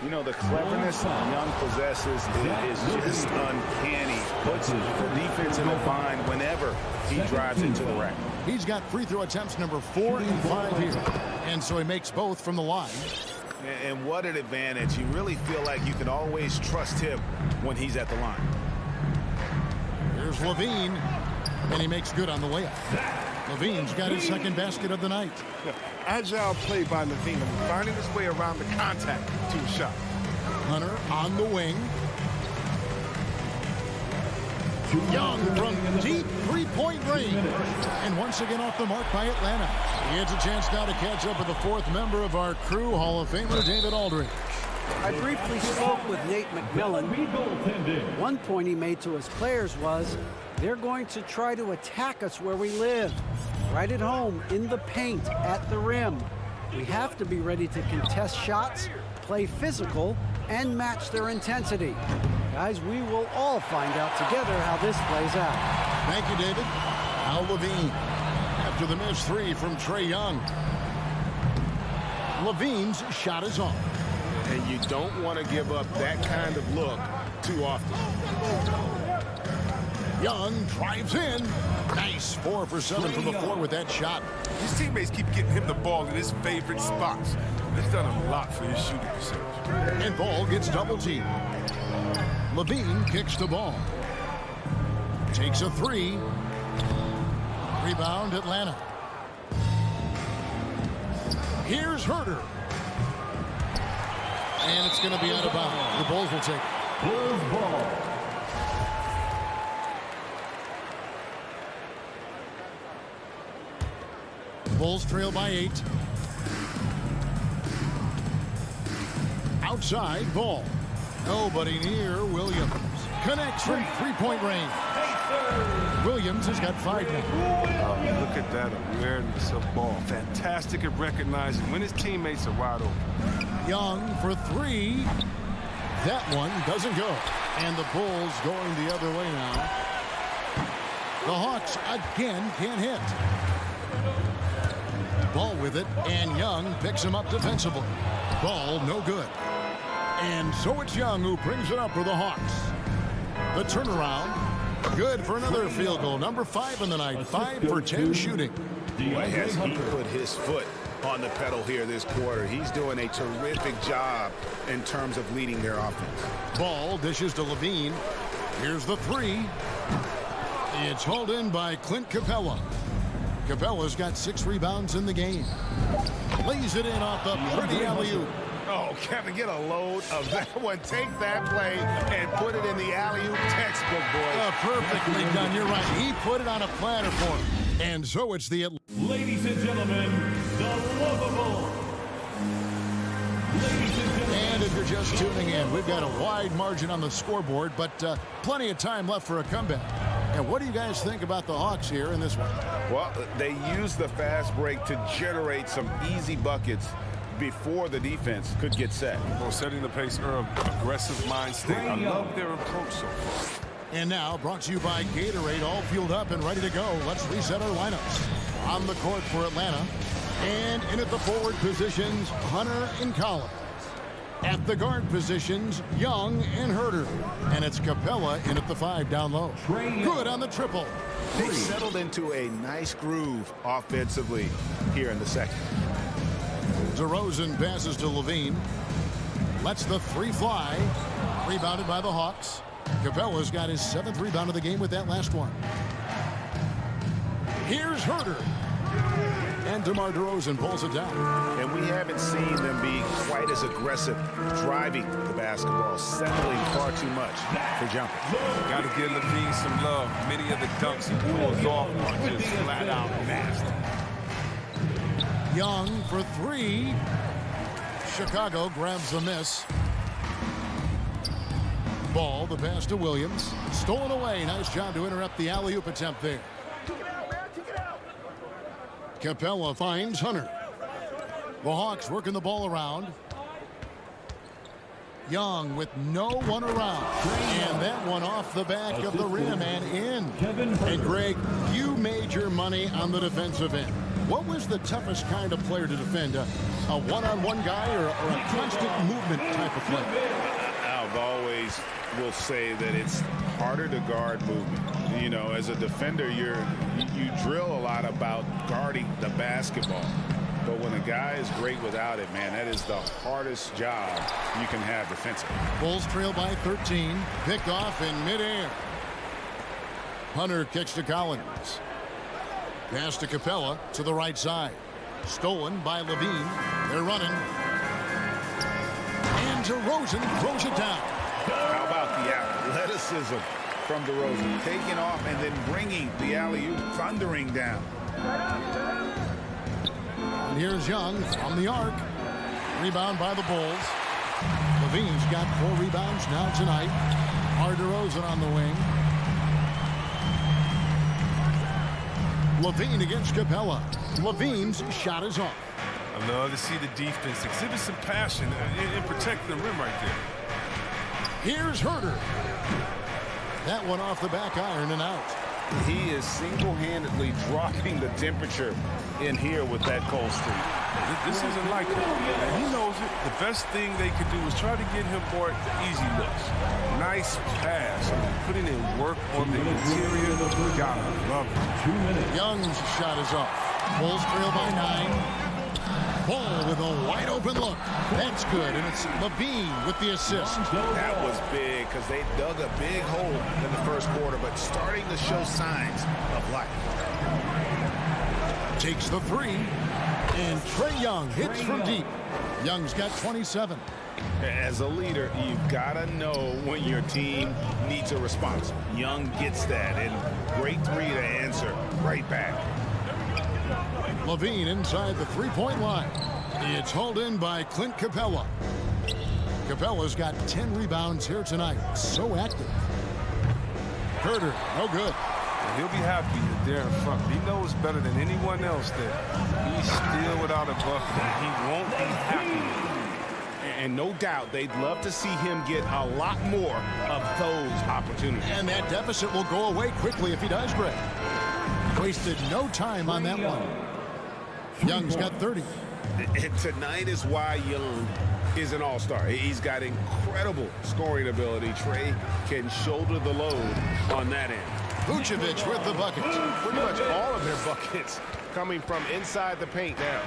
You know, the cleverness Young possesses is just uncanny. Puts the defense in a bind whenever he drives into the rack. He's got free throw attempts number 4 and 5 here. And so he makes both from the line. And what an advantage. You really feel like you can always trust him when he's at the line. Here's Levine. And he makes good on the layup. Levine's got his second basket of the night. Agile play by Levine, finding his way around the contact to a shot. Hunter on the wing. Young from deep three-point range. And once again off the mark by Atlanta. He gets a chance now to catch up with the 4th member of our crew, Hall of Famer David Aldridge. I briefly spoke with Nate McMillan. One point he made to his players was, they're going to try to attack us where we live. Right at home, in the paint, at the rim. We have to be ready to contest shots, play physical, and match their intensity. Guys, we will all find out together how this plays out. Thank you, David. Al Levine after the missed 3 from Trae Young. Levine's shot is off. And you don't want to give up that kind of look too often. Young drives in. Nice 4 for 7 from the floor with that shot. His teammates keep getting him the ball in his favorite spots. It's done a lot for his shooting percentage. And Ball gets double teamed. Levine kicks the ball. Takes a 3. Rebound Atlanta. Here's Herter. And it's going to be out of bounds. The Bulls will take it. Bulls ball. Bulls trail by 8. Outside, Ball. Nobody near Williams. Connects from three-point range. Williams has got 5 now. Look at that awareness of Ball. Fantastic at recognizing when his teammates are wide open. Young for 3. That one doesn't go. And the Bulls going the other way now. The Hawks again can't hit. Ball with it, and Young picks him up defensively. Ball no good. And so it's Young who brings it up for the Hawks. The turnaround, good for another field goal. Number 5 in the night, 5 for 10 shooting. Boy, has he put his foot on the pedal here this quarter. He's doing a terrific job in terms of leading their offense. Ball dishes to Levine. Here's the 3. It's hauled in by Clint Capella. Capella's got 6 rebounds in the game. Lays it in off the pretty alley-oop. Oh, Kevin, get a load of that one. Take that play and put it in the alley-oop textbook, boy. Perfectly done. You're right. He put it on a platter for him. And so it's the... Ladies and gentlemen, the lovable. And if you're just tuning in, we've got a wide margin on the scoreboard, but plenty of time left for a comeback. And what do you guys think about the Hawks here in this one? Well, they used the fast break to generate some easy buckets before the defense could get set. Well, setting the pace early, aggressive mind state. I love their approach so far. And now, brought to you by Gatorade, all fueled up and ready to go. Let's reset our lineups. On the court for Atlanta. And in at the forward positions, Hunter and Collins. At the guard positions, Young and Herter. And it's Capella in at the 5 down low. Good on the triple. They settled into a nice groove offensively here in the second. DeRozan passes to Levine. Lets the 3 fly. Rebounded by the Hawks. Capella's got his 7th rebound of the game with that last one. Here's Herter. And DeMar DeRozan pulls it down. And we haven't seen them be quite as aggressive driving the basketball, settling far too much for jumpers. Got to give Levine some love. Many of the dunks he pulls off are just flat out nasty. Young for 3. Chicago grabs the miss. Ball, the pass to Williams. Stolen away. Nice job to interrupt the alley-oop attempt there. Capella finds Hunter. The Hawks working the ball around. Young with no one around. And that one off the back of the rim and in. And Greg, you made your money on the defensive end. What was the toughest kind of player to defend? A one-on-one guy or a constant movement type of player? I've always will say that it's harder to guard movement. You know, as a defender, you drill a lot about guarding the basketball. But when a guy is great without it, man, that is the hardest job you can have defensively. Bulls trail by 13. Picked off in midair. Hunter kicks to Collins. Pass to Capella to the right side. Stolen by Levine. They're running. And DeRozan throws it down. How about the athleticism from DeRozan? Taking off and then bringing the alley-oop thundering down. And here's Young from the arc. Rebound by the Bulls. Levine's got 4 rebounds now tonight. DeRozan on the wing. Levine against Capella. Levine's shot is off. I love to see the defense exhibit some passion and protect the rim right there. Here's Herter. That one off the back iron and out. He is single-handedly dropping the temperature in here with that cold streak. This isn't like him. And he knows it. The best thing they could do is try to get him more easy looks. Nice pass. Putting in work on the interior. Gotta love it. Young's shot is off. Bulls trail by 9. Ball with a wide open look. That's good, and it's Levine with the assist. That was big because they dug a big hole in the first quarter, but starting to show signs of life. Takes the 3, and Trae Young hits from deep. Young's got 27. As a leader, you've got to know when your team needs a response. Young gets that, and great 3 to answer right back. Levine inside the 3-point line. It's hauled in by Clint Capella. Capella's got 10 rebounds here tonight. So active. Herter, no good. He'll be happy that they're in front. He knows better than anyone else that he's still without a bucket. He won't be happy. And no doubt they'd love to see him get a lot more of those opportunities. And that deficit will go away quickly if he does, Greg. Wasted no time on that one. Young's got 30. And tonight is why Young is an all-star. He's got incredible scoring ability. Trae can shoulder the load on that end. Vucevic with the buckets. Pretty much all of their buckets coming from inside the paint now.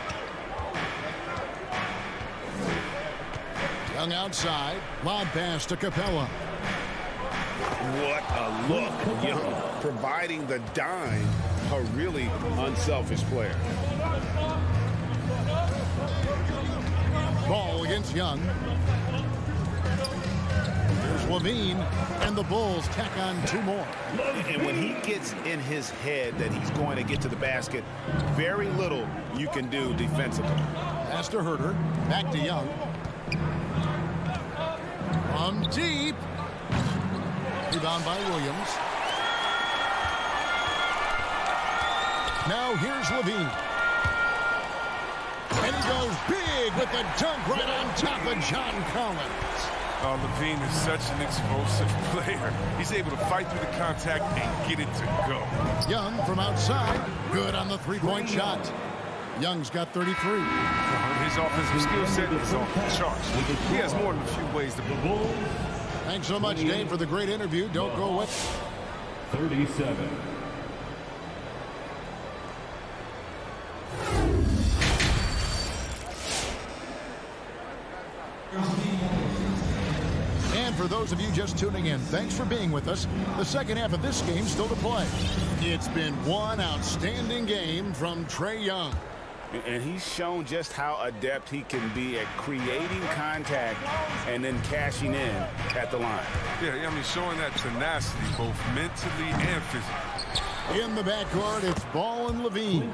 Young outside. Lob pass to Capella. What a look. Young providing the dime. A really unselfish player. Ball against Young. There's Levine, and the Bulls tack on 2 more. And when he gets in his head that he's going to get to the basket, very little you can do defensively. Pass to Herter. Back to Young. From deep. Rebound by Williams. Now here's Levine. And he goes big with the dunk right on top of John Collins. Oh, Levine is such an explosive player. He's able to fight through the contact and get it to go. Young from outside. Good on the 3-point shot. Young's got 33. His offensive skill set is off the charts. He has more than a few ways to move. Thanks so much, Dave, for the great interview. Don't go away. 37. And for those of you just tuning in, thanks for being with us. The second half of this game still to play. It's been one outstanding game from Trae Young. And he's shown just how adept he can be at creating contact and then cashing in at the line. Yeah, I mean, showing that tenacity both mentally and physically. In the backcourt, it's Ball and Levine.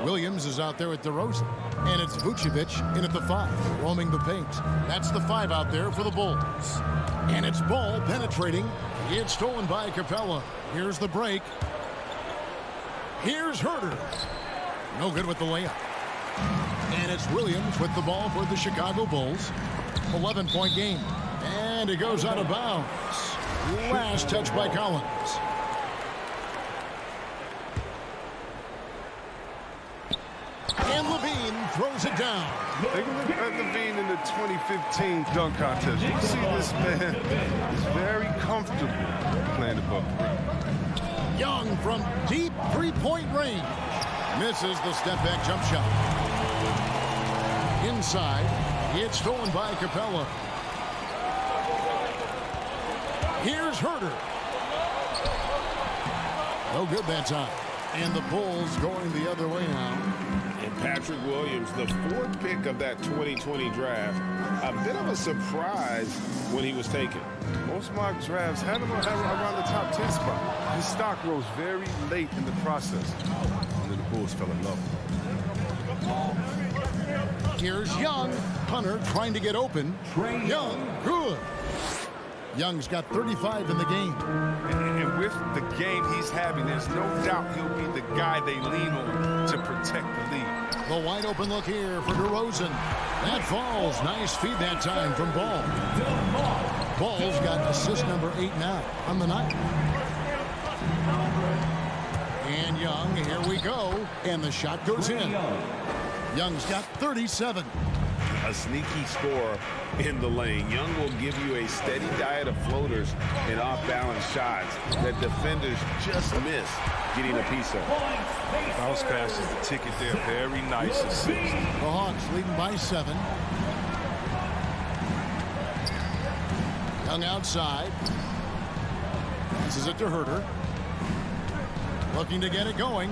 Williams is out there at DeRozan. And it's Vucevic in at the 5, roaming the paint. That's the 5 out there for the Bulls. And it's Ball penetrating. It's stolen by Capella. Here's the break. Here's Herter. No good with the layup. And it's Williams with the ball for the Chicago Bulls. 11-point game. And it goes out of bounds. Last touch by Collins. And Levine throws it down. Take a look at Levine in the 2015 dunk contest. You see this man is very comfortable playing above the rim. Young from deep three-point range. Misses the step-back jump shot. Inside, it's stolen by Capella. Here's Herter. No good that time. And the Bulls going the other way now. And Patrick Williams, the 4th pick of that 2020 draft, a bit of a surprise when he was taken. Most mock drafts had him around the top 10 spot. His stock rose very late in the process. And then the Bulls fell in love with him. Here's Young. Hunter trying to get open. Young, good. Young's got 35 in the game. And with the game he's having, there's no doubt he'll be the guy they lean on to protect the lead. The wide open look here for DeRozan. That falls. Nice feed that time from Ball. Ball's got assist number 8 now on the night. And Young, here we go. And the shot goes in. Young's got 37. A sneaky score in the lane. Young will give you a steady diet of floaters and off-balance shots that defenders just miss getting a piece of. Bounce pass is the ticket there. Very nice assist. The Hawks leading by 7. Young outside. Passes it to Herter. Looking to get it going.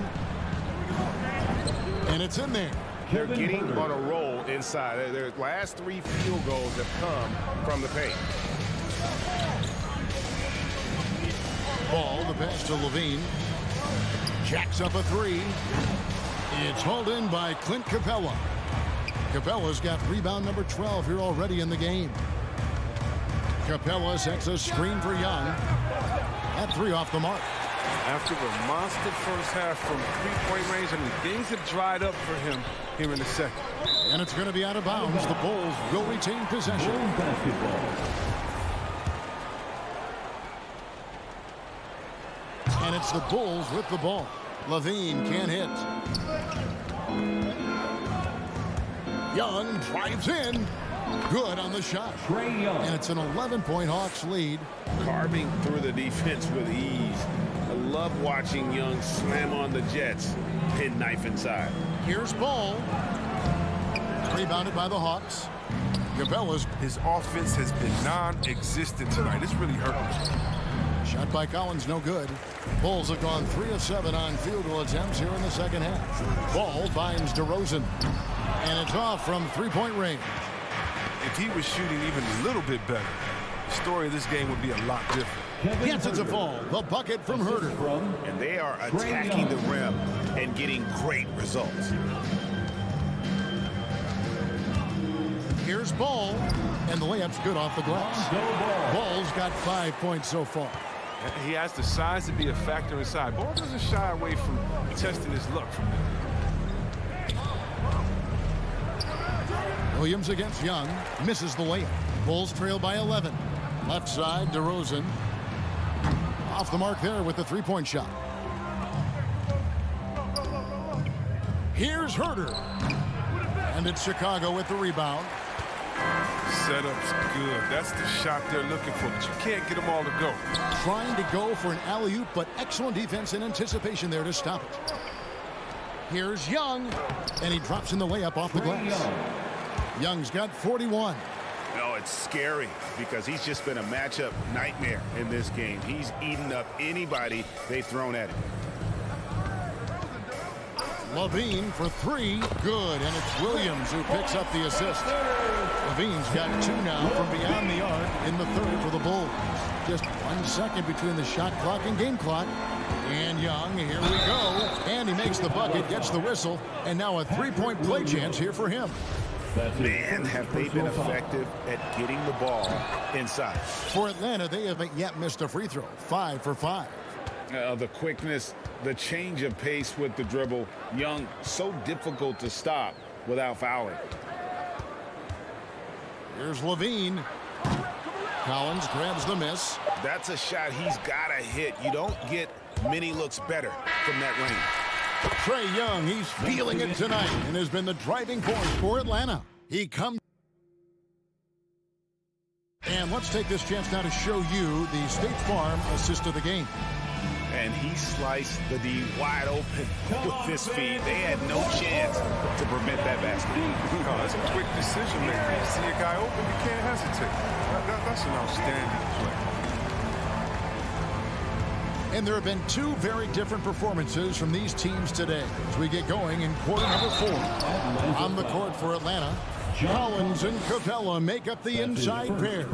And it's in there. They're getting on a roll inside. Their last 3 field goals have come from the paint. Ball, the pass to Levine. Jacks up a 3. It's hauled in by Clint Capella. Capella's got rebound number 12 here already in the game. Capella sets a screen for Young. That 3 off the mark. After a monster first half from three-point range, I mean, things have dried up for him here in the second. And it's going to be out of bounds. The Bulls will retain possession. And it's the Bulls with the ball. Levine can't hit. Young drives in. Good on the shot. And it's an 11-point Hawks lead. Carving through the defense with ease. I love watching Young slam on the Jets. Pin knife inside. Here's Ball. Rebounded by the Hawks. Capella's. His offense has been non-existent tonight. It's really hurting. Shot by Collins, no good. Bulls have gone 3 of 7 on field goal attempts here in the second half. Ball finds DeRozan. And it's off from three-point range. If he was shooting even a little bit better, the story of this game would be a lot different. Gets it to fall. The bucket from Herter. And they are attacking the rim and getting great results. Here's Ball. And the layup's good off the glass. Ball's got 5 points so far. He has the size to be a factor inside. Ball doesn't shy away from testing his luck from there. Williams against Young. Misses the layup. Bulls trail by 11. Left side, DeRozan. Off the mark there with the three-point shot. Here's Herter. And it's Chicago with the rebound. Setup's good. That's the shot they're looking for, but you can't get them all to go. Trying to go for an alley-oop, but excellent defense and anticipation there to stop it. Here's Young. And he drops in the layup off the glass. Young's got 41. No, it's scary because he's just been a matchup nightmare in this game. He's eaten up anybody they've thrown at him. Levine for 3. Good. And it's Williams who picks up the assist. Levine's got 2 now from beyond the arc in the third for the Bulls. Just 1 second between the shot clock and game clock. And Young, here we go. And he makes the bucket, gets the whistle, and now a three-point play chance here for him. Man, have they been effective at getting the ball inside. For Atlanta, they haven't yet missed a free throw. 5 for 5. The quickness, the change of pace with the dribble. Young, so difficult to stop without fouling. Here's Levine. Collins grabs the miss. That's a shot he's got to hit. You don't get many looks better from that range. Trae Young, he's feeling it tonight and has been the driving force for Atlanta. He comes. And let's take this chance now to show you the State Farm assist of the game. And he sliced the D wide open with this feed. They had no chance to prevent that basket. No, that's a quick decision maker. You see a guy open, you can't hesitate. That's an outstanding play. And there have been two very different performances from these teams today as we get going in quarter number 4. On the court for Atlanta, Collins and Capella make up the inside pair.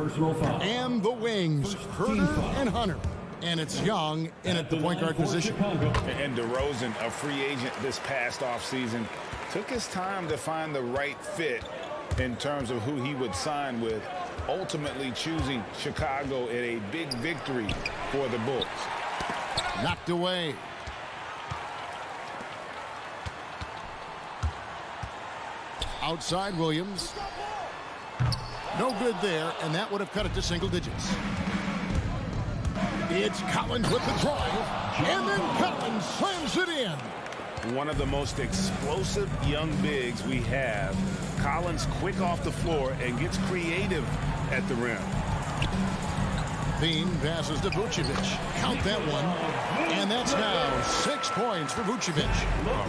And the wings, Herter and Hunter. And it's Young in at the point guard position. And DeRozan, a free agent this past offseason, took his time to find the right fit in terms of who he would sign with, ultimately choosing Chicago in a big victory for the Bulls. Knocked away. Outside Williams. No good there, and that would have cut it to single digits. It's Collins with the drive, and then Collins slams it in. One of the most explosive young bigs we have. Collins quick off the floor and gets creative at the rim. Bean passes to Vucevic. Count that one. And that's now 6 points for Vucevic.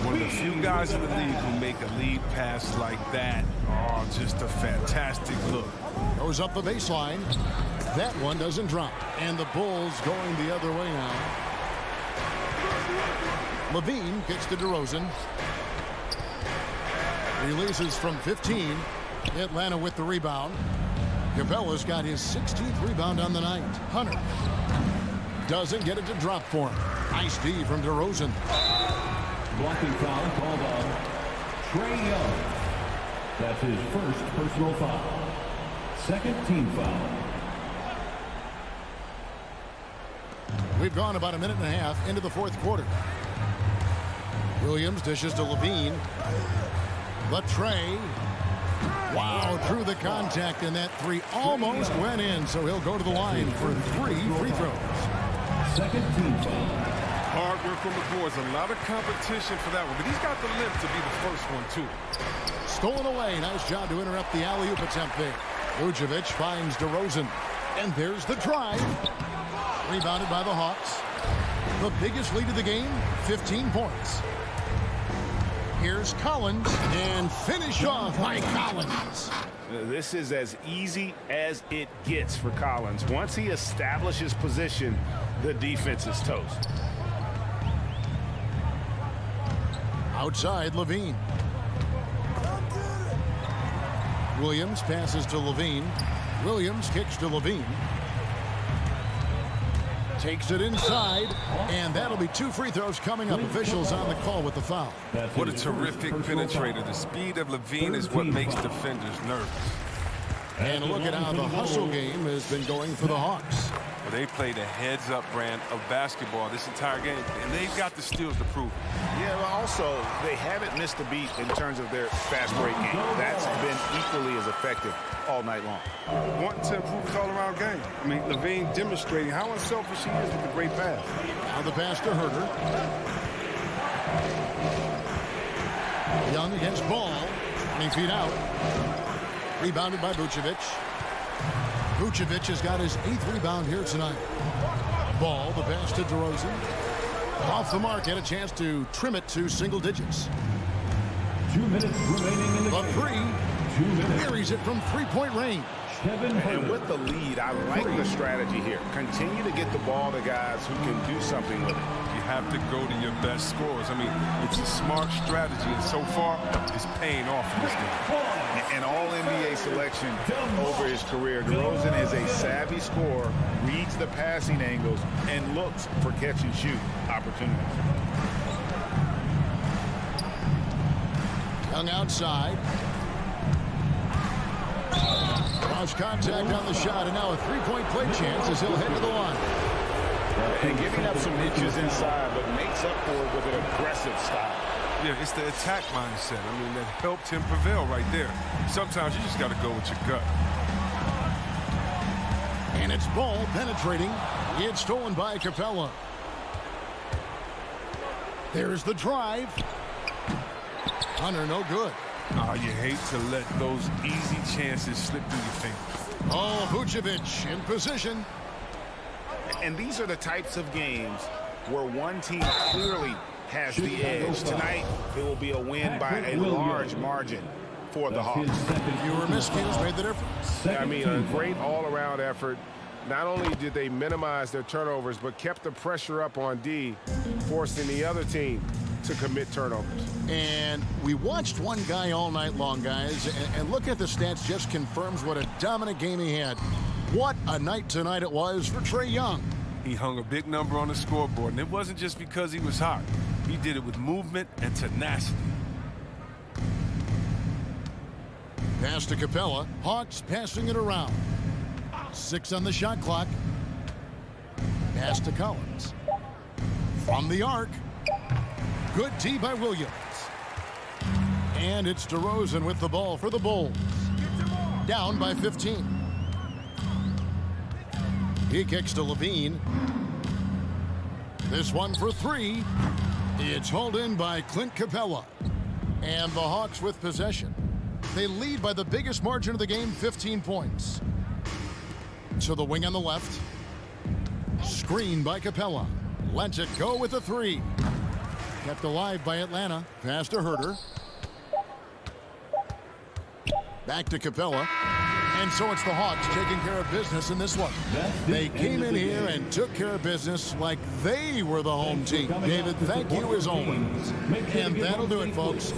One of the few guys in the league who make a lead pass like that. Oh, just a fantastic look. Goes up the baseline. That one doesn't drop. And the Bulls going the other way now. Levine gets to DeRozan. Releases from 15. Atlanta with the rebound. Capella's got his 16th rebound on the night. Hunter doesn't get it to drop for him. Nice D from DeRozan. Blocking foul called on Trae Young. That's his first personal foul. Second team foul. We've gone about a minute and a half into the fourth quarter. Williams dishes to Levine. Trae. Wow, through the contact, and that three almost went in, so he'll go to the line for 3 free throws. Second team foul. Hard work from the boards. A lot of competition for that one, but he's got the limp to be the first one, too. Stolen away. Nice job to interrupt the alley-oop attempt there. Vucevic finds DeRozan. And there's the drive. Rebounded by the Hawks. The biggest lead of the game, 15 points. Here's Collins, and finish off by Collins. This is as easy as it gets for Collins. Once he establishes position, the defense is toast. Outside, Levine. Williams passes to Levine. Williams kicks to Levine. Takes it inside, and that'll be 2 free throws coming up. Officials on the call with the foul. What a terrific penetrator. The speed of Levine is what makes defenders nervous. And look at how the hustle game has been going for the Hawks. Well, they played a heads-up brand of basketball this entire game, and they've got the steals to prove it. Yeah, but also, they haven't missed a beat in terms of their fast break game. That's been equally as effective all night long. Wanting to improve his all-around game. I mean, Levine demonstrating how unselfish he is with the great pass. Now the pass to Herter. Young against Ball. 20 feet out. Rebounded by Vucevic. Vucevic has got his 8th rebound here tonight. Ball, the pass to DeRozan. Off the mark, had a chance to trim it to single digits. 2 minutes remaining in the game. 3. 2 minutes. Buries it from 3-point range. And with the lead, I like the strategy here. Continue to get the ball to guys who can do something with it. You have to go to your best scorers. I mean, it's a smart strategy, and so far, it's paying off in this game. An all-NBA selection over his career. DeRozan is a savvy scorer, reads the passing angles, and looks for catch-and-shoot opportunities. Young outside. Cross contact on the shot, and now a 3-point play chance as he'll head to the line. And giving up some inches inside, but makes up for it with an aggressive style. Yeah, it's the attack mindset. I mean, that helped him prevail right there. Sometimes you just got to go with your gut. it's ball penetrating. It's stolen by Capella. There's the drive. Hunter, no good. Oh, you hate to let those easy chances slip through your fingers. Oh, Vucevic in position. And these are the types of games where one team clearly has the edge. Tonight, it will be a win by a large margin for the Hawks. Fewer miscues made the difference. I mean, a great all-around effort. Not only did they minimize their turnovers, but kept the pressure up on D, forcing the other team to commit turnovers. And we watched one guy all night long, guys, and look at the stats, just confirms what a dominant game he had. What a night tonight it was for Trae Young. He hung a big number on the scoreboard, and it wasn't just because he was hot. He did it with movement and tenacity. Pass to Capella. Hawks passing it around. 6 on the shot clock. Pass to Collins. From the arc. Good D by Williams. And it's DeRozan with the ball for the Bulls. Down by 15. He kicks to Levine. This one for 3. It's hauled in by Clint Capella. And the Hawks with possession. They lead by the biggest margin of the game, 15 points. So the wing on the left. Screen by Capella. Lets it go with a 3. Kept alive by Atlanta. Pass to Herter. Back to Capella. And so it's the Hawks taking care of business in this one. They came in here and took care of business like they were the home team. David, thank you as always. And that'll do it, folks.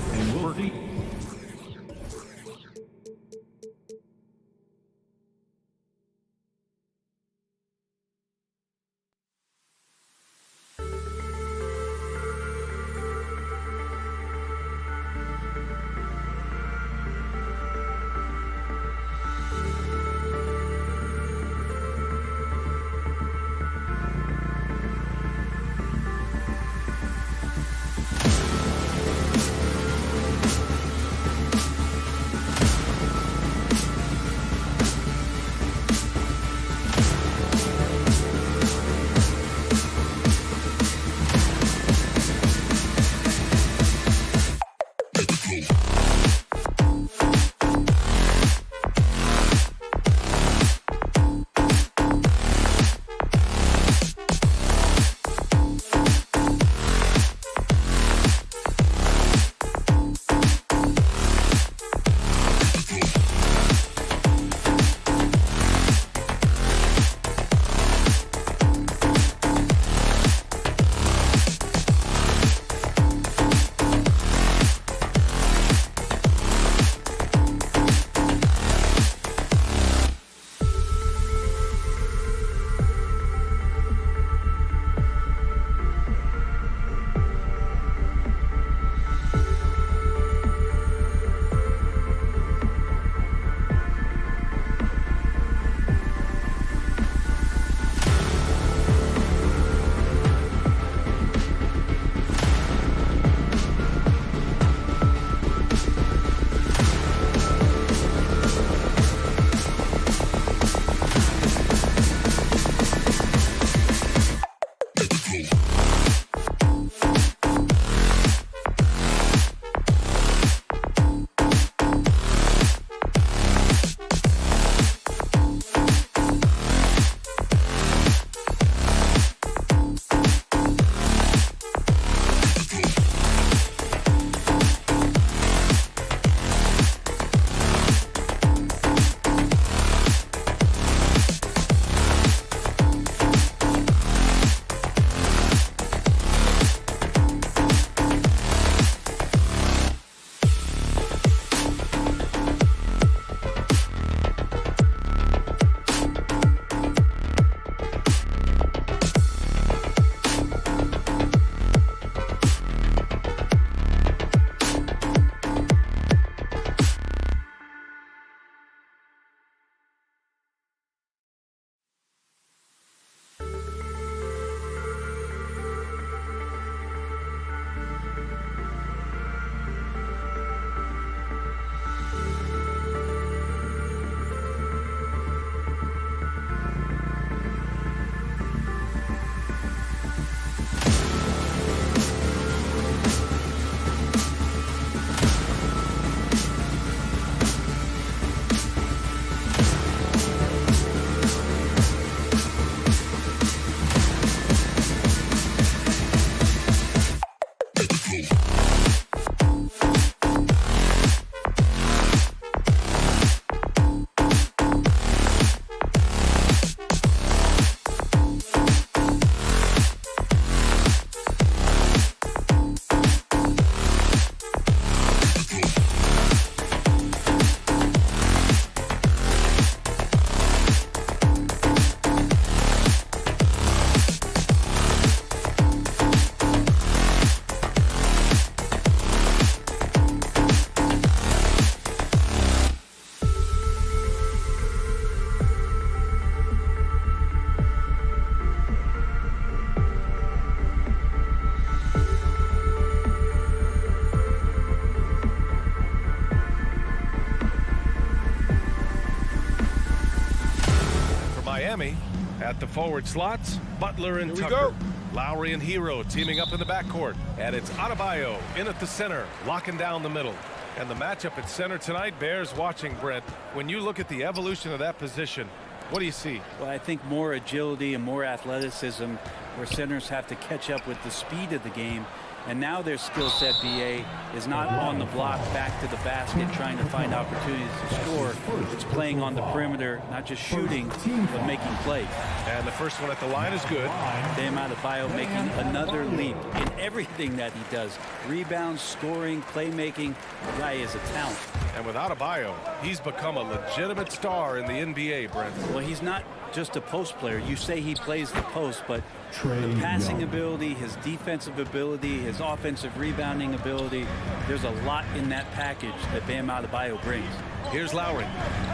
At the forward slots, Butler and Tucker. Lowry and Hero teaming up in the backcourt. And it's Adebayo in at the center, locking down the middle. And the matchup at center tonight bears watching, Brent. When you look at the evolution of that position, what do you see? Well, I think more agility and more athleticism, where centers have to catch up with the speed of the game. And now their skill set, BA, is not on the block back to the basket trying to find opportunities to score. It's playing on the perimeter, not just shooting, but making plays. And the first one at the line is good. Bam Adebayo making another leap in everything that he does. Rebounds, scoring, playmaking. The guy is a talent. And with Adebayo, he's become a legitimate star in the NBA, Brent. Well, he's not just a post player. You say he plays the post, but the passing ability, his defensive ability, his offensive rebounding ability, there's a lot in that package that Bam Adebayo brings. Here's Lowry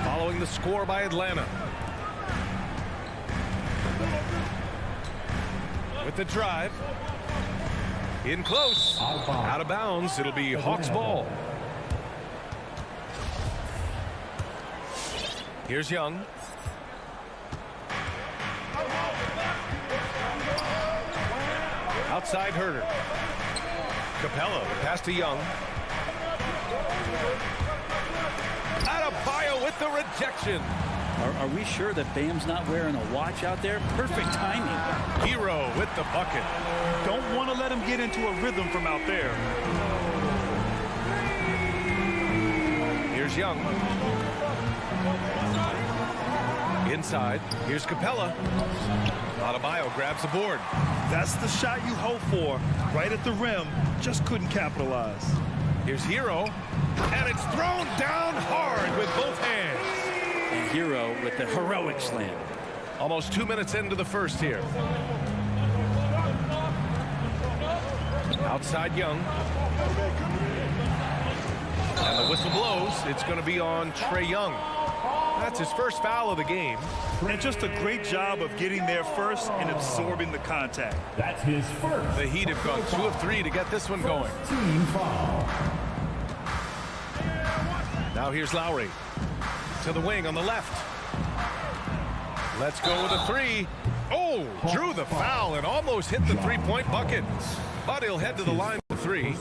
following the score by Atlanta. With the drive. In close. Out of bounds. It'll be Hawks ball. Here's Young. Outside Herder. Capella, the pass to Young. Adebayo with the rejection. Are we sure that Bam's not wearing a watch out there? Perfect timing. Hero with the bucket. Don't want to let him get into a rhythm from out there. Here's Young. Inside. Here's Capella. Adebayo grabs the board. That's the shot you hope for. Right at the rim. Just couldn't capitalize. Here's Hero. And it's thrown down hard with both hands. And Hero with the heroic slam. Almost 2 minutes into the first here. Outside Young. And the whistle blows. It's going to be on Trae Young. That's his first foul of the game. And just a great job of getting there first and absorbing the contact. That's his first. The Heat have gone 2 of 3 to get this one going. Team foul. Now here's Lowry. To the wing on the left. Let's go with a 3. Oh, drew the foul and almost hit the three-point bucket. But he'll head to the line for 3.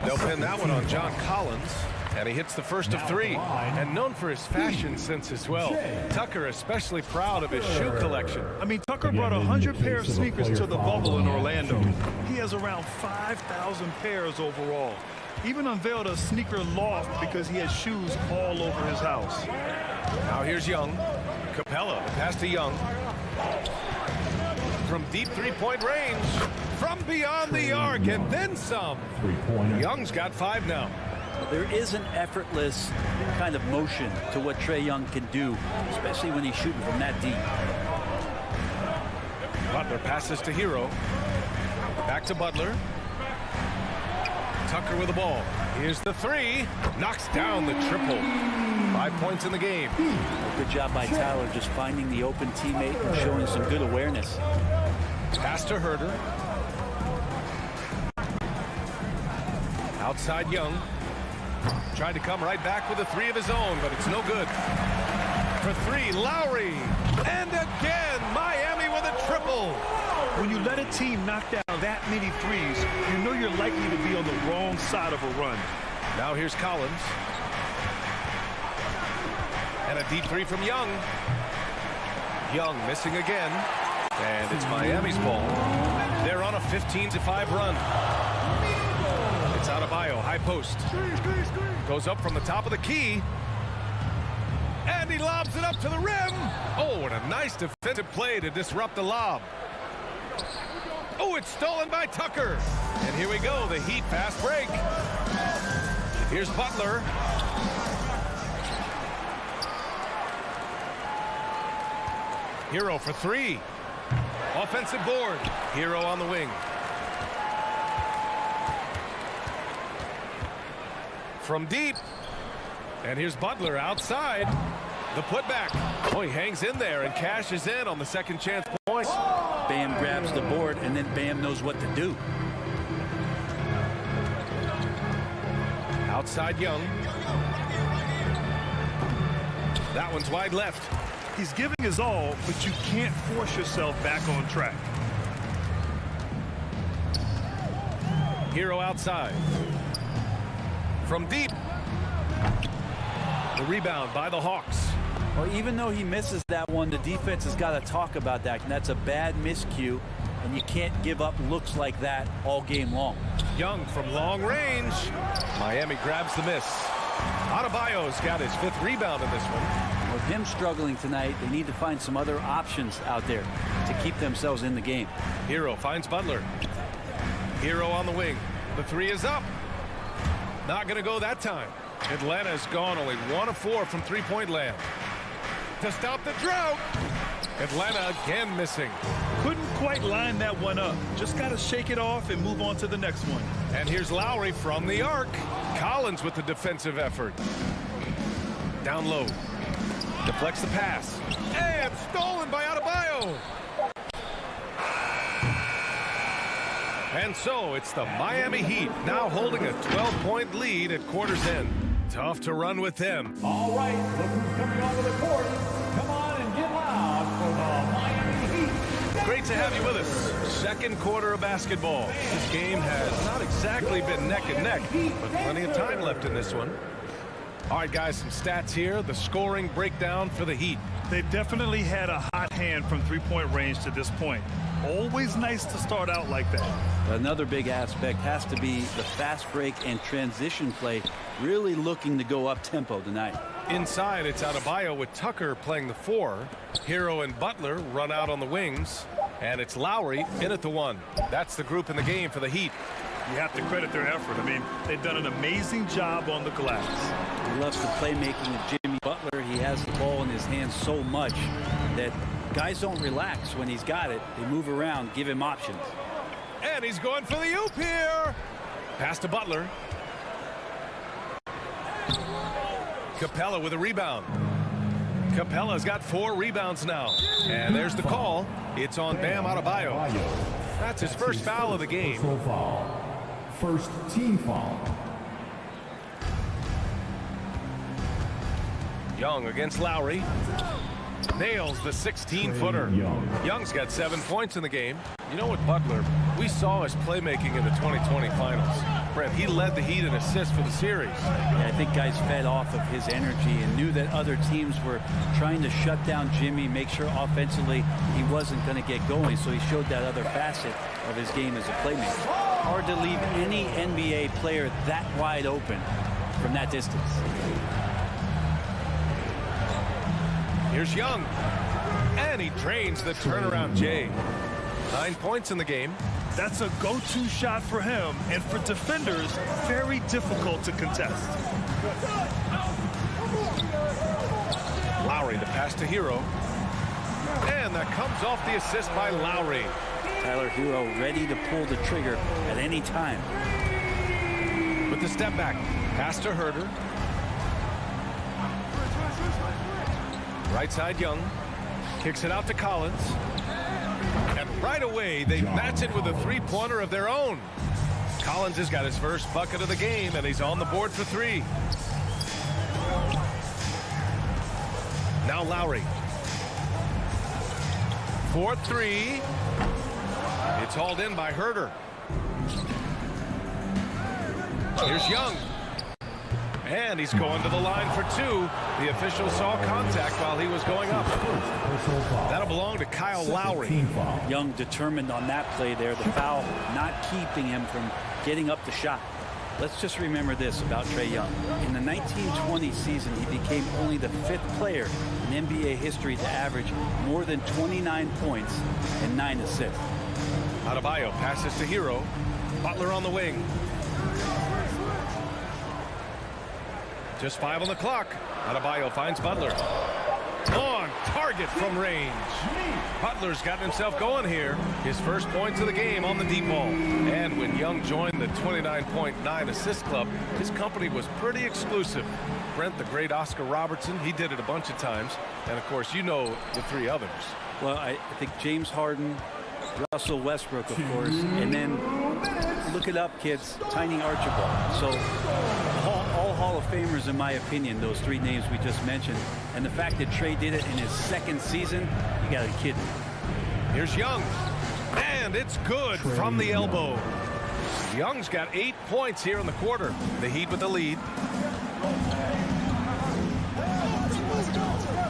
They'll pin that one on John Collins. And he hits the first of 3. And known for his fashion sense as well. Tucker especially proud of his shoe collection. I mean, Tucker brought 100 pair of sneakers to the bubble in Orlando. He has around 5,000 pairs overall. Even unveiled a sneaker loft because he has shoes all over his house. Now here's Young. Capella, the pass to Young. From deep three-point range. From beyond the arc and then some. Young's got 5 now. There is an effortless kind of motion to what Trae Young can do, especially when he's shooting from that deep. Butler passes to Hero. Back to Butler. Tucker with the ball. Here's the 3. Knocks down the triple. 5 points in the game. Good job by Tyler just finding the open teammate and showing some good awareness. Pass to Herder. Outside Young. Tried to come right back with a 3 of his own, but it's no good. For 3, Lowry. And again, Miami with a triple. When you let a team knock down that many threes, you know you're likely to be on the wrong side of a run. Now here's Collins. And a deep 3 from Young. Young missing again. And it's Miami's ball. They're on a 15-5 run. It's Adebayo, high post. Goes up from the top of the key. And he lobs it up to the rim. Oh, and a nice defensive play to disrupt the lob. Oh, it's stolen by Tucker. And here we go, the Heat fast break. Here's Butler. Hero for 3. Offensive board. Hero on the wing. From deep. And here's Butler outside. The putback. Oh, he hangs in there and cashes in on the second chance point. Bam grabs the board, and then Bam knows what to do. Outside Young. That one's wide left. He's giving his all, but you can't force yourself back on track. Hero outside. From deep. The rebound by the Hawks. Well, even though he misses that one, the defense has got to talk about that. And that's a bad miscue, and you can't give up looks like that all game long. Young from long range. Miami grabs the miss. Adebayo's got his 5th rebound in this one. With him struggling tonight, they need to find some other options out there to keep themselves in the game. Hero finds Butler. Hero on the wing. The 3 is up. Not going to go that time. Atlanta's gone only 1 of 4 from three-point land. To stop the drought. Atlanta again missing. Couldn't quite line that one up. Just got to shake it off and move on to the next one. And here's Lowry from the arc. Collins with the defensive effort. Down low. Deflects the pass. And stolen by Adebayo. And so it's the Miami Heat now holding a 12-point lead at quarter's end. Tough to run with them. All right, look who's coming onto the court. Come on and get loud for the Miami Heat. Great to have you with us. Second quarter of basketball. This game has not exactly been neck and neck, but plenty of time left in this one. All right, guys, some stats here. The scoring breakdown for the Heat. They've definitely had a hot hand from three-point range to this point. Always nice to start out like that. Another big aspect has to be the fast break and transition play, really looking to go up tempo tonight. Inside, it's Adebayo with Tucker playing the 4. Hero and Butler run out on the wings. And it's Lowry in at the 1. That's the group in the game for the Heat. You have to credit their effort. I mean, they've done an amazing job on the glass. He loves the playmaking of Jimmy Butler. He has the ball in his hands so much that guys don't relax when he's got it. They move around, give him options. And he's going for the oop here. Pass to Butler. Capella with a rebound. Capella's got 4 rebounds now. And there's the call. It's on Bam Adebayo. That's his first foul of the game. First team foul. Young against Lowry. Nails the 16-footer. Young's got 7 points in the game. You know what, Butler? We saw his playmaking in the 2020 finals. Brent, he led the Heat in assists for the series. Yeah, I think guys fed off of his energy and knew that other teams were trying to shut down Jimmy, make sure offensively he wasn't going to get going. So he showed that other facet of his game as a playmaker. Hard to leave any NBA player that wide open from that distance. Here's Young. And he drains the turnaround J. 9 points in the game. That's a go-to shot for him, and for defenders, very difficult to contest. Lowry, the pass to Hero. And that comes off the assist by Lowry. Tyler Hero ready to pull the trigger at any time. With the step back. Pass to Herder. Right side Young. Kicks it out to Collins. And right away, they match it with a three-pointer of their own. Collins has got his first bucket of the game, and he's on the board for 3. Now Lowry. 4-3. It's hauled in by Herder. Here's Young. And he's going to the line for 2. The official saw contact while he was going up. That'll belong to Kyle Lowry. Young determined on that play there. The foul not keeping him from getting up the shot. Let's just remember this about Trae Young. In the 1920 season, he became only the 5th player in NBA history to average more than 29 points and 9 assists. Adebayo passes to Hero. Butler on the wing. Just 5 on the clock. Adebayo finds Butler. On target from range. Butler's gotten himself going here. His first points of the game on the deep ball. And when Young joined the 29.9 assist club, his company was pretty exclusive. Brent, the great Oscar Robertson, he did it a bunch of times. And of course, you know the 3 others. Well, I think James Harden, Russell Westbrook, of course, and then look it up, kids, Tiny Archibald. So all Hall of Famers in my opinion, those three names we just mentioned. And the fact that Trey did it in his second season, you gotta be kidding. Here's Young. And it's good from the elbow. Young's got 8 points here in the quarter. The Heat with the lead.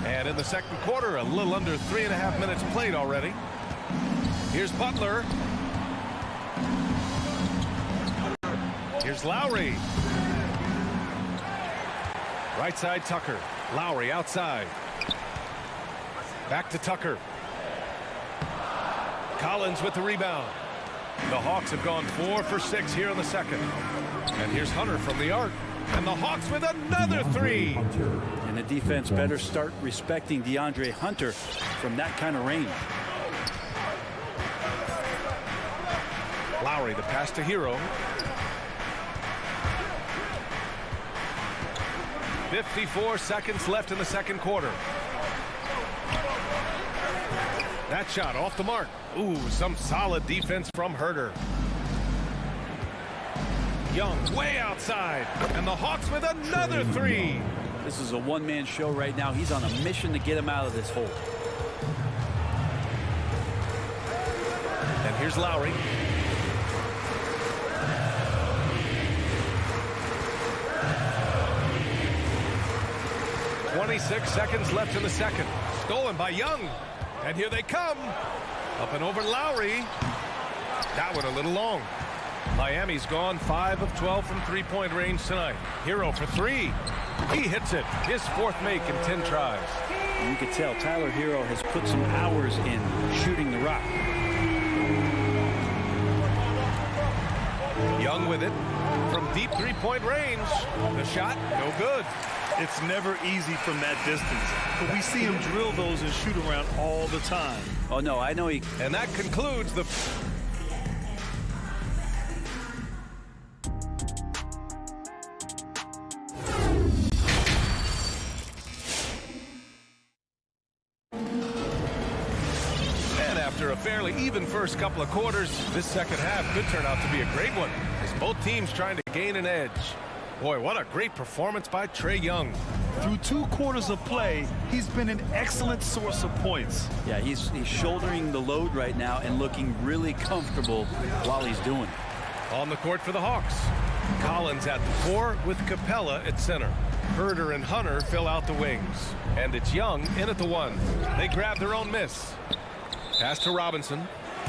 And in the second quarter, a little under 3.5 minutes played already. Here's Butler. Here's Lowry. Right side Tucker. Lowry outside. Back to Tucker. Collins with the rebound. The Hawks have gone 4 for 6 here in the second. And here's Hunter from the arc. And the Hawks with another 3. And the defense better start respecting DeAndre Hunter from that kind of range. Lowry, the pass to Hero. 54 seconds left in the second quarter. That shot off the mark. Ooh, some solid defense from Herder. Young way outside. And the Hawks with another 3. This is a one-man show right now. He's on a mission to get him out of this hole. And here's Lowry. .26 seconds left in the second. Stolen by Young. And here they come. Up and over Lowry. That one a little long. Miami's gone 5 of 12 from three-point range tonight. Hero for 3. He hits it. His 4th make in 10 tries. You can tell Tyler Hero has put some hours in shooting the rock. Young with it from deep three-point range. The shot, no good. It's never easy from that distance, but we see him drill those and shoot around all the time. Oh, no, I know he... And that concludes the... And after a fairly even first couple of quarters, this second half could turn out to be a great one, as both teams trying to gain an edge. Boy, what a great performance by Trey Young. Through 2 quarters of play, he's been an excellent source of points. Yeah, he's shouldering the load right now and looking really comfortable while he's doing it. On the court for the Hawks. Collins at the 4 with Capella at center. Herder and Hunter fill out the wings. And it's Young in at the 1. They grab their own miss. Pass to Robinson.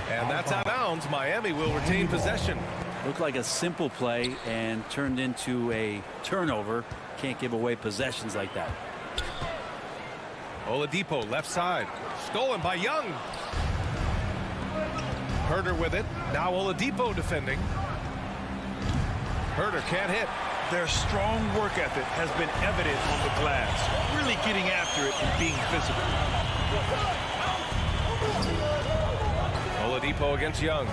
And that's out of bounds. Miami will retain possession. Looked like a simple play and turned into a turnover. Can't give away possessions like that. Oladipo left side. Stolen by Young. Herder with it. Now Oladipo defending. Herder can't hit. Their strong work ethic has been evident on the glass, really getting after it and being physical. Oladipo against Young.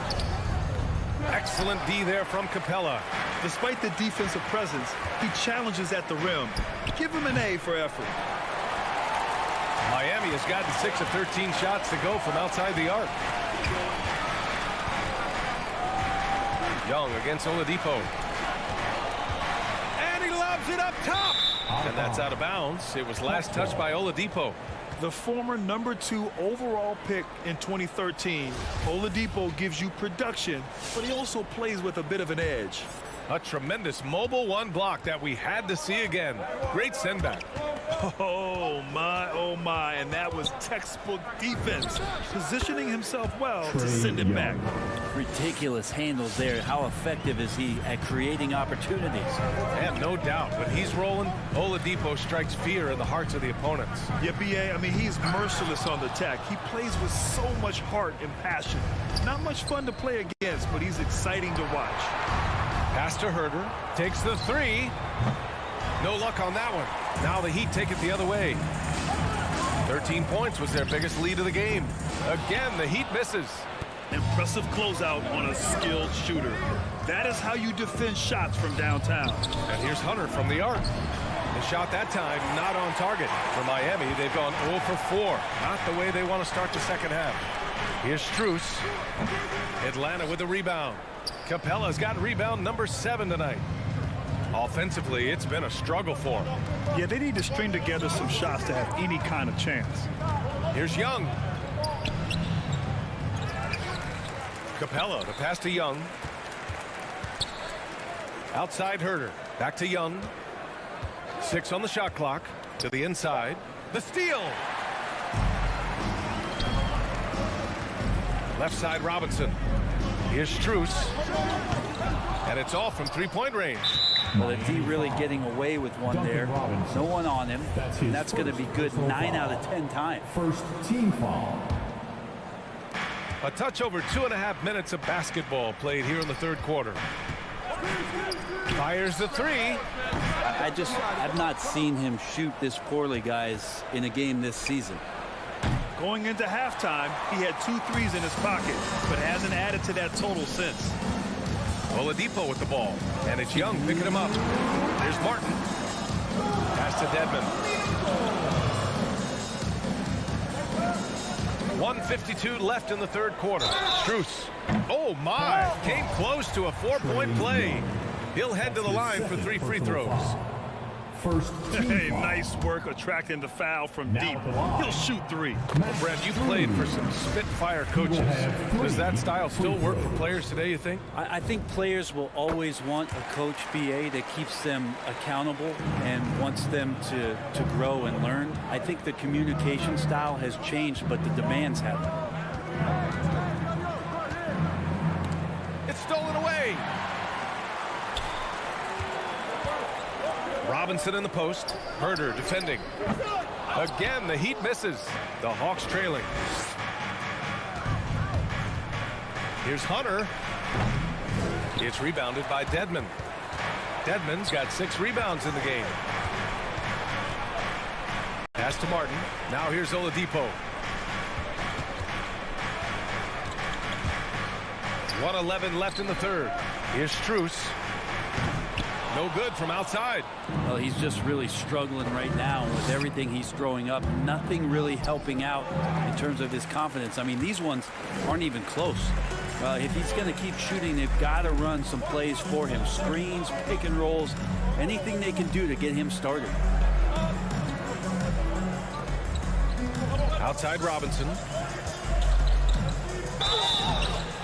Excellent D there from Capella. Despite the defensive presence, he challenges at the rim. Give him an A for effort. Miami has gotten 6 of 13 shots to go from outside the arc. Young against Oladipo. And he lobs it up top. And that's out of bounds. It was last touched by Oladipo. The former #2 overall pick in 2013, Oladipo gives you production, but he also plays with a bit of an edge. A tremendous mobile 1 block that we had to see again. Great send back. Oh my, and that was textbook defense, positioning himself well to send it back. Ridiculous handles there. How effective is he at creating opportunities? And no doubt, when he's rolling, Oladipo strikes fear in the hearts of the opponents. Yeah, B.A., I mean, he's merciless on the attack. He plays with so much heart and passion. Not much fun to play against, but he's exciting to watch. Pass to Herder. Takes the 3. No luck on that one. Now the Heat take it the other way. 13 points was their biggest lead of the game. Again, the Heat misses. Impressive closeout on a skilled shooter. That is how you defend shots from downtown. And here's Hunter from the arc. The shot that time not on target. For Miami, they've gone 0 for 4. Not the way they want to start the second half. Here's Strus. Atlanta with the rebound. Capella's got rebound number 7 tonight. Offensively, it's been a struggle for him. Yeah, they need to string together some shots to have any kind of chance. Here's Young. Capella, the pass to Young. Outside Herder. Back to Young. 6 on the shot clock. To the inside. The steal. Left side Robinson. Here's Strus. And it's off from three-point range. Well, the D really getting away with one there. No one on him. And that's going to be good 9 out of 10 times. First team foul. A touch over 2.5 minutes of basketball played here in the third quarter. Fires the three. I've not seen him shoot this poorly, guys, in a game this season. Going into halftime, he had 2 threes in his pocket, but hasn't added to that total since. Oladipo with the ball, and it's Young picking him up. There's Martin. Pass to Dedmon. 1:52 left in the third quarter. Strus. Oh my! Came close to a 4-point play. He'll head to the line for 3 free throws. First team Hey, foul. nice work attracting the foul from deep. He'll shoot 3. Well, Brad, you played for some Spitfire coaches. Does that style still work for players today, you think? I think players will always want a coach, BA, that keeps them accountable and wants them to grow and learn. I think the communication style has changed, but the demands haven't. It's stolen away. Robinson in the post. Herder defending. Again, the Heat misses. The Hawks trailing. Here's Hunter. It's rebounded by Dedmon. Dedmon's got 6 rebounds in the game. Pass to Martin. Now here's Oladipo. 1:11 left in the third. Here's Strus. No good from outside. Well, he's just really struggling right now with everything he's throwing up. Nothing really helping out in terms of his confidence. I mean, these ones aren't even close. If he's going to keep shooting, they've got to run some plays for him. Screens, pick and rolls, anything they can do to get him started. Outside Robinson.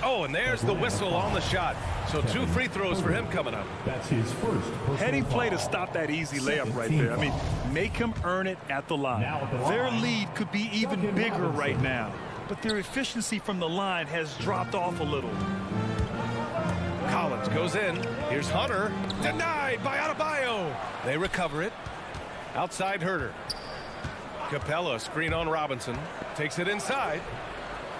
Oh, and there's the whistle on the shot. So 2 free throws for him coming up. That's his first. Heady play to stop that easy layup right there. I mean, make him earn it at the line. Their lead could be even bigger right now, but their efficiency from the line has dropped off a little. Collins goes in. Here's Hunter. Denied by Adebayo. They recover it. Outside Herder. Capella screen on Robinson. Takes it inside.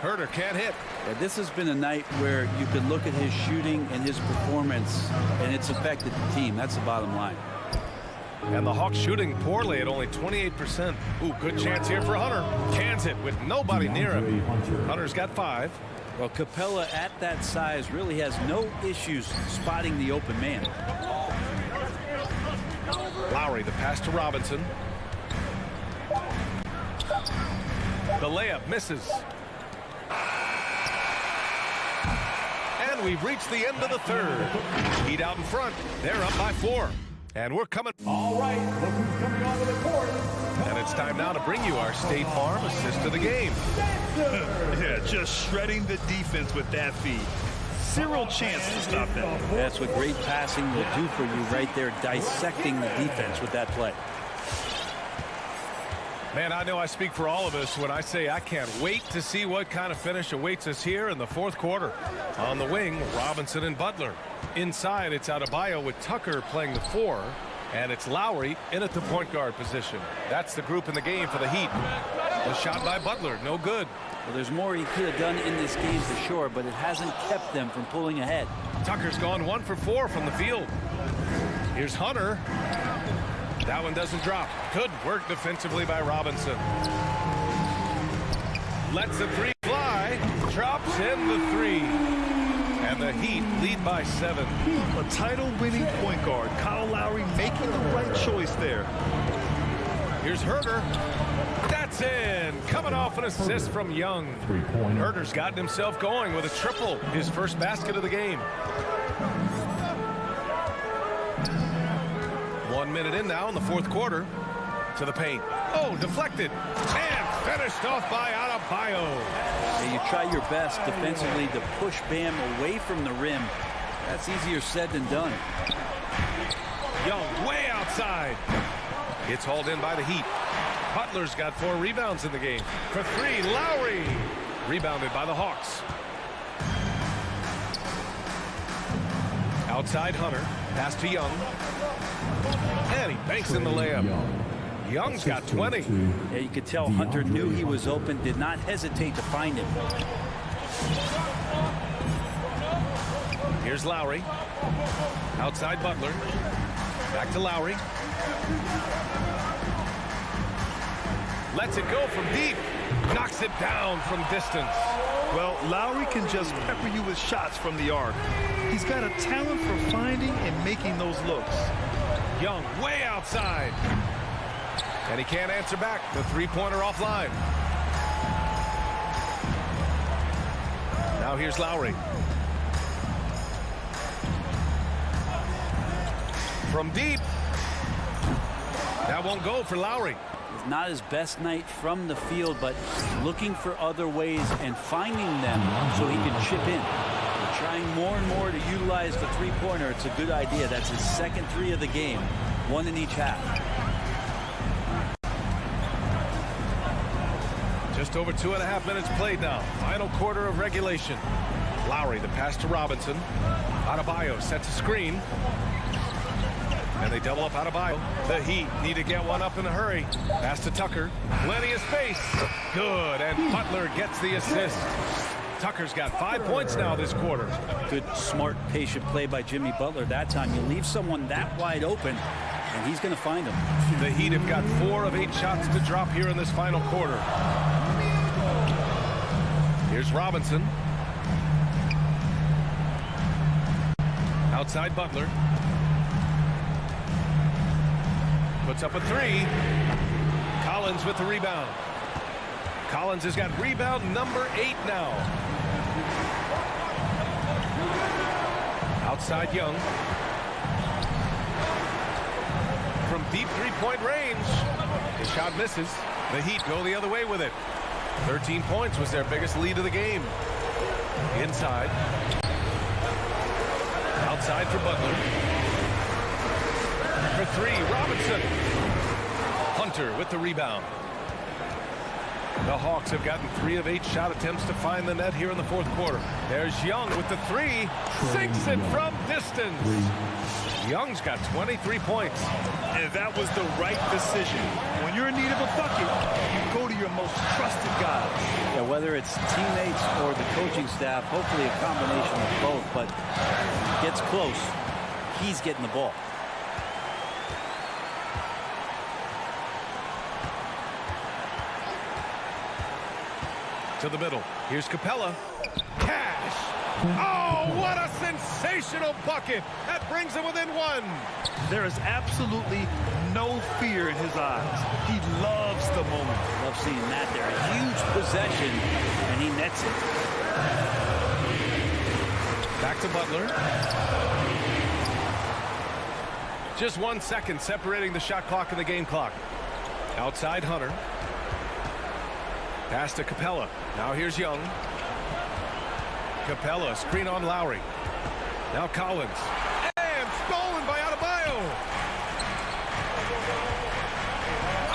Herder can't hit. Yeah, this has been a night where you could look at his shooting and his performance, and it's affected the team. That's the bottom line. And the Hawks shooting poorly at only 28%. Ooh, good chance here for Hunter. Cans it with nobody near him. Hunter's got 5. Well, Capella at that size really has no issues spotting the open man. Lowry, the pass to Robinson. The layup misses. And we've reached the end of the third. Heat out in front. They're up by 4. And we're coming. All right, look who's coming onto the court. And it's time now to bring you our State Farm assist of the game. Yeah, just shredding the defense with that feed. Zero chance to stop that. That's what great passing will do for you right there, dissecting the defense with that play. Man, I know I speak for all of us when I say I can't wait to see what kind of finish awaits us here in the fourth quarter. On the wing, Robinson and Butler. Inside, it's Adebayo with Tucker playing the 4, and it's Lowry in at the point guard position. That's the group in the game for the Heat. The shot by Butler, no good. Well, there's more he could have done in this game for sure, but it hasn't kept them from pulling ahead. Tucker's gone 1 for 4 from the field. Here's Hunter. That one doesn't drop. Good work defensively by Robinson. Lets the 3 fly. Drops in the 3. And the Heat lead by 7. A title-winning point guard, Kyle Lowry, making the right choice there. Here's Herder. That's in. Coming off an assist from Young. Herder's gotten himself going with a triple. His first basket of the game. 1 minute in now in the fourth quarter. To the paint. Oh, deflected. And finished off by Adebayo. Yeah, you try your best defensively to push Bam away from the rim. That's easier said than done. Young way outside. It's hauled in by the Heat. Butler's got 4 rebounds in the game. For 3, Lowry. Rebounded by the Hawks. Outside Hunter. Pass to Young. And he banks in the layup. Young's got 20. Yeah, you could tell Hunter knew he was open, did not hesitate to find him. Here's Lowry. Outside Butler. Back to Lowry. Lets it go from deep. Knocks it down from distance. Well, Lowry can just pepper you with shots from the arc. He's got a talent for finding and making those looks. Young way outside. And he can't answer back. The three-pointer offline. Now here's Lowry. From deep. That won't go for Lowry. It's not his best night from the field, but looking for other ways and finding them so he can chip in. Trying more and more to utilize the three-pointer. It's a good idea. That's his second 3 of the game. 1 in each half. Just over 2.5 minutes played now. Final quarter of regulation. Lowry, the pass to Robinson. Adebayo sets a screen. And they double up Adebayo. The Heat need to get one up in a hurry. Pass to Tucker. Plenty of space. Good. And Butler gets the assist. Tucker's got 5 points now this quarter. Good, smart, patient play by Jimmy Butler that time. You leave someone that wide open, and he's going to find him. The Heat have got 4 of 8 shots to drop here in this final quarter. Here's Robinson. Outside Butler. Puts up a 3. Collins with the rebound. Collins has got rebound number 8 now. Outside Young. From deep three-point range. His shot misses. The Heat go the other way with it. 13 points was their biggest lead of the game. Inside. Outside for Butler. For 3, Robinson. Hunter with the rebound. The Hawks have gotten 3 of 8 shot attempts to find the net here in the fourth quarter. There's Young with the 3. Sinks it from distance. Young's got 23 points. And that was the right decision. When you're in need of a bucket, you go to your most trusted guy. Yeah, whether it's teammates or the coaching staff, hopefully a combination of both, but gets close, he's getting the ball. To the middle. Here's Capella. Cash. Oh, what a sensational bucket. That brings him within 1. There is absolutely no fear in his eyes. He loves the moment. Love seeing that there. A huge possession, and he nets it. Back to Butler. Just 1 second separating the shot clock and the game clock. Outside Hunter. Pass to Capella. Now here's Young. Capella, screen on Lowry. Now Collins. And stolen by Adebayo.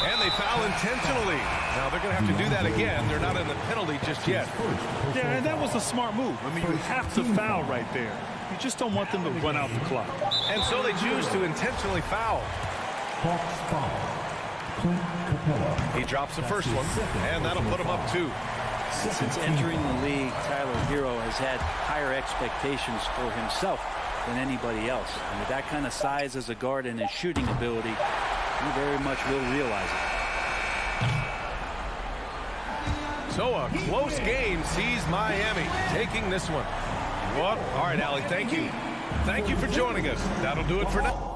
And they foul intentionally. Now they're going to have to do that again. They're not in the penalty just yet. Yeah, and that was a smart move. I mean, you have to foul right there. You just don't want them to run out the clock. And so they choose to intentionally foul. He drops the first one, and that'll put him up 2. Since entering the league, Tyler Hero has had higher expectations for himself than anybody else. And with that kind of size as a guard and his shooting ability, he very much will realize it. So a close game sees Miami taking this one. What? All right, Allie, thank you. Thank you for joining us. That'll do it for now.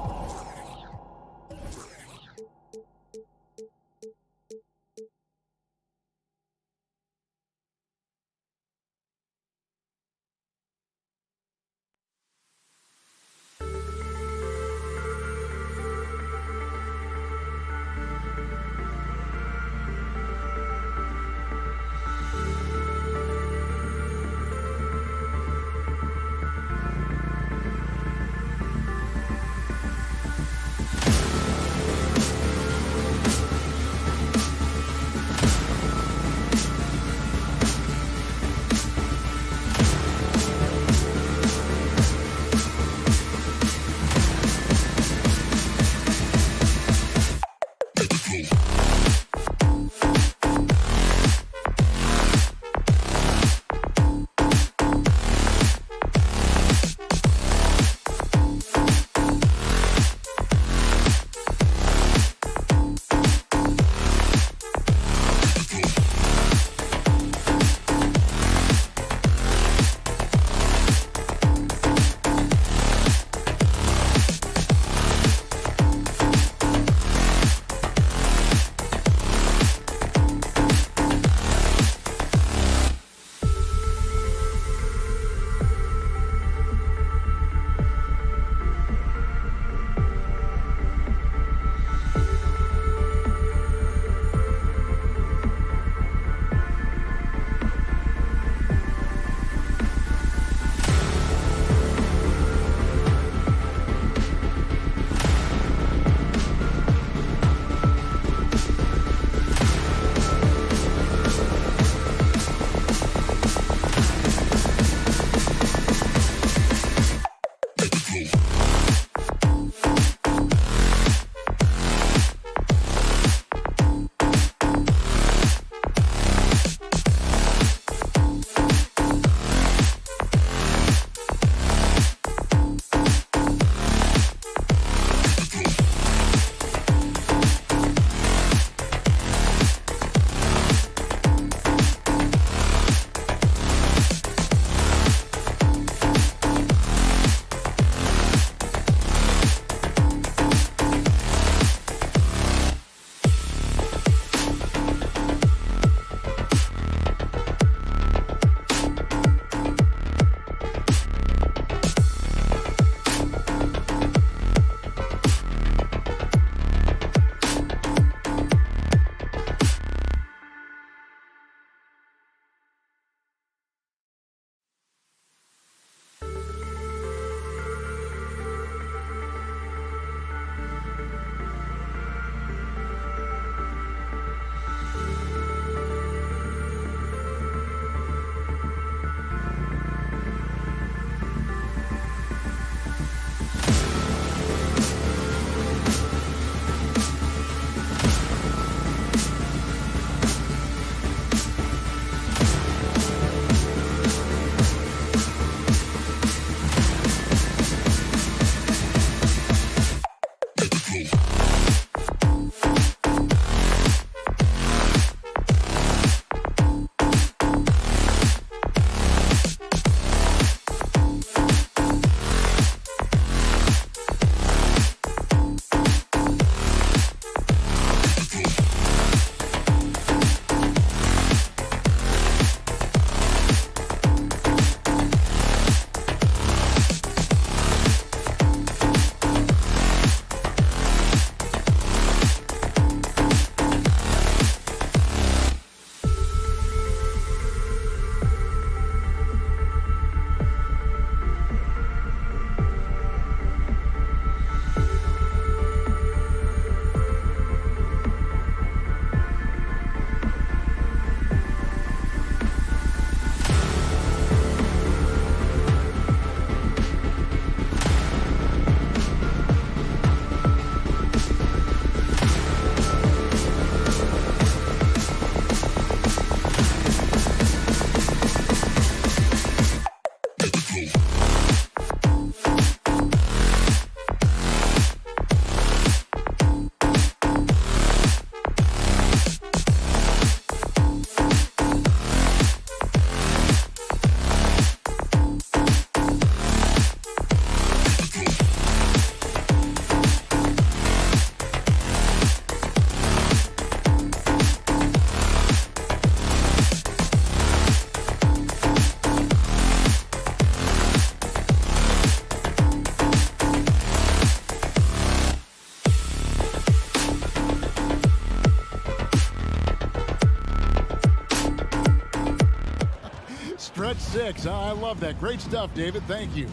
6. I love that. Great stuff, David. Thank you.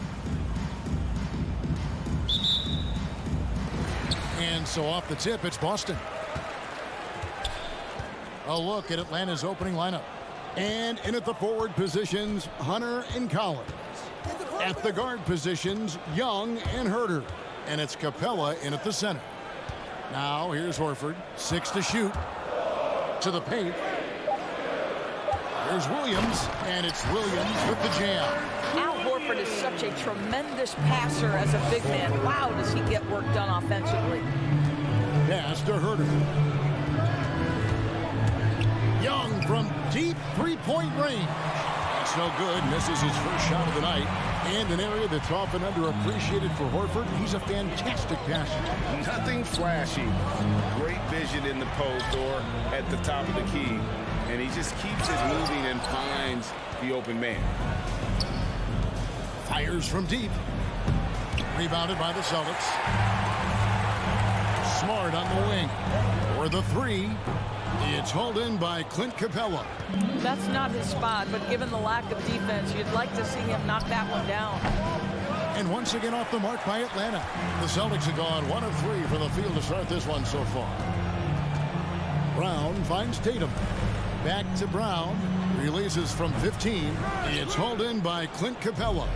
And so off the tip, it's Boston. A look at Atlanta's opening lineup. And in at the forward positions, Hunter and Collins. At the guard positions, Young and Herter. And it's Capella in at the center. Now here's Horford. 6 to shoot. To the paint. There's Williams. And it's Williams with the jam. Al Horford is such a tremendous passer as a big man. Wow, does he get work done offensively. Pass to Herter. Young from deep three-point range. It's no good. Misses his first shot of the night. And an area that's often underappreciated for Horford. He's a fantastic passer. Nothing flashy. Great vision in the post or at the top of the key. And he just keeps it moving and finds the open man. Fires from deep. Rebounded by the Celtics. Smart on the wing. For the 3. It's hauled in by Clint Capella. That's not his spot, but given the lack of defense, you'd like to see him knock that one down. And once again off the mark by Atlanta. The Celtics have gone 1 of 3 from the field to start this one so far. Brown finds Tatum. Back to Brown. Releases from 15. It's hauled in by Clint Capella.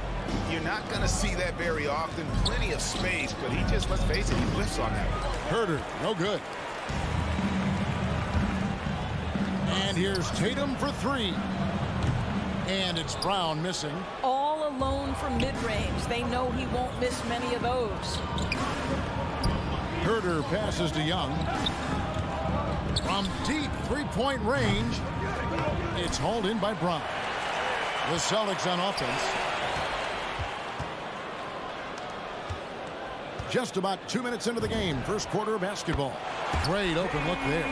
You're not going to see that very often. Plenty of space, but he just, let's face it, he whiffs on that. Herter, no good. And here's Tatum for 3. And it's Brown missing. All alone from mid-range. They know he won't miss many of those. Herter passes to Young. From deep three-point range, it's hauled in by Brown. The Celtics on offense. Just about 2 minutes into the game. First quarter of basketball. Great open look there.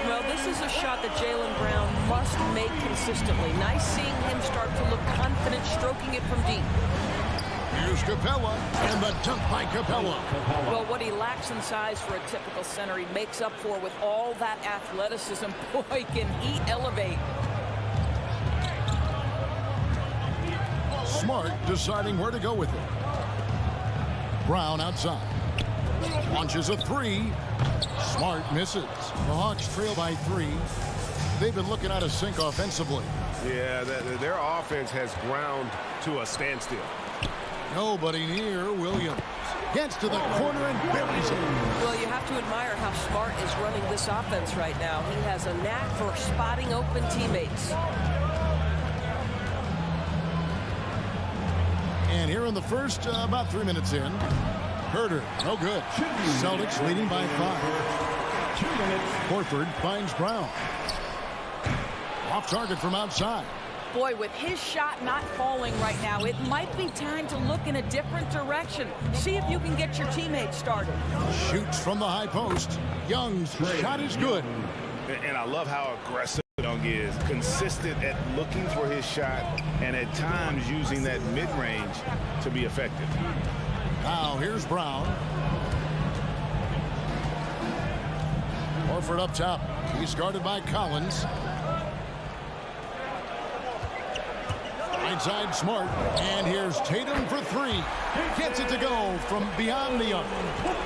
Well, this is a shot that Jaylen Brown must make consistently. Nice seeing him start to look confident stroking it from deep. Here's Capella, and the dunk by Capella. Well, what he lacks in size for a typical center, he makes up for with all that athleticism. Boy, can he elevate. Smart deciding where to go with it. Brown outside. Launches a 3. Smart misses. The Hawks trail by 3. They've been looking out of sync offensively. Yeah, their offense has ground to a standstill. Nobody near Williams. Gets to the corner and buries it. Well, you have to admire how Smart is running this offense right now. He has a knack for spotting open teammates. And here in the first, about 3 minutes in, Herter, no good. Celtics leading by 5. 2 minutes. Horford finds Brown. Off target from outside. Boy, with his shot not falling right now, it might be time to look in a different direction. See if you can get your teammates started. Shoots from the high post. Young's shot is good. And I love how aggressive Young is. Consistent at looking for his shot and at times using that mid-range to be effective. Now here's Brown. Horford up top. He's guarded by Collins. Right side Smart. And here's Tatum for 3. Gets it to go from beyond the arc.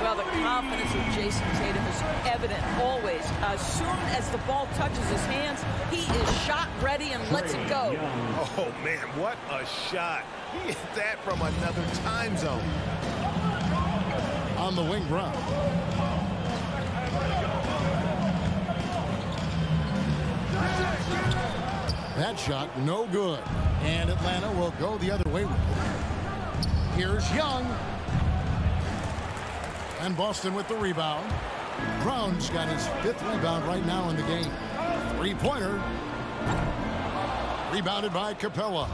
Well, the confidence of Jason Tatum is evident always. As soon as the ball touches his hands, he is shot ready and lets it go. Oh, man, what a shot. He hit that from another time zone. On the wing, Brown. That shot, no good. And Atlanta will go the other way with it. Here's Young. And Boston with the rebound. Brown's got his 5th rebound right now in the game. 3-pointer. Rebounded by Capella.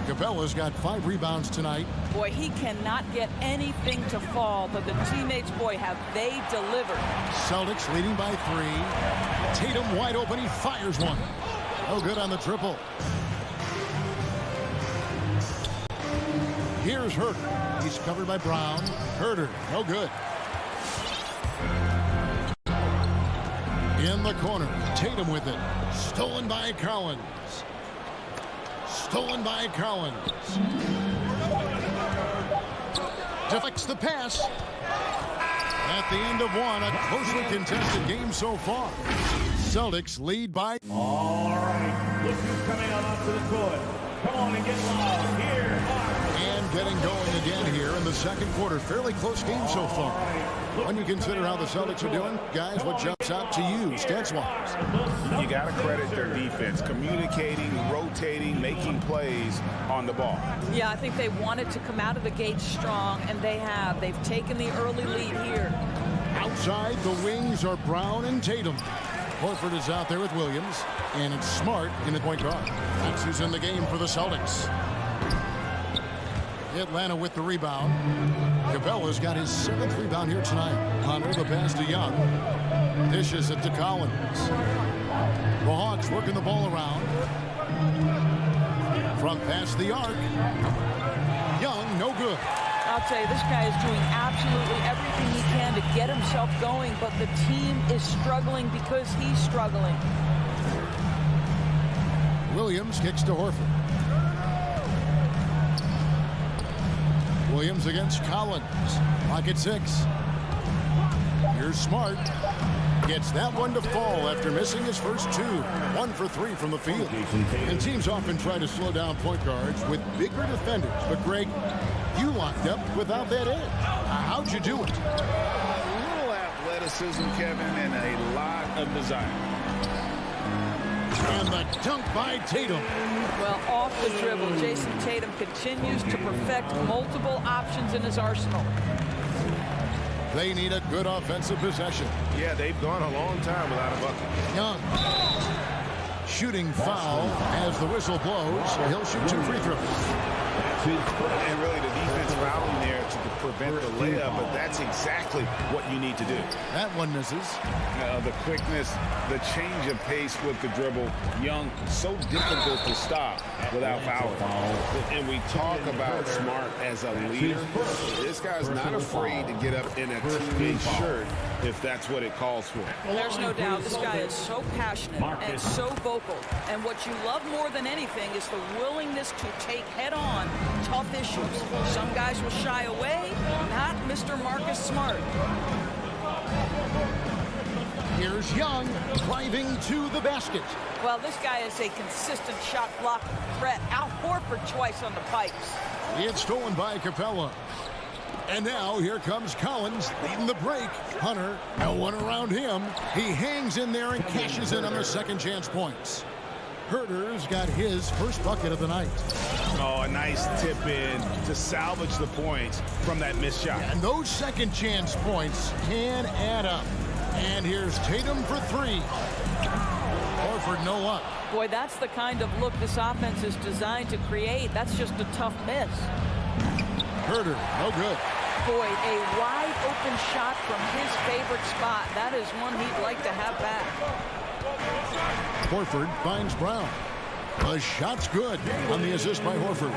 Capella's got 5 rebounds tonight. Boy, he cannot get anything to fall, but the teammates, boy, have they delivered. Celtics leading by 3. Tatum wide open. He fires one. No good on the triple. Here's Herter. He's covered by Brown. Herter, no good. In the corner, Tatum with it. Stolen by Collins. Stolen by Collins. Deflects the pass. At the end of one, a closely contested game so far. Celtics lead by... All right, look who's coming on onto the court. Come on and get loud. Here. And getting going again here in the second quarter. Fairly close game so far. When you consider how the Celtics are doing, guys, what jumps out to you, stats-wise? You got to credit their defense, communicating, rotating, making plays on the ball. Yeah, I think they wanted to come out of the gate strong, and they have. They've taken the early lead here. Outside, the wings are Brown and Tatum. Horford is out there with Williams, and it's Smart in the point guard. That's who's in the game for the Celtics. Atlanta with the rebound. Capella's got his 7th rebound here tonight. Hunter, the pass to Young. Dishes it to Collins. The Hawks working the ball around. From past the arc. Young, no good. I'll tell you, this guy is doing absolutely everything he can to get himself going, but the team is struggling because he's struggling. Williams kicks to Horford. Williams against Collins. Lock at 6. Here's Smart. Gets that one to fall after missing his first 2. 1 for 3 from the field. And teams often try to slow down point guards with bigger defenders. But, Greg, you locked up without that edge. How'd you do it? A little athleticism, Kevin, and a lot of desire. And the dunk by Tatum. Well, off the dribble, Jason Tatum continues to perfect multiple options in his arsenal. They need a good offensive possession. Yeah, they've gone a long time without a bucket. Young. Shooting foul as the whistle blows. He'll shoot 2 free throws. And really the defense fouling there to prevent the layup, but that's exactly what you need to do. That one misses. The quickness, the change of pace with the dribble. Young, so difficult to stop without fouling. And we talk about Smart as a leader. This guy's not afraid to get up in a teammate shirt if that's what it calls for. Well, there's no doubt this guy is so passionate and so vocal. And what you love more than anything is the willingness to take head-on tough issues. Some guys will shy away, not Mr. Marcus Smart. Here's Young driving to the basket. Well, this guy is a consistent shot block threat. Out Horford twice on the pipes. It's stolen by Capella. And now here comes Collins leading the break. Hunter, no one around him. He hangs in there and cashes in on the second chance points. Herter's got his first bucket of the night. Oh, a nice tip in to salvage the points from that missed shot. And those second chance points can add up. And here's Tatum for 3. Horford no luck. Boy, that's the kind of look this offense is designed to create. That's just a tough miss. Herter, no good. Boy, a wide open shot from his favorite spot. That is one he'd like to have back. Horford finds Brown. The shot's good on the assist by Horford.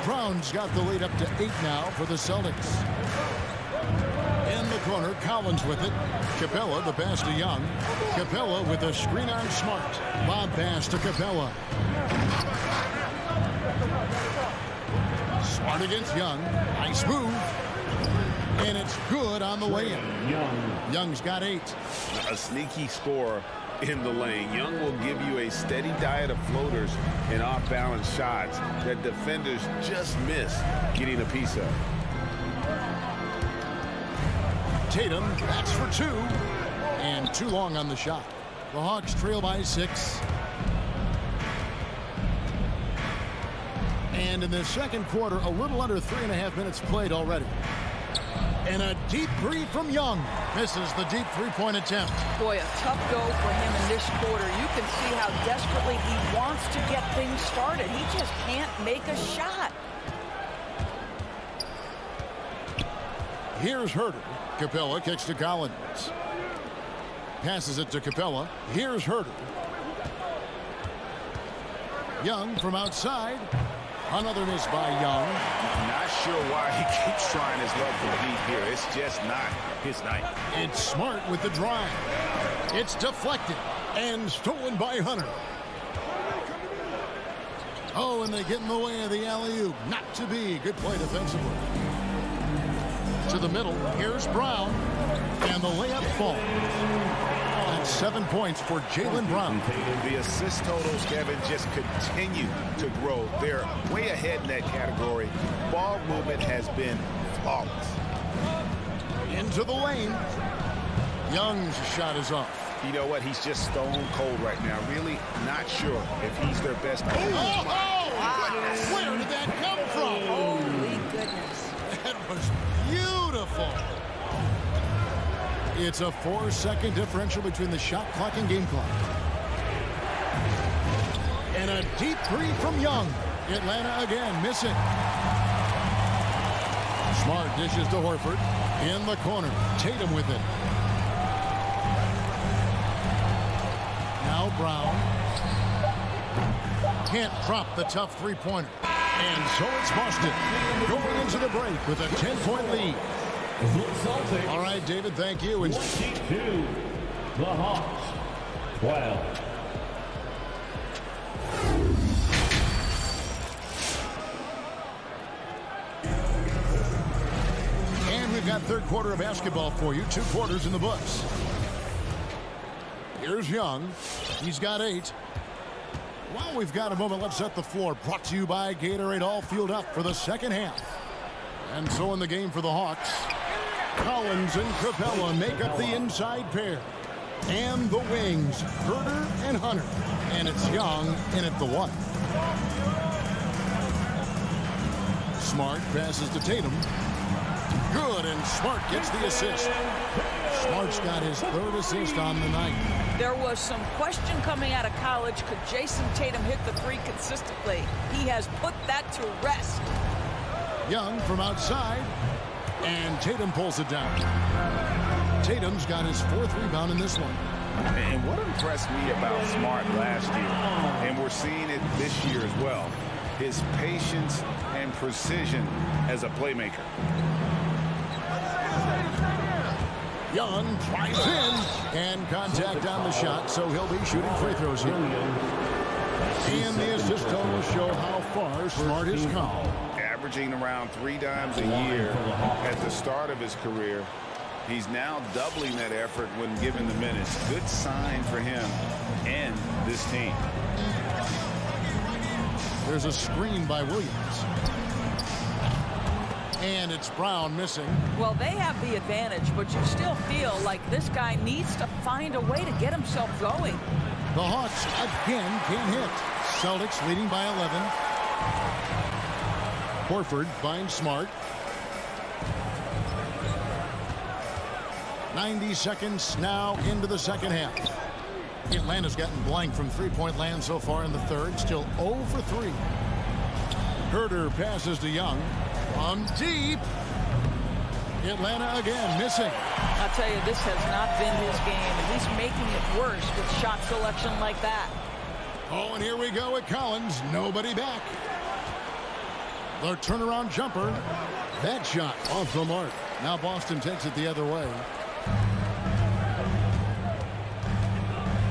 Brown's got the lead up to 8 now for the Celtics. In the corner, Collins with it. Capella, the pass to Young. Capella with a screen on Smart. Lob pass to Capella. Smart against Young. Nice move. And it's good on the way in. Young's got 8. A sneaky score in the lane. Young will give you a steady diet of floaters and off-balance shots that defenders just miss getting a piece of. Tatum, that's for 2. And too long on the shot. The Hawks trail by 6. And in the second quarter, a little under 3.5 minutes played already. And a deep 3 from Young. Misses the deep 3-point attempt. Boy, a tough go for him in this quarter. You can see how desperately he wants to get things started. He just can't make a shot. Here's Herter. Capella kicks to Collins. Passes it to Capella. Here's Herter. Young from outside. Another miss by Young. Not sure why he keeps trying his luck for deep here. It's just not his night. It's Smart with the drive. It's deflected and stolen by Hunter. Oh, and they get in the way of the alley-oop. Not to be. Good play defensively. To the middle. Here's Brown. And the layup falls. That's 7 points for Jaylen Brown. The assist totals, Kevin, just continue to grow. They're way ahead in that category. Ball movement has been flawless. Into the lane. Young's shot is off. You know what? He's just stone cold right now. Really not sure if he's their best. Oh, wow. Where did that come from? Holy goodness. That was beautiful. It's a 4-second differential between the shot clock and game clock. And a deep three from Young. Atlanta again missing. Smart dishes to Horford. In the corner. Tatum with it. Now Brown. Can't drop the tough three-pointer. And so it's Boston going into the break with a 10-point lead. All right, David, thank you. 22, the Hawks, 12. And we've got third quarter of basketball for you. 2 quarters in the books. Here's Young. He's got 8. While we've got a moment, let's set the floor. Brought to you by Gatorade, all fueled up for the second half. And so in the game for the Hawks, Collins and Capella make up the inside pair. And the wings, Herter and Hunter. And it's Young in at the 1. Smart passes to Tatum. Good, and Smart gets the assist. Smart's got his 3rd assist on the night. There was some question coming out of college. Could Jason Tatum hit the 3 consistently? He has put that to rest. Young from outside, and Tatum pulls it down. Tatum's got his 4th rebound in this one. And what impressed me about Smart last year, and we're seeing it this year as well, his patience and precision as a playmaker. Young drives in, and contact on the shot, so he'll be shooting free throws here. And the assist totals show how far Smart has come. Averaging around 3 dimes a year at the start of his career. He's now doubling that effort when given the minutes. Good sign for him and this team. There's a screen by Williams. And it's Brown missing. Well, they have the advantage, but you still feel like this guy needs to find a way to get himself going. The Hawks again can't hit. Celtics leading by 11. Horford finds Smart. 90 seconds now into the second half. Atlanta's gotten blank from three-point land so far in the third. Still 0 for 3. Herter passes to Young. On deep. Atlanta again missing. I'll tell you, this has not been his game, and he's making it worse with shot selection like that. Oh, and here we go with Collins. Nobody back. The turnaround jumper. That shot off the mark. Now Boston takes it the other way.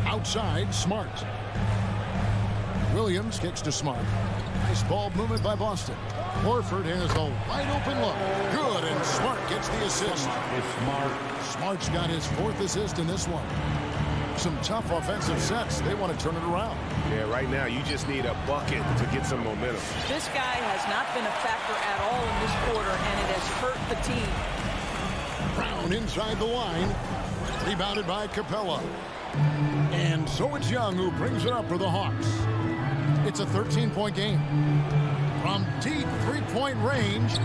Outside, Smart. Williams kicks to Smart. Nice ball movement by Boston. Horford has a wide open look. Good, and Smart gets the assist. Smart's got his 4th assist in this one. Some tough offensive sets. They want to turn it around. Yeah, right now you just need a bucket to get some momentum. This guy has not been a factor at all in this quarter, and it has hurt the team. Brown inside the line. Rebounded by Capella. And so it's Young who brings it up for the Hawks. It's a 13-point game. From deep three-point range.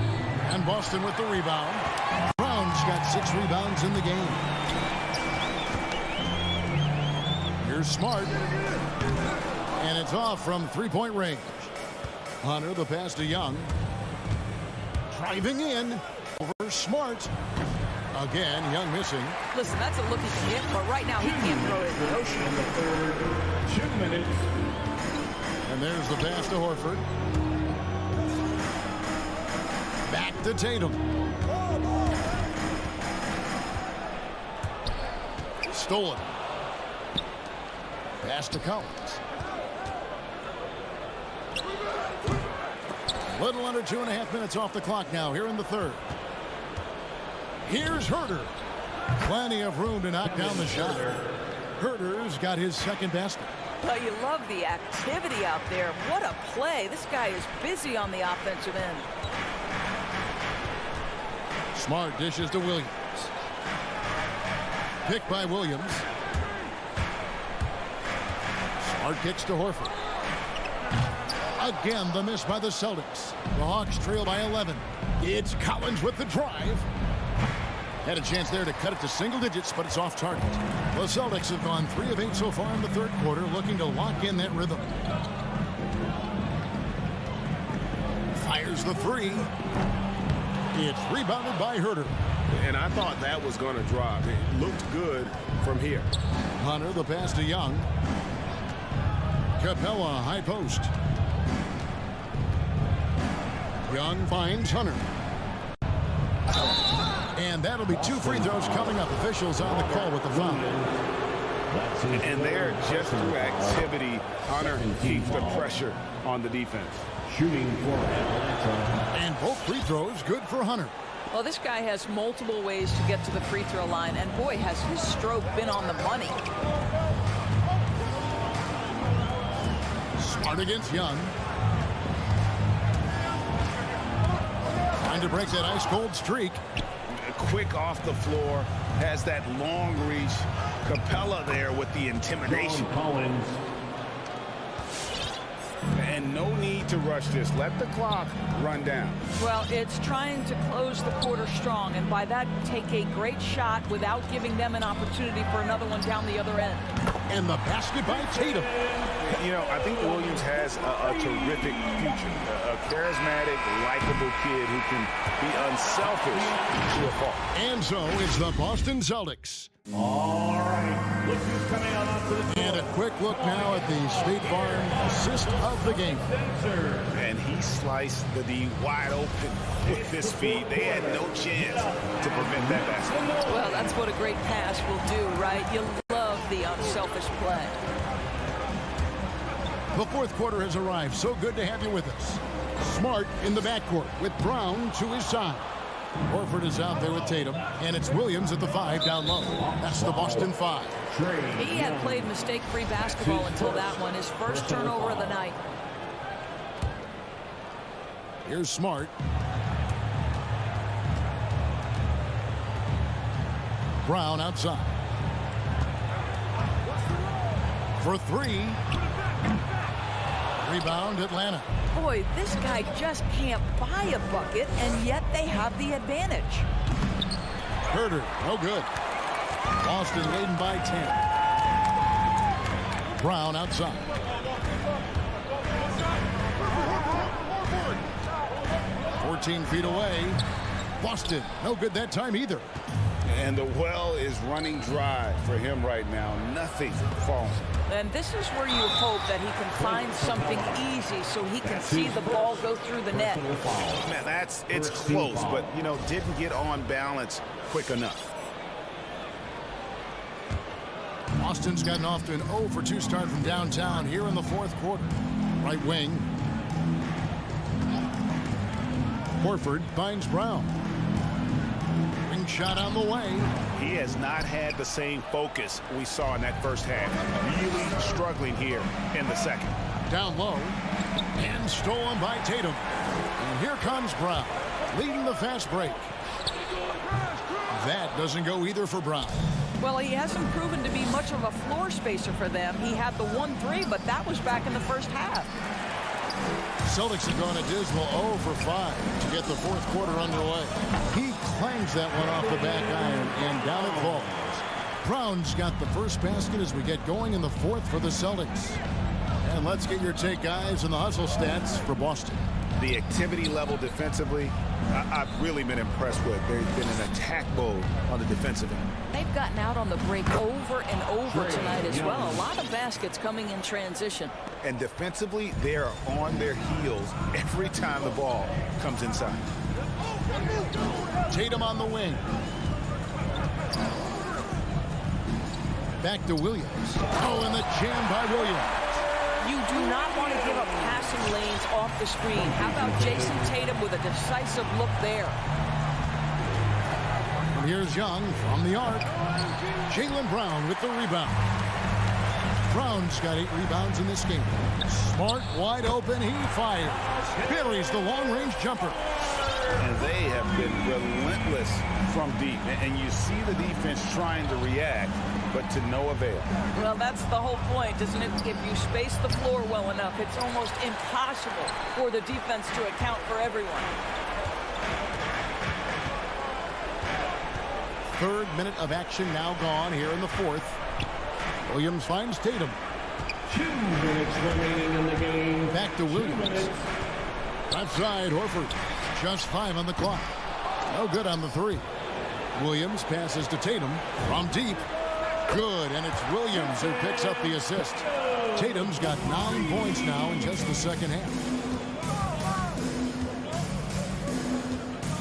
And Boston with the rebound. Brown's got 6 rebounds in the game. Here's Smart. And it's off from three-point range. Hunter, the pass to Young. Driving in. Over Smart. Again, Young missing. Listen, that's a look he can get, but right now he can't throw it in the ocean. 2 minutes. And there's the pass to Horford. Back to Tatum. Stolen. Pass to Collins. A little under 2.5 minutes off the clock now here in the third. Here's Herder. Plenty of room to knock down the shot. Herder's got his second basket. Well, you love the activity out there. What a play. This guy is busy on the offensive end. Smart dishes to Williams. Picked by Williams. Smart kicks to Horford. Again, the miss by the Celtics. The Hawks trail by 11. It's Collins with the drive. Had a chance there to cut it to single digits, but it's off target. The Celtics have gone 3 of 8 so far in the third quarter, looking to lock in that rhythm. Fires the three. It's rebounded by Herder. And I thought that was going to drop. It looked good from here. Hunter, the pass to Young. Capella, high post. Young finds Hunter. And that'll be 2 free throws coming up. Officials on the call with the foul. And there, just through activity, Hunter keeps the pressure on the defense. Shooting for Atlanta. And both free throws good for Hunter. Well, this guy has multiple ways to get to the free throw line, and boy, has his stroke been on the money. Smart against Young. Trying to break that ice-cold streak. Quick off the floor, has that long reach. Capella there with the intimidation. Collins. And no need to rush this. Let the clock run down. Well, it's trying to close the quarter strong, and by that, take a great shot without giving them an opportunity for another one down the other end. And the basket by Tatum. You know, I think Williams has a terrific future. A charismatic, likable kid who can be unselfish to a fault. And so it's the Boston Celtics. All right. Look who's coming on to the floor. And a quick look now at the State Farm assist of the game. And he sliced the D wide open with his feet. They had no chance to prevent that basket. Well, that's what a great pass will do, right? You love the unselfish play. The fourth quarter has arrived. So good to have you with us. Smart in the backcourt with Brown to his side. Horford is out there with Tatum, and it's Williams at the 5 down low. That's the Boston 5. He had played mistake-free basketball until that one, his first turnover of the night. Here's Smart. Brown outside. For 3. Rebound, Atlanta. Boy, this guy just can't buy a bucket, and yet they have the advantage. Herder, no good. Boston leading by 10. Brown outside. 14 feet away. Boston, no good that time either. And the well is running dry for him right now. Nothing falling. And this is where you hope that he can find something easy so he can see the ball go through the net. Man, it's close, but, you know, didn't get on balance quick enough. Boston's gotten off to an 0 for 2 start from downtown here in the fourth quarter. Right wing. Horford finds Brown. Ring shot on the way. He has not had the same focus we saw in that first half. Really struggling here in the second. Down low. And stolen by Tatum. And here comes Brown, leading the fast break. That doesn't go either for Brown. Well, he hasn't proven to be much of a floor spacer for them. He had the 1-3, but that was back in the first half. Celtics have gone a dismal 0 for 5 to get the fourth quarter underway. He clangs that one off the back iron, and down it falls. Brown's got the first basket as we get going in the fourth for the Celtics. And let's get your take, guys, on the hustle stats for Boston. The activity level defensively, I've really been impressed with. They've been in attack mode on the defensive end. They've gotten out on the break over and over tonight as well. A lot of baskets coming in transition. And defensively, they are on their heels every time the ball comes inside. Tatum on the wing. Back to Williams. Oh, and the jam by Williams. You do not want to give up passing lanes off the screen. How about Jason Tatum with a decisive look there? And here's Young from the arc. Jaylen Brown with the rebound. Brown's got 8 rebounds in this game. Smart, wide open, he fires. Buries the long-range jumper. And they have been relentless from deep. And you see the defense trying to react, but to no avail. Well, that's the whole point, isn't it? If you space the floor well enough, it's almost impossible for the defense to account for everyone. 3rd minute of action now gone here in the 4th. Williams finds Tatum. 2 minutes remaining in the game. Back to Williams. Left side, Horford. Just 5 on the clock. No good on the 3. Williams passes to Tatum from deep. Good, and it's Williams who picks up the assist. Tatum's got 9 points now in just the second half.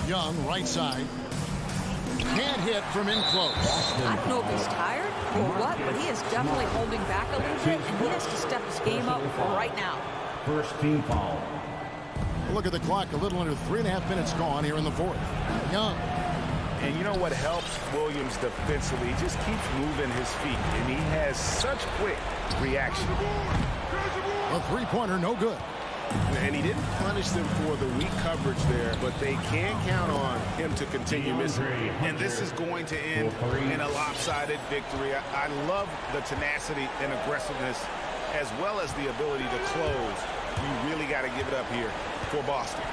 Young, right side. Can't hit from in close. I don't know if he's tired or what, but he is definitely holding back a little bit, and he has to step his game up right now. First team foul. Look at the clock, a little under 3.5 minutes gone here in the 4th. Young. And you know what helps Williams defensively? He just keeps moving his feet, and he has such quick reaction. A 3-pointer, no good. And he didn't punish them for the weak coverage there, but they can count on him to continue missing. And this is going to end in a lopsided victory. I love the tenacity and aggressiveness, as well as the ability to close. You really got to give it up here for Boston.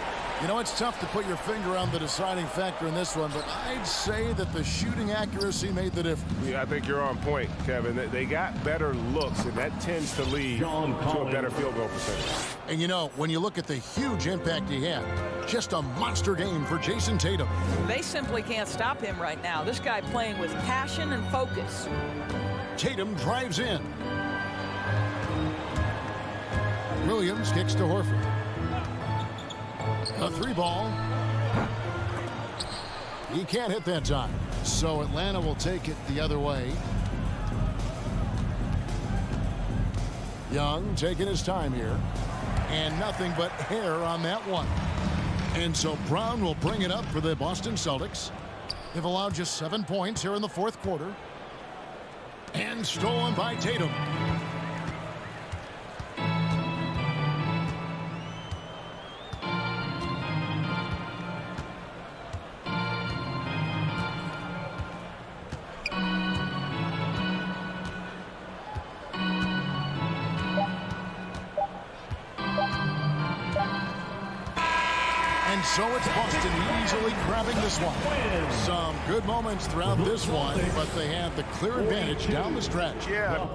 You know, it's tough to put your finger on the deciding factor in this one, but I'd say that the shooting accuracy made the difference. Yeah, I think you're on point, Kevin. They got better looks, and that tends to lead to a better field goal percentage. And you know, when you look at the huge impact he had, just a monster game for Jason Tatum. They simply can't stop him right now. This guy playing with passion and focus. Tatum drives in. Williams kicks to Horford. A 3-ball. He can't hit that time. So Atlanta will take it the other way. Young taking his time here. And nothing but hair on that one. And so Brown will bring it up for the Boston Celtics. They've allowed just 7 points here in the 4th quarter. And stolen by Tatum. And so it's Boston easily grabbing this one. Some good moments throughout this one, but they have the clear advantage down the stretch. Yeah,